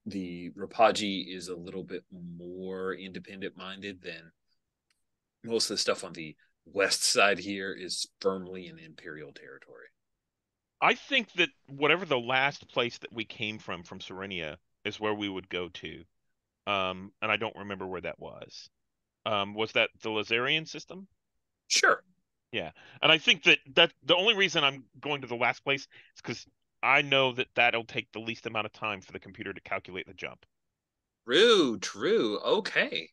Speaker 1: the Rapaji is a little bit more independent minded than most of the stuff on the west side here is firmly in Imperial territory.
Speaker 2: I think that whatever the last place that we came from Serenia, is where we would go to. And I don't remember where that was. Was that the Lazarian system?
Speaker 1: Sure.
Speaker 2: Yeah. And I think that the only reason I'm going to the last place is because I know that that'll take the least amount of time for the computer to calculate the jump.
Speaker 1: True, true. Okay.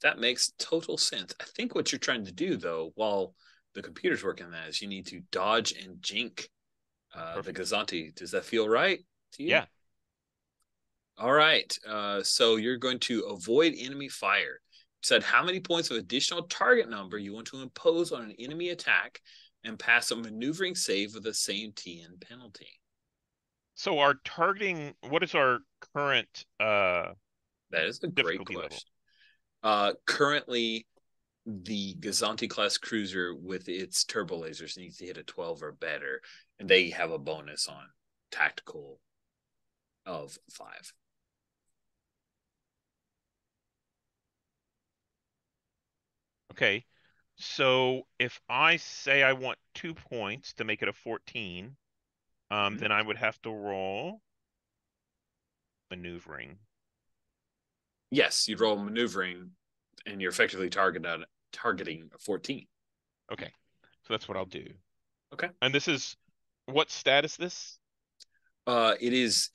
Speaker 1: That makes total sense. I think what you're trying to do, though, while the computer's working on that, is you need to dodge and jink the
Speaker 2: Perfect.
Speaker 1: Gazanti. Does that feel right to you?
Speaker 2: Yeah.
Speaker 1: All right. So you're going to avoid enemy fire. Said how many points of additional target number you want to impose on an enemy attack and pass a maneuvering save with the same TN penalty.
Speaker 2: So our targeting, what is our current
Speaker 1: That is a great
Speaker 2: difficulty level?
Speaker 1: question. Currently, the Gazanti class cruiser with its turbo lasers needs to hit a 12 or better, and they have a bonus on tactical of 5.
Speaker 2: Okay. So if I say I want 2 points to make it a 14,
Speaker 1: Mm-hmm.
Speaker 2: then I would have to roll maneuvering.
Speaker 1: Yes, you'd roll maneuvering, and you're effectively targeting a 14.
Speaker 2: Okay. So that's what I'll do.
Speaker 1: Okay.
Speaker 2: And this is what stat is this?
Speaker 1: It is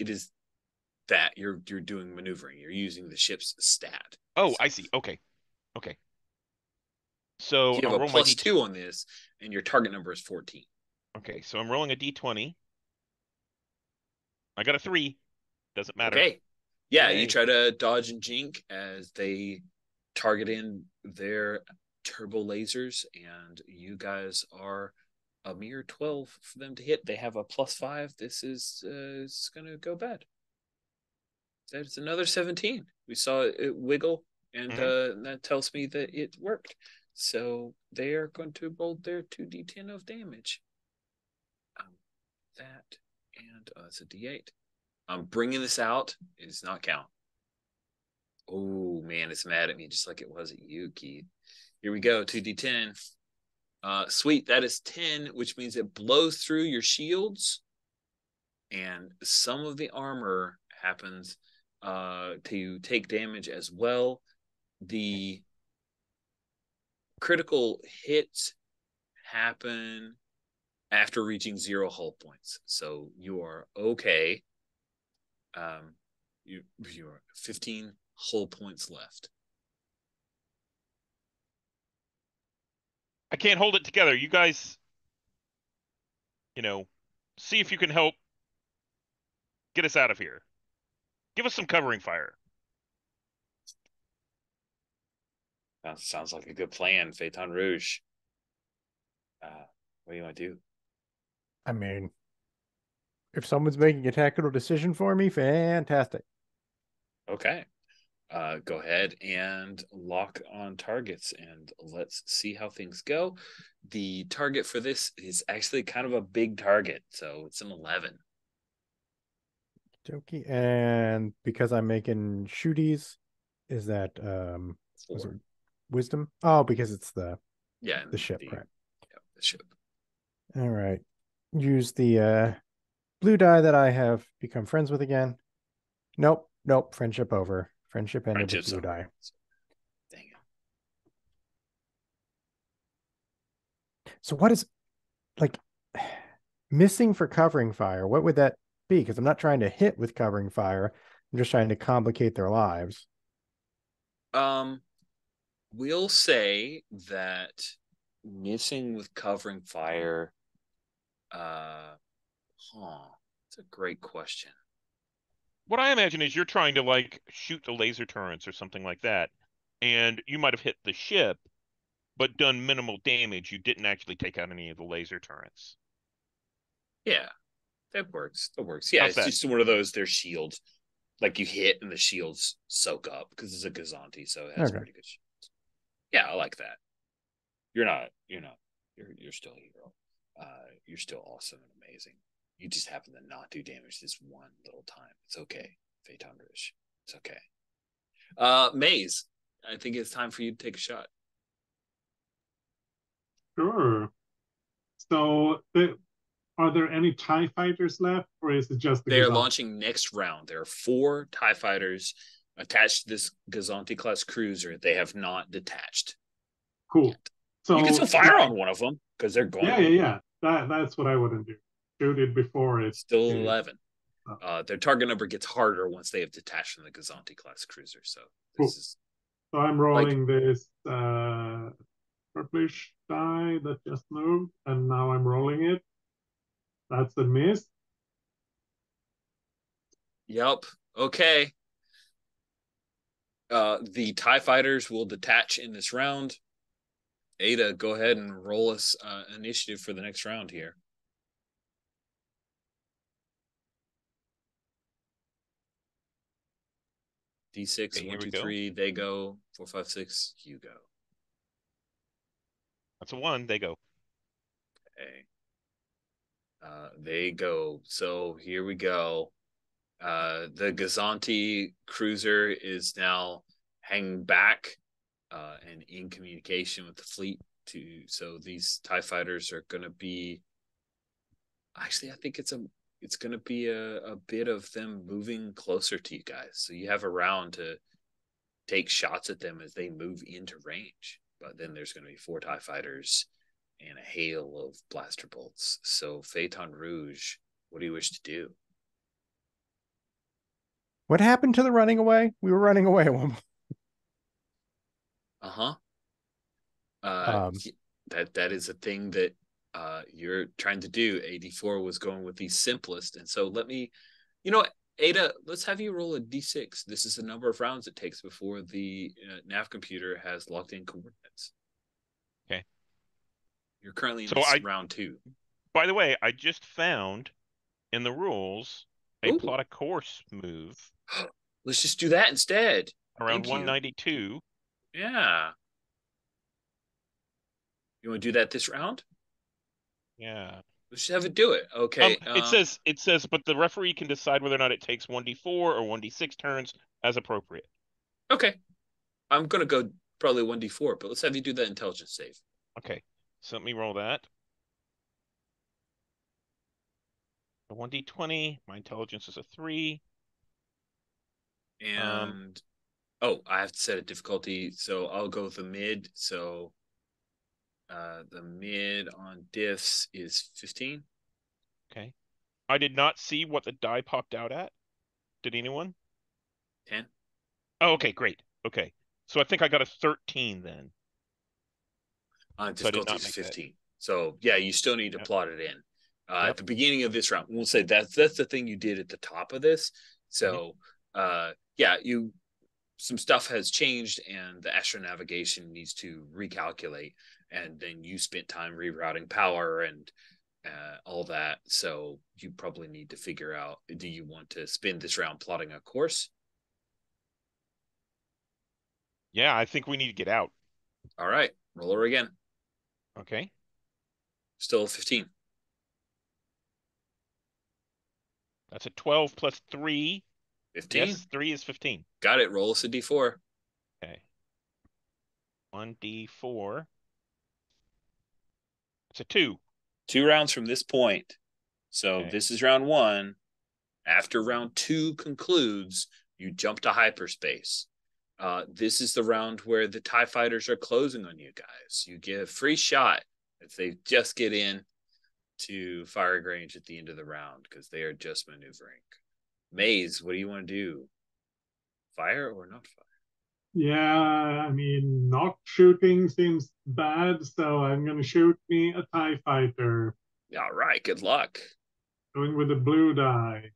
Speaker 1: that you're doing maneuvering. You're using the ship's stat
Speaker 2: Oh, I
Speaker 1: itself.
Speaker 2: see. Okay. Okay. So
Speaker 1: You have
Speaker 2: I'll
Speaker 1: a
Speaker 2: roll my
Speaker 1: plus
Speaker 2: D.
Speaker 1: 2 on this, and your target number is 14.
Speaker 2: Okay, so I'm rolling a D20. I got a 3. Doesn't matter.
Speaker 1: Okay. Yeah, you
Speaker 2: Yay.
Speaker 1: try to dodge and jink as they target in their turbo lasers, and you guys are a mere 12 for them to hit. They have a plus 5. This is going to go bad. That's another 17. We saw it wiggle, and
Speaker 2: Hmm.
Speaker 1: that tells me that it worked. So they are going to roll their 2d10 of damage. That, and it's a d8. I'm bringing this out. It does not count. Oh, man, it's mad at me just like it was at you, Keith. Here we go, 2d10. Sweet, that is 10, which means it blows through your shields, and some of the armor happens to take damage as well. The critical hits happen after reaching 0 hull points, so you are okay. You are 15 hull points left.
Speaker 2: I can't hold it together. You guys, see if you can help get us out of here. Give us some covering fire.
Speaker 1: Sounds like a good plan, Phaeton Rouge. What do you want to do?
Speaker 3: I mean, if someone's making a tactical decision for me, fantastic.
Speaker 1: Okay. Go ahead and lock on targets and let's see how things go. The target for this is actually kind of a big target, so it's an 11.
Speaker 3: Jokey. And because I'm making shooties, is that was it
Speaker 1: 4.
Speaker 3: wisdom? Oh, because it's
Speaker 1: Yeah,
Speaker 3: the ship,
Speaker 1: the
Speaker 3: right?
Speaker 1: the ship.
Speaker 3: All right. Use the blue die that I have become friends with again. Nope. Friendship over. Friendship ended with
Speaker 1: Friendship's
Speaker 3: blue
Speaker 1: over.
Speaker 3: die.
Speaker 1: Dang it.
Speaker 3: So what is like missing for covering fire? What would that be? Because I'm not trying to hit with covering fire. I'm just trying to complicate their lives.
Speaker 1: We'll say that missing with covering fire. It's a great question.
Speaker 2: What I imagine is you're trying to like shoot the laser turrets or something like that, and you might have hit the ship, but done minimal damage. You didn't actually take out any of the laser turrets.
Speaker 1: Yeah, that works. That works. Yeah,
Speaker 2: How's
Speaker 1: it's
Speaker 2: that?
Speaker 1: just one of those. Their shields, like you hit and the shields soak up because it's a Gazanti, so it has
Speaker 3: Okay.
Speaker 1: pretty good shields. Yeah, I like that. You're not. You're not. You're still a hero. You're still awesome and amazing. You just happen to not do damage this one little time. It's okay, Phaeton Rouge. It's okay. Maze, I think it's time for you to take a shot.
Speaker 4: Sure. So, are there any TIE fighters left, or is it just the
Speaker 1: They are
Speaker 4: Gazan?
Speaker 1: launching next round. There are 4 TIE fighters attached to this Gazanti class cruiser. They have not detached
Speaker 4: Cool.
Speaker 1: yet. You can
Speaker 4: So,
Speaker 1: still fire on one of them because they're going to.
Speaker 4: yeah. That's what I wouldn't do. Shoot it before
Speaker 1: Still
Speaker 4: it
Speaker 1: 11.
Speaker 4: uh,
Speaker 1: Their target number gets harder once they have detached from the Gazanti class cruiser. So
Speaker 4: cool.
Speaker 1: this is
Speaker 4: So I'm
Speaker 1: like,
Speaker 4: rolling this purplish die that just moved, and now I'm rolling it. That's a miss.
Speaker 1: yep, okay. The TIE fighters will detach in this round. Ada, go ahead and roll us initiative for the next round here. D6,
Speaker 2: Okay,
Speaker 1: 1,
Speaker 2: here we
Speaker 1: 2,
Speaker 2: go.
Speaker 1: 3, they go. 4, 5, 6, you go.
Speaker 2: That's a 1. They go.
Speaker 1: Okay. They go. So here we go. The Gazanti cruiser is now hanging back and in communication with the fleet. So these TIE fighters are going to be. Actually, I think it's going to be a bit of them moving closer to you guys. So you have a round to take shots at them as they move into range. But then there's going to be 4 TIE fighters and a hail of blaster bolts. So Phaeton Rouge, what do you wish to do?
Speaker 3: What happened to the running away? We were running away at one point.
Speaker 1: Uh-huh.
Speaker 3: Um,
Speaker 1: That is a thing that you're trying to do. AD4 was going with the simplest. And so let me, you know what, Ada, let's have you roll a d6. This is the number of rounds it takes before the nav computer has locked in coordinates.
Speaker 2: Okay.
Speaker 1: You're currently in
Speaker 2: So
Speaker 1: this round 2.
Speaker 2: by the way, I just found in the rules a
Speaker 1: Ooh.
Speaker 2: plot a course move
Speaker 1: Let's just do that instead.
Speaker 2: around
Speaker 1: Thank you.
Speaker 2: 192.
Speaker 1: Yeah. You want to do that this round?
Speaker 2: Yeah.
Speaker 1: Let's just have it do it. Okay.
Speaker 2: It says, but the referee can decide whether or not it takes 1d4 or 1d6 turns as appropriate.
Speaker 1: Okay. I'm gonna go probably 1d4, but let's have you do that intelligence save.
Speaker 2: Okay. So let me roll that. A 1d20. My intelligence is a 3.
Speaker 1: And oh, I have to set a difficulty, so I'll go with the mid. So the mid on diffs is 15.
Speaker 2: Okay. I did not see what the die popped out at. Did anyone?
Speaker 1: 10.
Speaker 2: Oh, okay, great. Okay. So I think I got a 13 then. So I did
Speaker 1: Difficulty
Speaker 2: not
Speaker 1: is
Speaker 2: make that.
Speaker 1: 15. So yeah, you still need to
Speaker 2: Yep.
Speaker 1: plot it in.
Speaker 2: Yep.
Speaker 1: At the beginning of this round, we'll say that's the thing you did at the top of this. So yeah, you some stuff has changed and the astronavigation needs to recalculate, and then you spent time rerouting power and all that. So you probably need to figure out, do you want to spend this round plotting a course?
Speaker 2: Yeah, I think we need to get out.
Speaker 1: All right, roll her again.
Speaker 2: Okay.
Speaker 1: Still 15.
Speaker 2: That's a 12 plus 3.
Speaker 1: 15.
Speaker 2: Yes, 3 is 15.
Speaker 1: Got it. Roll us a d4.
Speaker 2: Okay. 1d4. It's a 2.
Speaker 1: 2 rounds from this point. So
Speaker 2: Okay.
Speaker 1: this is round 1. After round 2 concludes, you jump to hyperspace. This is the round where the TIE fighters are closing on you guys. You get a free shot if they just get in to firing range at the end of the round, because they are just maneuvering. Maze, what do you want to do? Fire or not fire?
Speaker 4: Yeah, I mean, not shooting seems bad, so I'm gonna shoot me a TIE fighter.
Speaker 1: All right, good luck.
Speaker 4: Going with the blue die.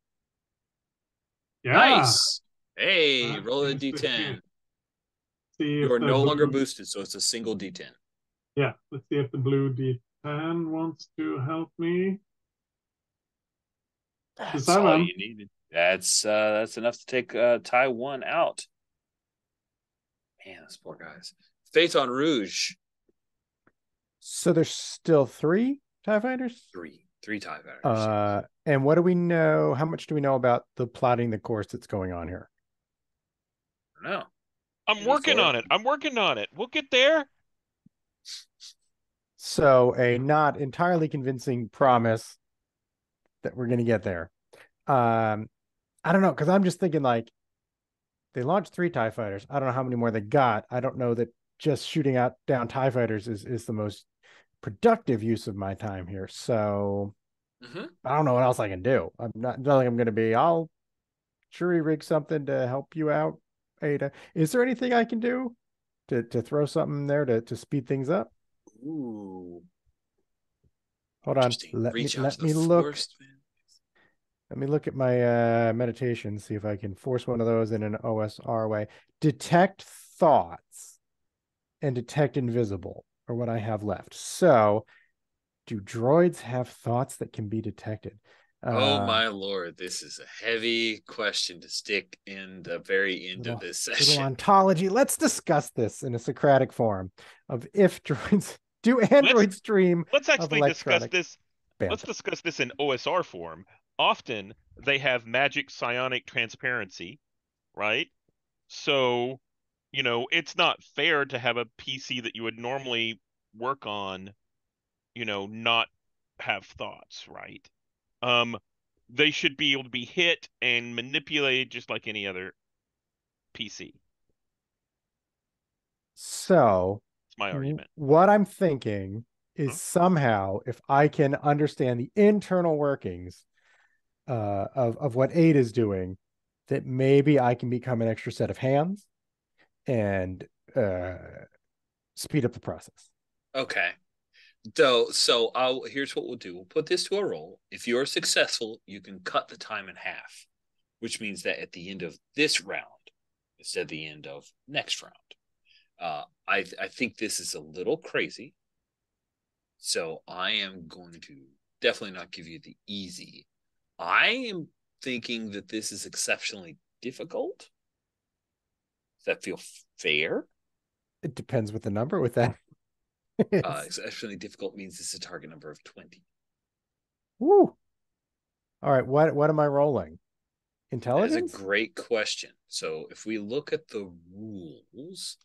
Speaker 4: Yeah,
Speaker 1: Nice. Hey,
Speaker 4: that
Speaker 1: roll a
Speaker 4: seems to hit.
Speaker 1: d10.
Speaker 4: See
Speaker 1: You
Speaker 4: if
Speaker 1: are
Speaker 4: the
Speaker 1: no longer
Speaker 4: blue,
Speaker 1: boosted, so it's a single d10.
Speaker 4: yeah, let's see if the blue D10 wants to help me.
Speaker 1: That's all
Speaker 4: 7.
Speaker 1: you needed. That's enough to take tie 1 out. Man, those poor guys. Faith on Rouge.
Speaker 3: So there's still 3 TIE fighters?
Speaker 1: 3 tie fighters.
Speaker 3: And what do we know? How much do we know about the plotting the course that's going on here?
Speaker 1: I don't know.
Speaker 2: I'm working on it. I'm working on it. We'll get there.
Speaker 3: So a not entirely convincing promise that we're going to get there. I don't know, because I'm just thinking like they launched 3 TIE fighters. I don't know how many more they got. I don't know that just shooting out down TIE fighters is the most productive use of my time here. So I don't know what else I can do. I'm not like I'm going to be. I'll jury rig something to help you out, Ada. Is there anything I can do to throw something there to speed things up?
Speaker 1: Ooh.
Speaker 3: Hold on.
Speaker 1: Reach out
Speaker 3: Let
Speaker 1: to the
Speaker 3: me look.
Speaker 1: forest, man.
Speaker 3: Let me look at my meditation, see if I can force one of those in an OSR way. Detect thoughts and detect invisible are what I have left. So do droids have thoughts that can be detected?
Speaker 1: Oh my lord, this is a heavy question to stick in the very end of this session.
Speaker 3: Little ontology. Let's discuss this in a Socratic form of if droids do androids dream.
Speaker 2: Let's actually discuss this.
Speaker 3: Bantha.
Speaker 2: Let's discuss this in OSR form. Often they have magic psionic transparency, right? So, it's not fair to have a PC that you would normally work on, not have thoughts, right? They should be able to be hit and manipulated just like any other PC.
Speaker 3: So
Speaker 2: That's my argument.
Speaker 3: What I'm thinking is somehow if I can understand the internal workings of what Ada is doing, that maybe I can become an extra set of hands and speed up the process.
Speaker 1: Okay. So here's what we'll do. We'll put this to a roll. If you're successful, you can cut the time in half, which means that at the end of this round, instead of the end of next round, I think this is a little crazy. So I am going to definitely not give you the easy. I am thinking that this is exceptionally difficult. Does that feel fair?
Speaker 3: It depends what the number with that.
Speaker 1: Exceptionally difficult means it's a target number of 20.
Speaker 3: Woo. All right, what am I rolling? Intelligence?
Speaker 1: That is a great question. So if we look at the rules,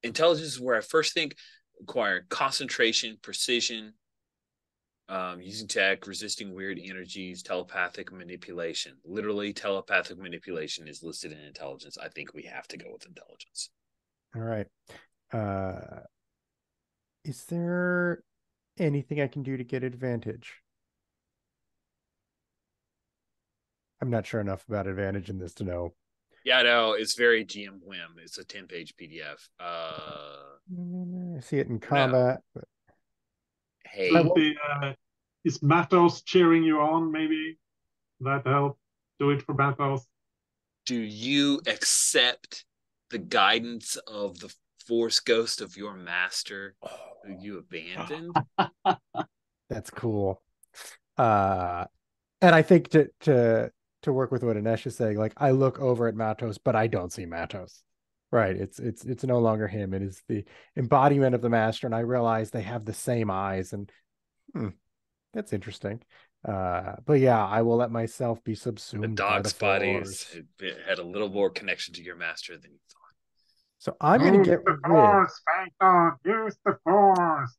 Speaker 1: intelligence is where I first think acquiring concentration, precision, using tech, resisting weird energies, telepathic manipulation. Literally, telepathic manipulation is listed in intelligence. I think we have to go with intelligence.
Speaker 3: All right. Is there anything I can do to get advantage? I'm not sure enough about advantage in this to know.
Speaker 1: Yeah, no, it's very GM whim. It's a 10-page PDF.
Speaker 3: I see it in combat. But...
Speaker 1: Hey.
Speaker 4: Is Matos cheering you on, maybe? That help? Do it for Matos.
Speaker 1: Do you accept the guidance of the force ghost of your master who you abandoned.
Speaker 3: That's cool. And I think to work with what Anesh is saying, like I look over at Matos, but I don't see Matos. Right. It's no longer him. It is the embodiment of the master, and I realize they have the same eyes, and that's interesting. But yeah, I will let myself be
Speaker 1: The
Speaker 3: subsumed by the
Speaker 1: dog's body
Speaker 3: force.
Speaker 1: had a little more connection to your master than you thought.
Speaker 3: So I'm gonna
Speaker 4: Use
Speaker 3: get
Speaker 4: the
Speaker 3: rid.
Speaker 4: force, Phaeton. Use the force.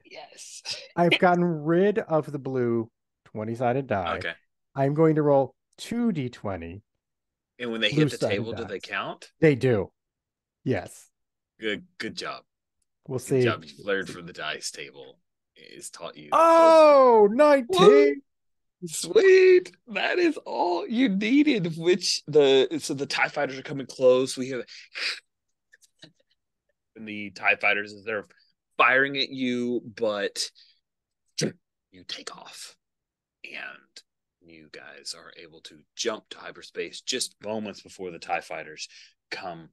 Speaker 1: Yes.
Speaker 3: I've gotten rid of the blue 20-sided die.
Speaker 1: Okay.
Speaker 3: I'm going to roll 2d20
Speaker 1: And when they hit the
Speaker 3: blue-sided
Speaker 1: table, do they
Speaker 3: dice.
Speaker 1: count?
Speaker 3: They do. Yes.
Speaker 1: Good job.
Speaker 3: We'll
Speaker 1: Good
Speaker 3: see.
Speaker 1: job. You've learned from the dice table. It's taught you.
Speaker 3: Oh, 19.
Speaker 1: Sweet. That is all you needed. So the TIE fighters are coming close. We have and the TIE fighters as they're firing at you, but you take off. And you guys are able to jump to hyperspace just moments before the TIE fighters come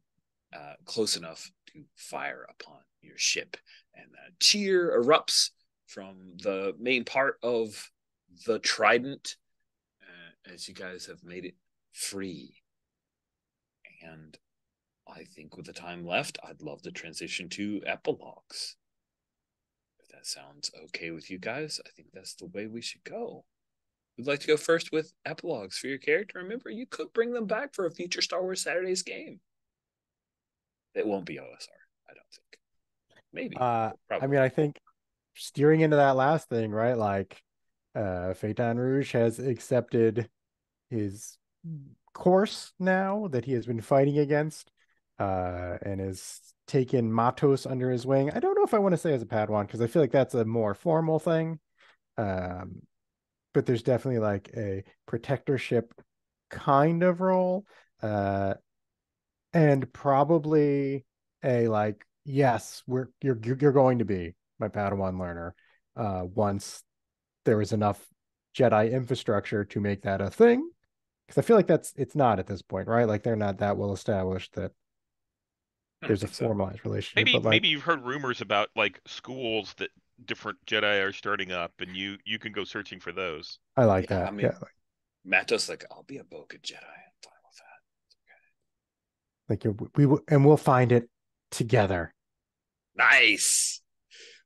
Speaker 1: close enough to fire upon your ship. And a cheer erupts from the main part of the Trident as you guys have made it free. And I think with the time left, I'd love to transition to epilogues. If that sounds okay with you guys, I think that's the way we should go. Would like to go first with epilogues for your character. Remember, you could bring them back for a future Star Wars Saturdays game. It won't be OSR, I don't think. Maybe.
Speaker 3: I mean, I think steering into that last thing, right? Like, Phaeton Rouge has accepted his course now that he has been fighting against, and has taken Matos under his wing. I don't know if I want to say as a Padawan because I feel like that's a more formal thing. But there's definitely like a protectorship kind of role, and probably a like, yes, you're going to be my Padawan learner, once there is enough Jedi infrastructure to make that a thing. Because I feel like it's not at this point, right? Like they're not that well established that
Speaker 1: I don't
Speaker 3: there's a
Speaker 1: think so.
Speaker 3: formalized relationship.
Speaker 2: Maybe
Speaker 3: But like,
Speaker 2: you've heard rumors about like schools that different Jedi are starting up, and you can go searching for those.
Speaker 3: I like
Speaker 1: Yeah, I
Speaker 3: that.
Speaker 1: mean,
Speaker 3: Yeah,
Speaker 1: Matos like, I'll be a Boca Jedi. I'm fine with
Speaker 3: like we'll find it together.
Speaker 1: that. Nice.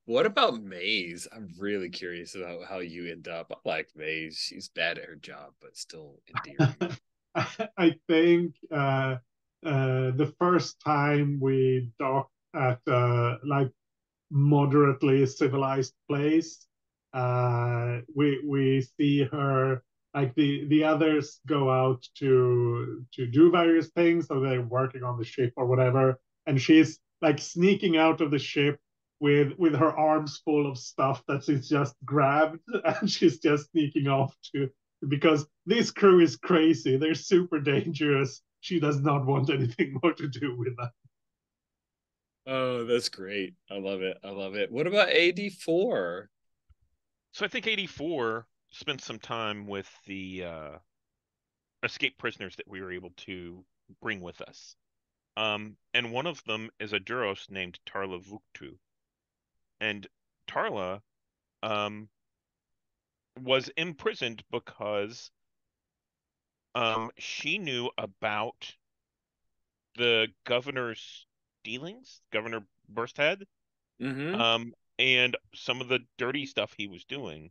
Speaker 1: What about Maze? I'm really curious about how you end up. I like Maze. She's bad at her job, but still endearing.
Speaker 4: I think the first time we docked at like moderately civilized place, we see her, like the others go out to do various things, so they're working on the ship or whatever, and she's like sneaking out of the ship with her arms full of stuff that she's just grabbed, and she's just sneaking off to, because this crew is crazy, they're super dangerous, she does not want anything more to do with that.
Speaker 1: Oh, that's great. I love it. I love it. What about AD4?
Speaker 2: So I think 84 spent some time with the escaped prisoners that we were able to bring with us. And one of them is a Duros named Tarla Vuktu. And Tarla was imprisoned because she knew about the governor's dealings, Governor Bursthead,
Speaker 1: Mm-hmm.
Speaker 2: and some of the dirty stuff he was doing.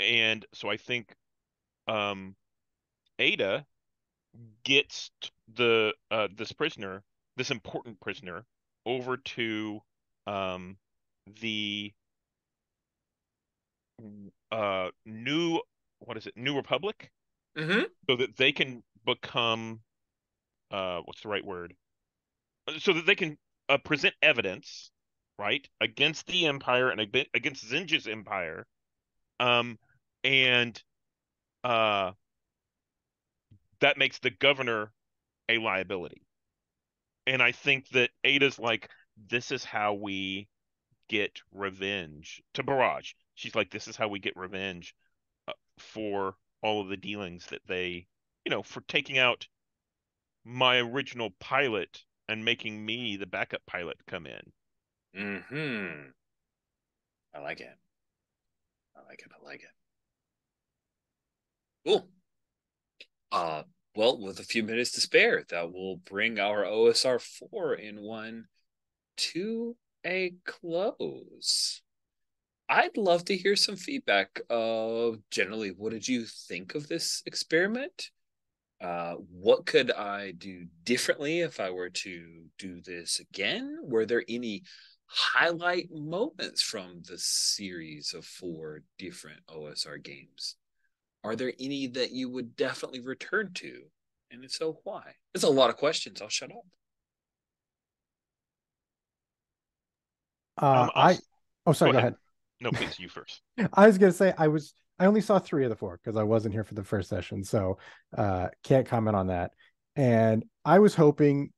Speaker 2: And so I think Ada gets the this important prisoner, over to the new, what is it, New Republic,
Speaker 1: Mm-hmm.
Speaker 2: so that they can become what's the right word? So that they can present evidence, right, against the Empire and against Zinja's Empire, um, and uh, that makes the governor a liability. And I think that Ada's like, this is how we get revenge to Barrage. She's like, this is how we get revenge for all of the dealings that they, for taking out my original pilot and making me the backup pilot come in.
Speaker 1: Mm-hmm. I like it. I like it. I like it. Cool. Uh, well, with a few minutes to spare, that will bring our OSR 4 in one to a close. I'd love to hear some feedback of generally what did you think of this experiment? What could I do differently if I were to do this again? Were there any highlight moments from the series of 4 different OSR games? Are there any that you would definitely return to? And if so, why? There's a lot of questions. I'll shut up.
Speaker 3: I
Speaker 2: Also,
Speaker 3: oh sorry,
Speaker 2: go
Speaker 3: go
Speaker 2: ahead.
Speaker 3: ahead.
Speaker 2: No, please, you first.
Speaker 3: I was gonna say I only saw 3 of the 4 because I wasn't here for the first session, so can't comment on that. And I was hoping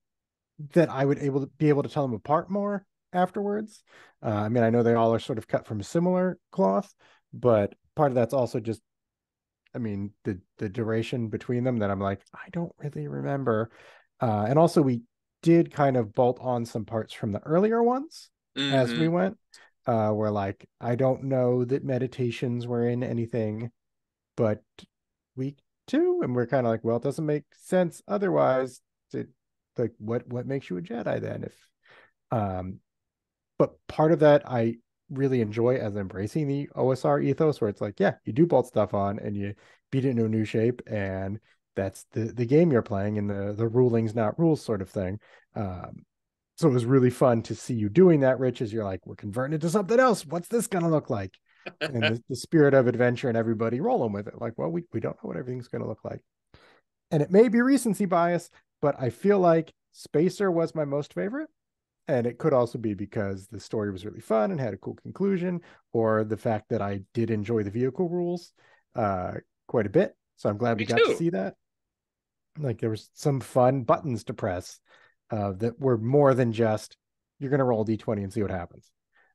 Speaker 3: that I would be able to tell them apart more afterwards. I mean, I know they all are sort of cut from a similar cloth, but part of that's also just, I mean, the duration between them that I'm like, I don't really remember. And also we did kind of bolt on some parts from the earlier ones as
Speaker 1: Mm-hmm.
Speaker 3: we went. Where like I don't know that meditations were in anything but week 2, and we're kind of like, well, it doesn't make sense otherwise. It, like what makes you a Jedi then? If um but part of that I really enjoy as embracing the OSR ethos, where it's like, yeah, you do bolt stuff on and you beat it into a new shape, and that's the game you're playing, and the rulings not rules sort of thing. So it was really fun to see you doing that, Rich, as you're like, we're converting it to something else. What's this gonna look like? And the spirit of adventure and everybody rolling with it. Like, well, we don't know what everything's gonna look like. And it may be recency bias, but I feel like Spacer was my most favorite. And it could also be because the story was really fun and had a cool conclusion, or the fact that I did enjoy the vehicle rules uh, quite a bit. So I'm glad we
Speaker 1: Me
Speaker 3: got to
Speaker 1: too.
Speaker 3: see that. Like there was some fun buttons to press that were more than just you're going to roll D20 and see what happens.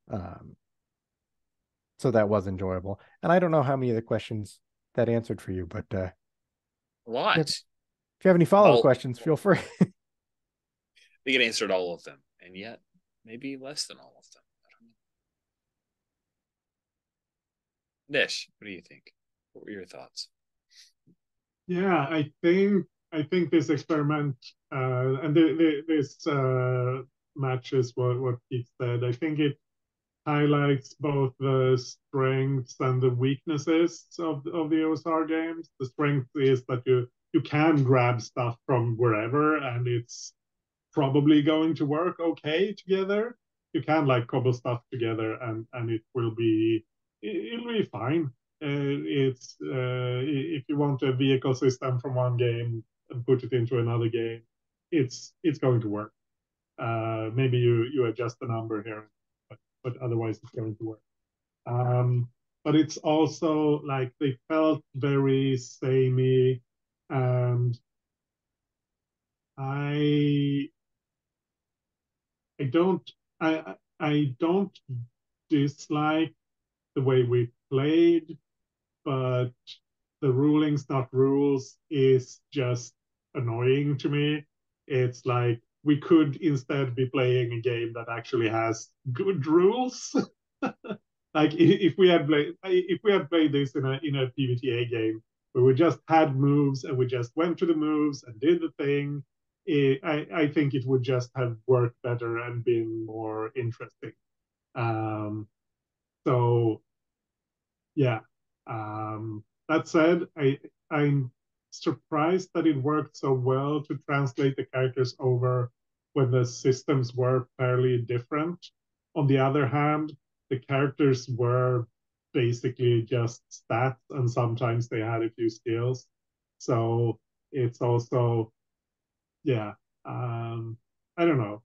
Speaker 3: Um, so that was enjoyable. And I don't know how many of the questions that answered for you, but
Speaker 1: A
Speaker 3: if
Speaker 1: lot.
Speaker 3: you have any follow up
Speaker 1: All
Speaker 3: questions, feel free.
Speaker 1: we get answered all of them, and yet maybe less than all of them. I don't know. Nish, what do you think? What were your thoughts?
Speaker 4: Yeah, I think this experiment and this matches what Keith said. I think it highlights both the strengths and the weaknesses of the OSR games. The strength is that you can grab stuff from wherever, and it's probably going to work okay together. You can like cobble stuff together, and it'll be fine. It's if you want a vehicle system from one game and put it into another game, it's going to work. Maybe you adjust the number here, but otherwise it's going to work. But it's also like they felt very samey, and I I don't I don't dislike the way we played, but the rulings not rules is just annoying to me. It's like we could instead be playing a game that actually has good rules. Like if we had played this in a PVTA game where we just had moves and we just went to the moves and did the thing, I think it would just have worked better and been more interesting. Um, so yeah. That said, I'm surprised that it worked so well to translate the characters over when the systems were fairly different. On the other hand, the characters were basically just stats, and sometimes they had a few skills. So it's also, yeah, I don't know.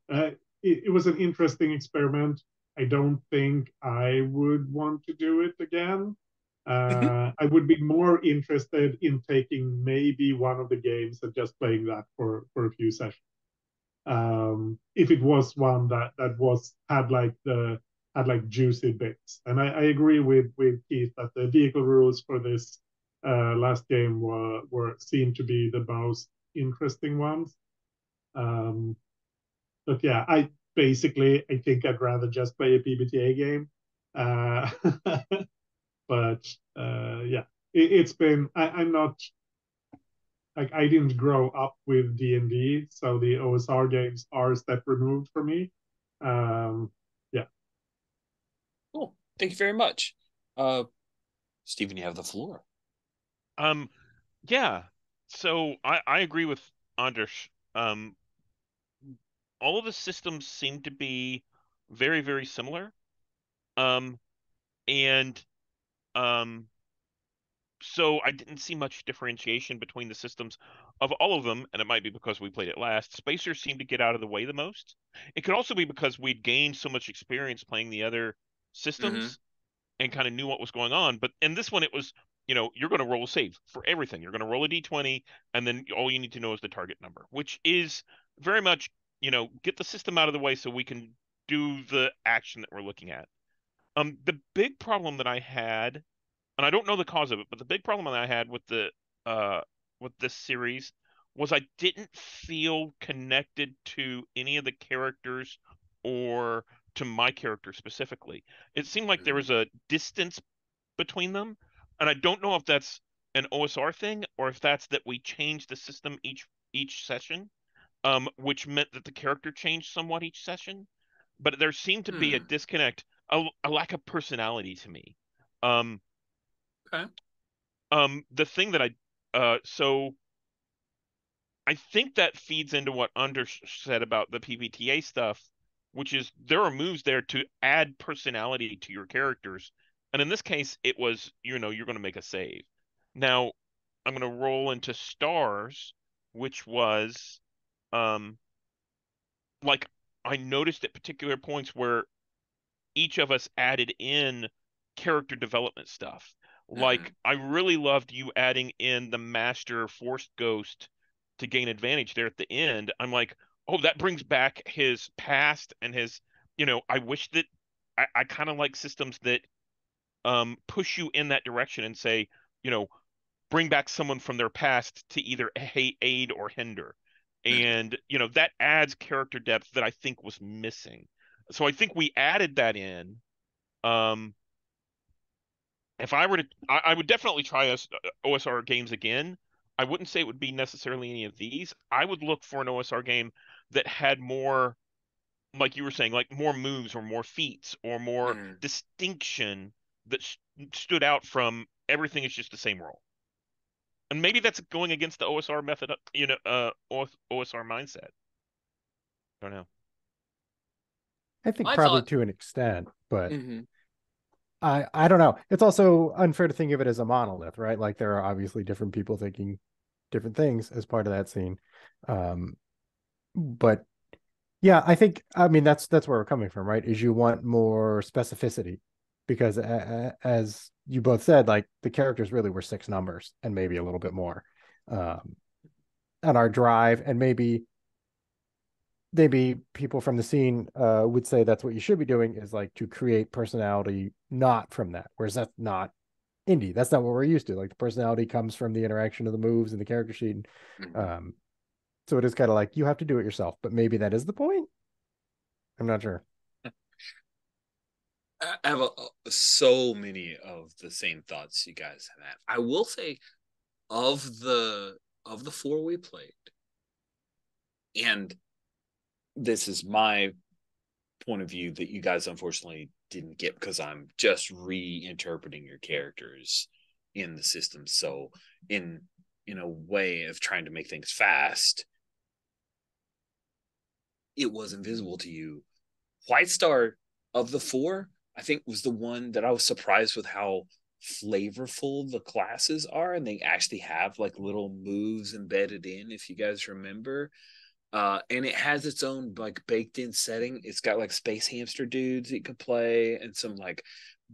Speaker 4: It was an interesting experiment. I don't think I would want to do it again. I would be more interested in taking maybe one of the games and just playing that for a few sessions. If it was one that was had like juicy bits, and I agree with Keith that the vehicle rules for this last game were seemed to be the most interesting ones. Um, but yeah, I think I'd rather just play a PBTA game. Uh, but yeah, it's been I'm not like I didn't grow up with D&D, so the OSR games are a step removed for me. Yeah.
Speaker 1: Cool. Thank you very much. Stephen, you have the floor.
Speaker 2: Um, yeah. So I agree with Anders. Um, all of the systems seem to be very, very similar. Um, and um, so I didn't see much differentiation between the systems of all of them, and it might be because we played it last. Spacers seemed to get out of the way the most. It could also be because we'd gained so much experience playing the other
Speaker 1: Mm-hmm.
Speaker 2: systems and kind of knew what was going on. But in this one, it was, you're going to roll a save for everything. You're going to roll a d20, and then all you need to know is the target number, which is very much, get the system out of the way so we can do the action that we're looking at. The big problem that I had, and I don't know the cause of it, but the big problem that I had uh with this series was I didn't feel connected to any of the characters or to my character specifically. It seemed like there
Speaker 1: Mm-hmm.
Speaker 2: was a distance between them, and I don't know if that's an OSR thing or if that's that we changed the system each session, which meant that the character changed somewhat each session. But there seemed to be a
Speaker 1: Hmm.
Speaker 2: disconnect, a lack of personality to me. Um,
Speaker 1: Okay.
Speaker 2: the thing that so I think that feeds into what Anders said about the PBTA stuff, which is there are moves there to add personality to your characters. And in this case, it was, you're going to make a save. Now, I'm going to roll into stars, which was, um, like I noticed at particular points where each of us added in character development stuff.
Speaker 1: Mm-hmm.
Speaker 2: Like, I really loved you adding in the Master Force Ghost to gain advantage there at the end. I'm like, oh, that brings back his past and I wish that I kind of like systems that push you in that direction and say, you know, bring back someone from their past to either aid or hinder.
Speaker 1: Mm-hmm.
Speaker 2: And, that adds character depth that I think was missing. So I think we added that in. um, if I were to, I would definitely try OSR games again. I wouldn't say it would be necessarily any of these. I would look for an OSR game that had more, like you were saying, like more moves or more feats or more
Speaker 1: Mm-hmm.
Speaker 2: distinction that stood out from everything is just the same role. And maybe that's going against the OSR method, OSR mindset. Don't know.
Speaker 3: I think
Speaker 1: I
Speaker 3: probably
Speaker 1: thought.
Speaker 3: to an extent, but
Speaker 1: Mm-hmm.
Speaker 3: I don't know. It's also unfair to think of it as a monolith, right? Like there are obviously different people thinking different things as part of that scene. Um, but yeah, I mean that's where we're coming from, right? Is you want more specificity because as you both said, like the characters really were six numbers and maybe a little bit more. Um, on our drive, and maybe people from the scene would say that's what you should be doing is like to create personality not from that, whereas that's not indie. That's not what we're used to. Like the personality comes from the interaction of the moves and the character sheet.
Speaker 1: Mm-hmm.
Speaker 3: Um, so it is kind of like you have to do it yourself, but maybe that is the point. I'm not sure.
Speaker 1: I have so many of the same thoughts you guys have had. I will say, of the four we played, and this is my point of view that you guys unfortunately didn't get because I'm just reinterpreting your characters in the system. So in a way of trying to make things fast, it was invisible to you. White Star of the four, I think was the one that I was surprised with how flavorful the classes are, and they actually have like little moves embedded in, if you guys remember. And it has its own like baked in setting. It's got like space hamster dudes you could play and some like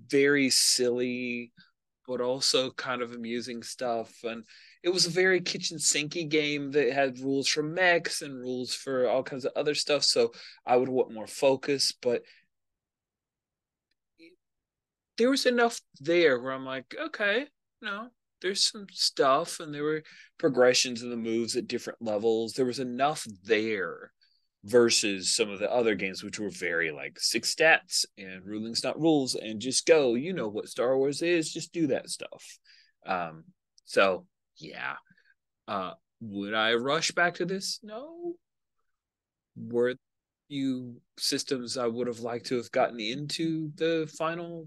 Speaker 1: very silly but also kind of amusing stuff. And it was a very kitchen sinky game that had rules for mechs and rules for all kinds of other stuff. So I would want more focus, but there was enough there where I'm like, okay, there's some stuff, and there were progressions in the moves at different levels. There was enough there versus some of the other games which were very like 6 stats and rulings not rules and just go, you know what Star Wars is, just do that stuff. So yeah. Would I rush back to this? No. Were you systems I would have liked to have gotten into the final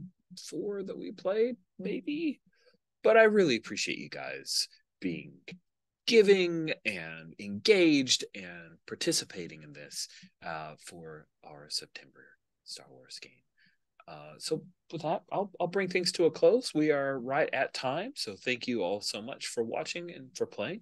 Speaker 1: 4 that we played? Maybe. But I really appreciate you guys being giving and engaged and participating in this for our September Star Wars game. So with that, I'll bring things to a close. We are right at time, so thank you all so much for watching and for playing.